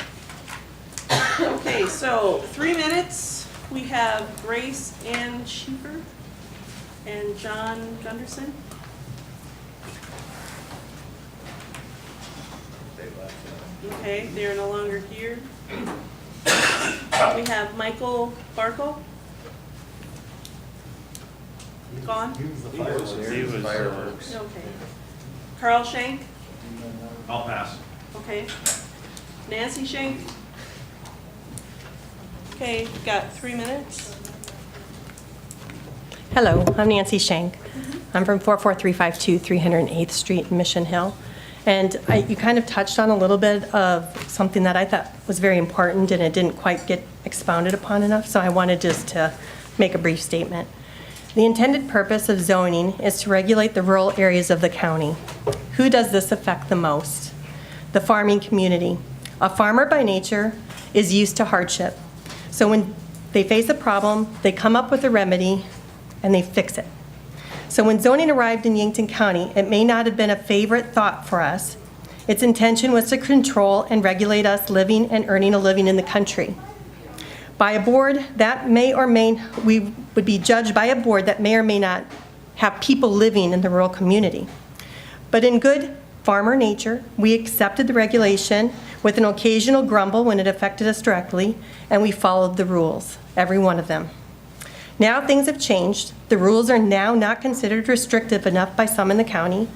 Okay, so 3 minutes. We have Grace Ann Schiefer and John Gunderson. Okay, they're no longer here. We have Michael Barkle. Gone? He was fireworks. Okay. Carl Schenk? I'll pass. Okay. Nancy Schenk? Okay, got 3 minutes. Hello, I'm Nancy Schenk. I'm from 44352 308th Street, Mission Hill. And you kind of touched on a little bit of something that I thought was very important, and it didn't quite get expounded upon enough, so I wanted just to make a brief statement. The intended purpose of zoning is to regulate the rural areas of the county. Who does this affect the most? The farming community. A farmer by nature is used to hardship. So when they face a problem, they come up with a remedy and they fix it. So when zoning arrived in Yankton County, it may not have been a favorite thought for us. Its intention was to control and regulate us living and earning a living in the country. By a board that we would be judged by a board that may or may not have people living in the rural community. But in good farmer nature, we accepted the regulation with an occasional grumble when it affected us directly, and we followed the rules, every one of them. Now things have changed. The rules are now not considered restrictive enough by some in the county.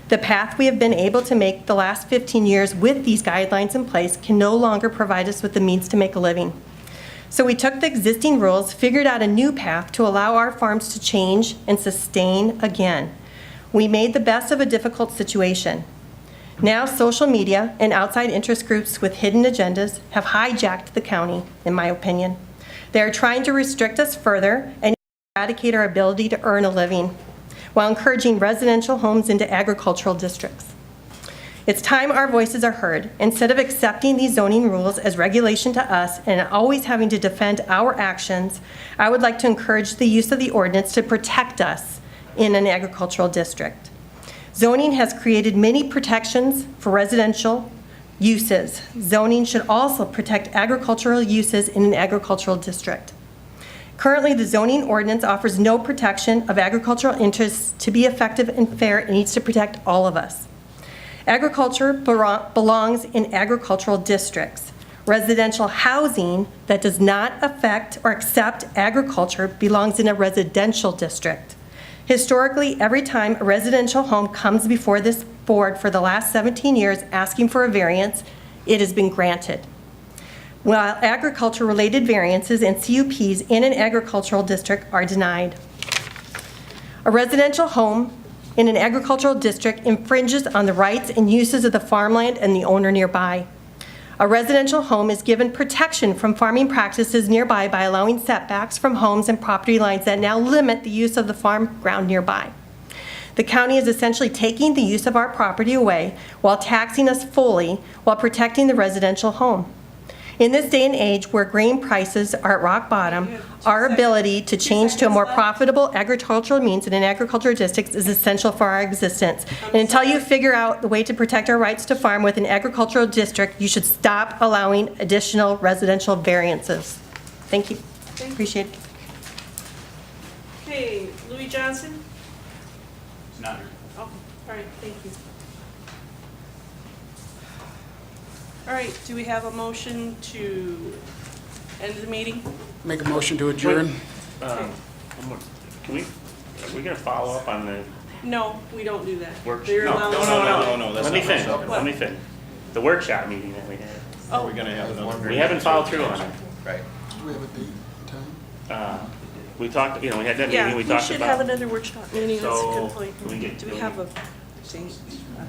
The path we have been able to make the last 15 years with these guidelines in place can no longer provide us with the means to make a living. So we took the existing rules, figured out a new path to allow our farms to change and sustain again. We made the best of a difficult situation. Now social media and outside interest groups with hidden agendas have hijacked the county, in my opinion. They are trying to restrict us further and eradicate our ability to earn a living while encouraging residential homes into agricultural districts. It's time our voices are heard. Instead of accepting these zoning rules as regulation to us and always having to defend our actions, I would like to encourage the use of the ordinance to protect us in an agricultural district. Zoning has created many protections for residential uses. Zoning should also protect agricultural uses in an agricultural district. Currently, the zoning ordinance offers no protection of agricultural interests. To be effective and fair, it needs to protect all of us. Agriculture belongs in agricultural districts. Residential housing that does not affect or accept agriculture belongs in a residential district. Historically, every time a residential home comes before this board for the last 17 years asking for a variance, it has been granted. While agriculture-related variances and CUPs in an agricultural district are denied. A residential home in an agricultural district infringes on the rights and uses of the farmland and the owner nearby. A residential home is given protection from farming practices nearby by allowing setbacks from homes and property lines that now limit the use of the farm ground nearby. The county is essentially taking the use of our property away while taxing us fully while protecting the residential home. In this day and age where grain prices are at rock bottom, our ability to change to a more profitable agricultural means in an agricultural district is essential for our existence. And until you figure out the way to protect our rights to farm with an agricultural district, you should stop allowing additional residential variances. Thank you. Appreciate it. Okay, Louis Johnson? It's not here. Oh, all right, thank you. All right, do we have a motion to end the meeting? Make a motion to adjourn. Can we, are we gonna follow up on the No, we don't do that. workshop? They're allowed- No, that's Let me not finish, what's up. let me finish. The workshop meeting that we had. Oh, We're gonna have another. We haven't followed through on it. Right. Do we have a date and time? We talked, we had that yeah, meeting, we we talked should have about. another workshop meeting, that's a So, good point. can we get- Do we have a date?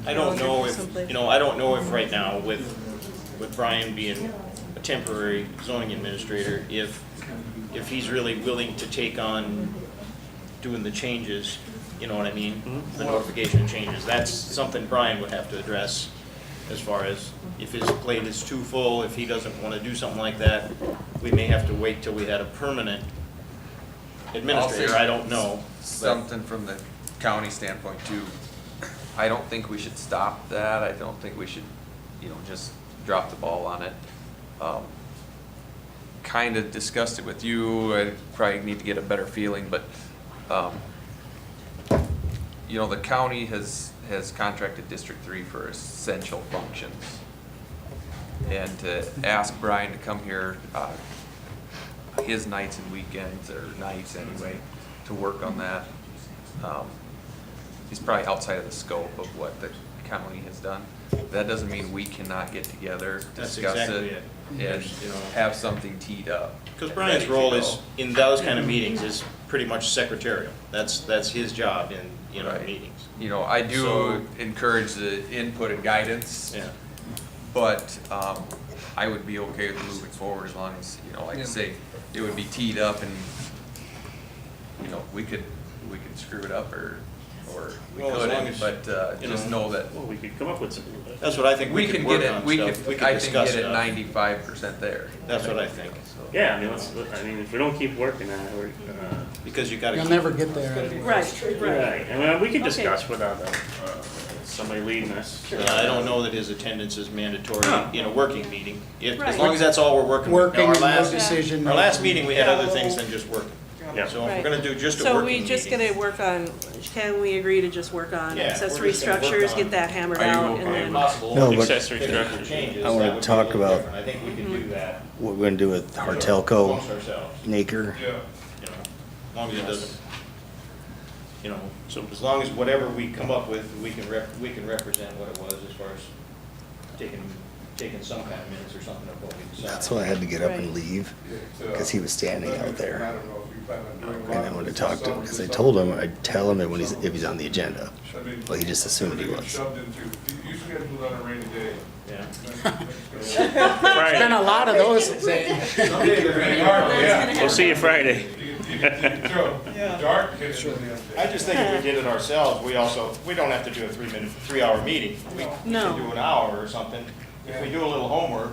I don't know if, Someplace? I don't know if right now with Brian being a temporary zoning administrator, if he's really willing to take on doing the changes, you know what I mean? The notification changes, that's something Brian would have to address as far as if his plate is too full, if he doesn't want to do something like that, we may have to wait till we had a permanent administrator, I don't know. Something from the county standpoint too. I don't think we should stop that. I don't think we should, just drop the ball on it. Kind of discussed it with you. I probably need to get a better feeling, but, the county has contracted District 3 for essential functions. And to ask Brian to come here, his nights and weekends, or nights anyway, to work on that, he's probably outside of the scope of what the county has done. That doesn't mean we cannot get together, That's discuss exactly it, it. and have something teed up. Because Brian's ready to role go. is, in those kind of meetings, is pretty much secretarial. That's his job in, Right. meetings. I do So- encourage the input and guidance. Yeah. But I would be okay with moving forward as long as, like I say, it would be teed up and, we could screw it up or we Well, as long couldn't, as, but just know that. Well, we could come up with some. That's what I think we can could work get it, on we stuff. could, We could I think discuss get it stuff. 95% there. That's what I think. Yeah, I mean, if we don't keep working on it, we're, Because you gotta. You'll never get there. Right, right. right, I mean, we can Okay. discuss without somebody leading us. Yeah, I don't know that his attendance is mandatory in a working meeting. As Right. long as that's all we're working with. Working Now, and no decision Our last making. meeting, we had other things than just working. Yeah. So if Right. we're gonna do just a So working we just meeting- gonna work on, can we agree to just work on Yeah, we're accessory just gonna work structures, on- get that hammered Are you out, okay and then. Possible. No, but- Accessory If there's structures. changes, I wanna that would be a talk little about- different. I think we can do that What we're gonna do with Hartelco, amongst ourselves. Naker. Yeah. As long as it doesn't, so as long as whatever we come up with, we can represent what it was as far as taking some kind of minutes or something of what we decided. That's why I had to get up and Right. leave, because he was standing out I there. don't know if you plan on doing a lot And I of wanted to this talk to him, stuff, because I just told him, something I'd tell him if he's on the agenda. I mean, Well, he just assumed he everything was. Shoved into, you scheduled on a rainy day. Yeah. Friday. Been a lot of those, Zane. Someday they're gonna be hard, yeah. We'll see you Friday. Dark, hit it in the end. I just think if we did it ourselves, we don't have to do a 3-hour meeting. We No. can do an hour or something. If we do a little homework,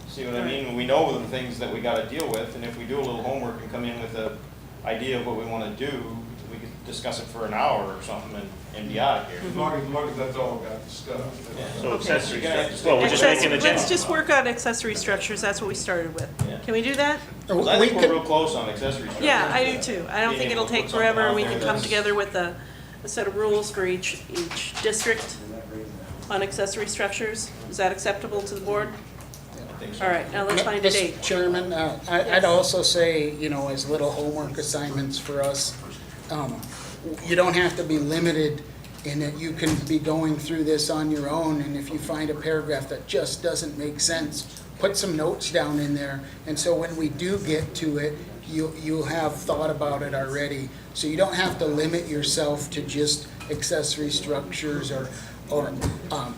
see what I mean? We know the things that we gotta deal with, and if we do a little homework and come in with a idea of what we wanna do, we could discuss it for an hour or something and be out of here. As long as that's all got discussed. So accessory Okay. structures, well, we're just making an agenda. Let's just work on accessory structures, that's what we started with. Yeah. Can we do that? 'Cause I think we're real close on accessory structures. Yeah, I do too. I don't Being think able it'll to take put something forever. out We there can come that's- together with a set of rules for each district on accessory structures. Is that acceptable to the board? I think so. All right, now let's find a date. Mr. Chairman, I'd also say, as little homework assignments for us, you don't have to be limited in that you can be going through this on your own, and if you find a paragraph that just doesn't make sense, put some notes down in there, and so when we do get to it, you'll have thought about it already. So you don't have to limit yourself to just accessory structures or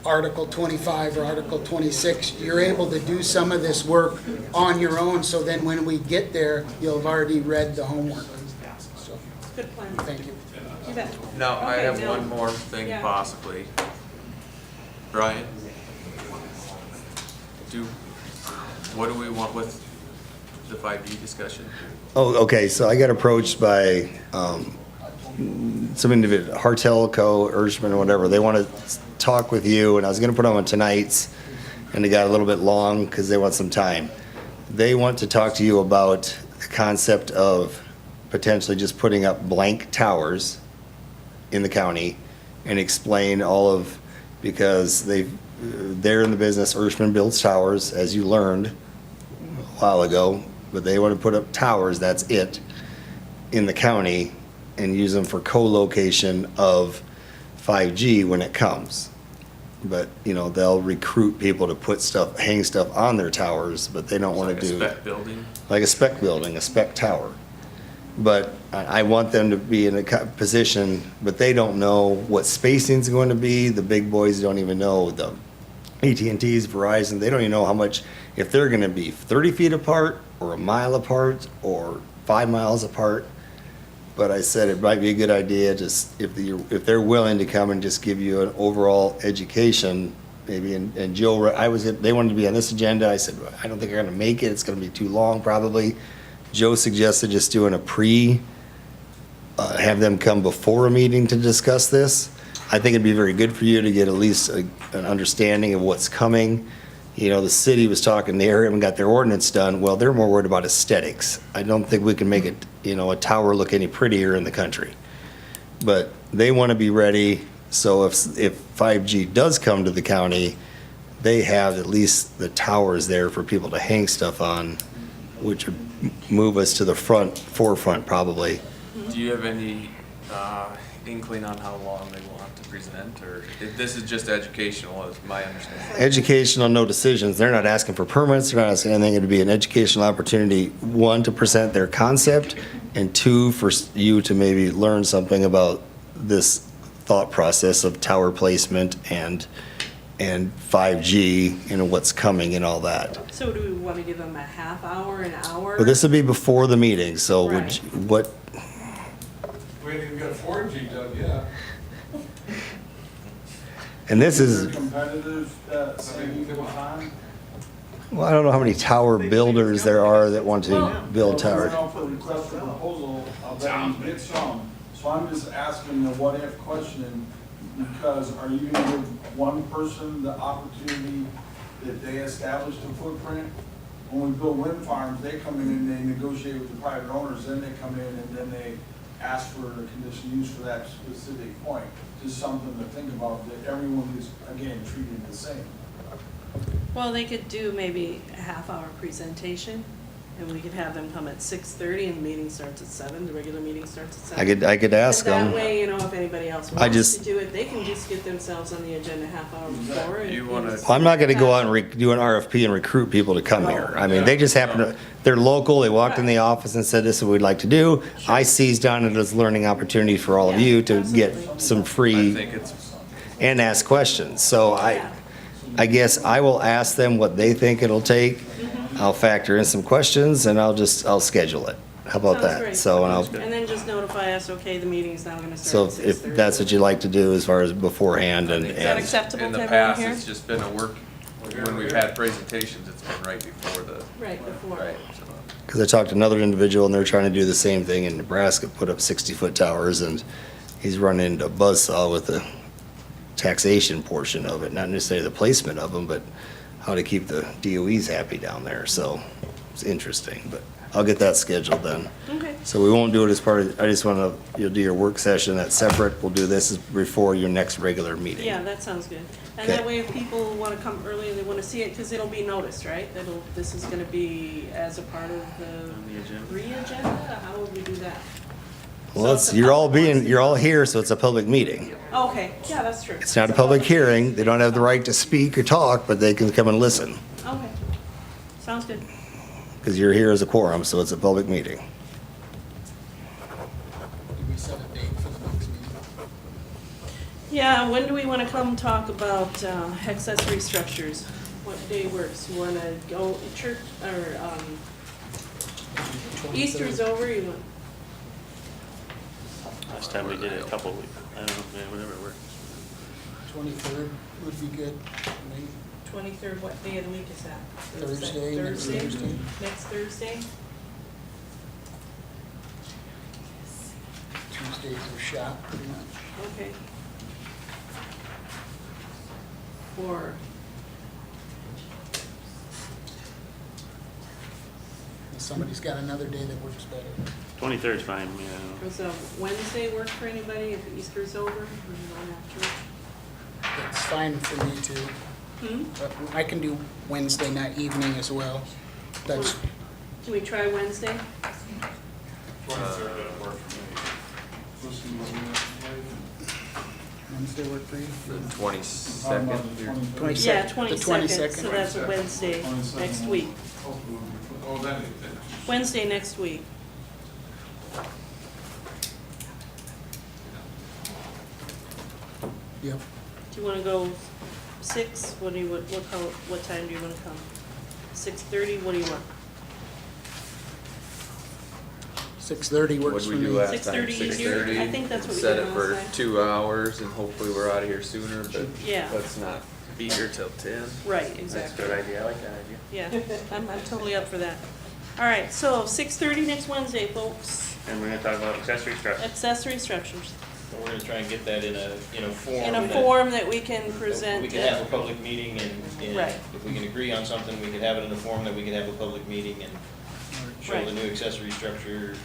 Article 25 or Article 26. You're able to do some of this work on your own, so then when we get there, you'll have already read the homework. So, Good plan. thank you. You bet. Now, I Okay, have Bill. one more thing Yeah. possibly. Brian? What do we want with the 5G discussion? Oh, okay, so I got approached by some individual, Hartelco, Urshman, or whatever. They want to talk with you, and I was going to put them on tonight's, and it got a little bit long because they want some time. They want to talk to you about the concept of potentially just putting up blank towers in the county and explain all of, because they're in the business, Urshman builds towers, as you learned a while ago, but they want to put up towers, that's it, in the county and use them for co-location of 5G when it comes. But, they'll recruit people to put stuff, hang stuff on their towers, but they don't want to do. Like a spec building? Like a spec building, a spec tower. But I want them to be in a position, but they don't know what spacing's going to be. The big boys don't even know, the AT&Ts, Verizon, they don't even know how much, if they're going to be 30 feet apart or a mile apart or 5 miles apart. But I said it might be a good idea, just if they're willing to come and just give you an overall education, maybe. And Joe, they wanted to be on this agenda. I said, I don't think they're going to make it. It's going to be too long, probably. Joe suggested just doing have them come before a meeting to discuss this. I think it'd be very good for you to get at least an understanding of what's coming. The city was talking, they haven't got their ordinance done. Well, they're more worried about aesthetics. I don't think we can make it, a tower look any prettier in the country. But they want to be ready, so if 5G does come to the county, they have at least the towers there for people to hang stuff on, which would move us to the forefront probably. Do you have any inkling on how long they want to present, or if this is just educational, is my understanding? Educational, no decisions. They're not asking for permits, they're not asking anything. It'd be an educational opportunity, 1, to present their concept, and 2, for you to maybe learn something about this thought process of tower placement and 5G, what's coming and all that. So do we want to give them a half hour, an hour? But this would be before the meeting, so Right. what, We ain't even got 4G done yet. and this is, Are there competitors that say equal time? well, I don't know how many tower builders there are that want to build towers. Well, for request for proposal, I'll bet you get some. So I'm just asking the what-if question, because are you gonna give one person the opportunity that they establish the footprint? When we build wind farms, they come in and they negotiate with the private owners, then they come in and then they ask for a conditional use for that specific point. Just something to think about, that everyone is, again, treated the same. Well, they could do maybe a half-hour presentation, and we could have them come at 6:30, and the meeting starts at 7, the regular meeting starts at 7. I could ask And them. that way, if anybody else I wants just- to do it, they can just get themselves on the agenda half hour before. and You wanna- just- Well, I'm not gonna go out and do an RFP and recruit people to come here. I mean, they just happen to, they're local, they walked in the office and said, this is what we'd like to do. I seized on it as learning opportunity for all of you to get some I free think it's, and ask questions. So I guess I will ask them what they think it'll take. I'll factor in some questions and I'll schedule it. How about Sounds that? great. So, And then just notify us, okay, the meeting's now gonna so start at if 6:30. that's what you'd like to do as far as beforehand and. Is that acceptable in to the everyone past, here? it's just been a work, when we've had presentations, it's been right before the, Right, before. right, so. Because I talked to another individual, and they're trying to do the same thing in Nebraska, put up 60-foot towers, and he's running into a buzzsaw with the taxation portion of it, not necessarily the placement of them, but how to keep the DOEs happy down there, so it's interesting, but I'll get that scheduled then. Okay. So we won't do it as part of, I just want to, you'll do your work session, that's separate, we'll do this before your next regular meeting. Yeah, that sounds good. And Okay. that way, if people want to come early and they want to see it, because it'll be noticed, right? This is going to be as a part of the re-agenda? How would we do that? Well, you're all here, so it's a public meeting. Okay, yeah, that's true. It's not a public hearing, they don't have the right to speak or talk, but they can come and listen, Okay, sounds good. because you're here as a quorum, so it's a public meeting. Did we set a date for the next meeting? Yeah, when do we want to come talk about accessory structures? What day works? You want to go church, or Easter's over, you want? Last time we did it a couple of weeks, I don't know, man, whatever works. 23rd would be good for me. 23rd, what day of the week is that? Thursday, next Thursday. Next Thursday? Tuesdays are shot pretty much. Okay. If somebody's got another day that works better. 23rd's fine, yeah. Does a Wednesday work for anybody if Easter's over? and you don't have church? It's fine for me too. But I can do Wednesday night evening as well. That's, Can we try Wednesday? Wednesday work for you? The 22nd. Yeah, The 22nd, so that's a Wednesday next week. Oh, then it, Wednesday next week. Yep. Do you want to go 6? What time do you want to come? 6:30, what do you want? 6:30 works What for did we do me. last time? 6:30 easier? I think that's what we Set did it for last time. 2 hours and hopefully we're out of here sooner, but Yeah. let's not be here till 10. Right, That's a exactly. good idea, I like that idea. Yeah, I'm totally up for that. All right, so 6:30 next Wednesday, folks. And we're gonna talk about accessory structures. Accessory structures. So we're gonna try and get that in a form. In a that- form that we can present. We can have a public meeting and Right. if we can agree on something, we could have it in a form that we could have a public meeting and show Right. the new accessory structures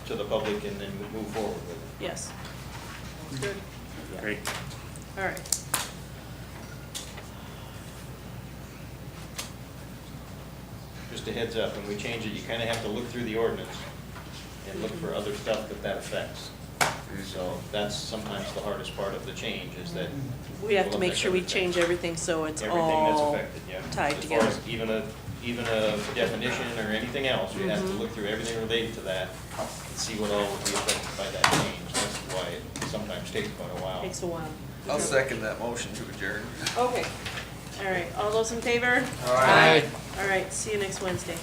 to the public and then move forward with it. Yes. Good. Great. All right. Just a heads up, when we change it, you kinda have to look through the ordinance and look for other stuff that affects. So that's sometimes the hardest part of the change is that. We have to will make affect sure we everything. change everything so it's Everything that's all affected, yeah. tied As far together. as even a definition or anything else, we have to Mhm. look through everything related to that and see what all will be affected by that change. That's why it sometimes takes quite a while. Takes a while. I'll second that motion to adjourn. Okay. All right, all those in favor? Aye. All right, see you next Wednesday.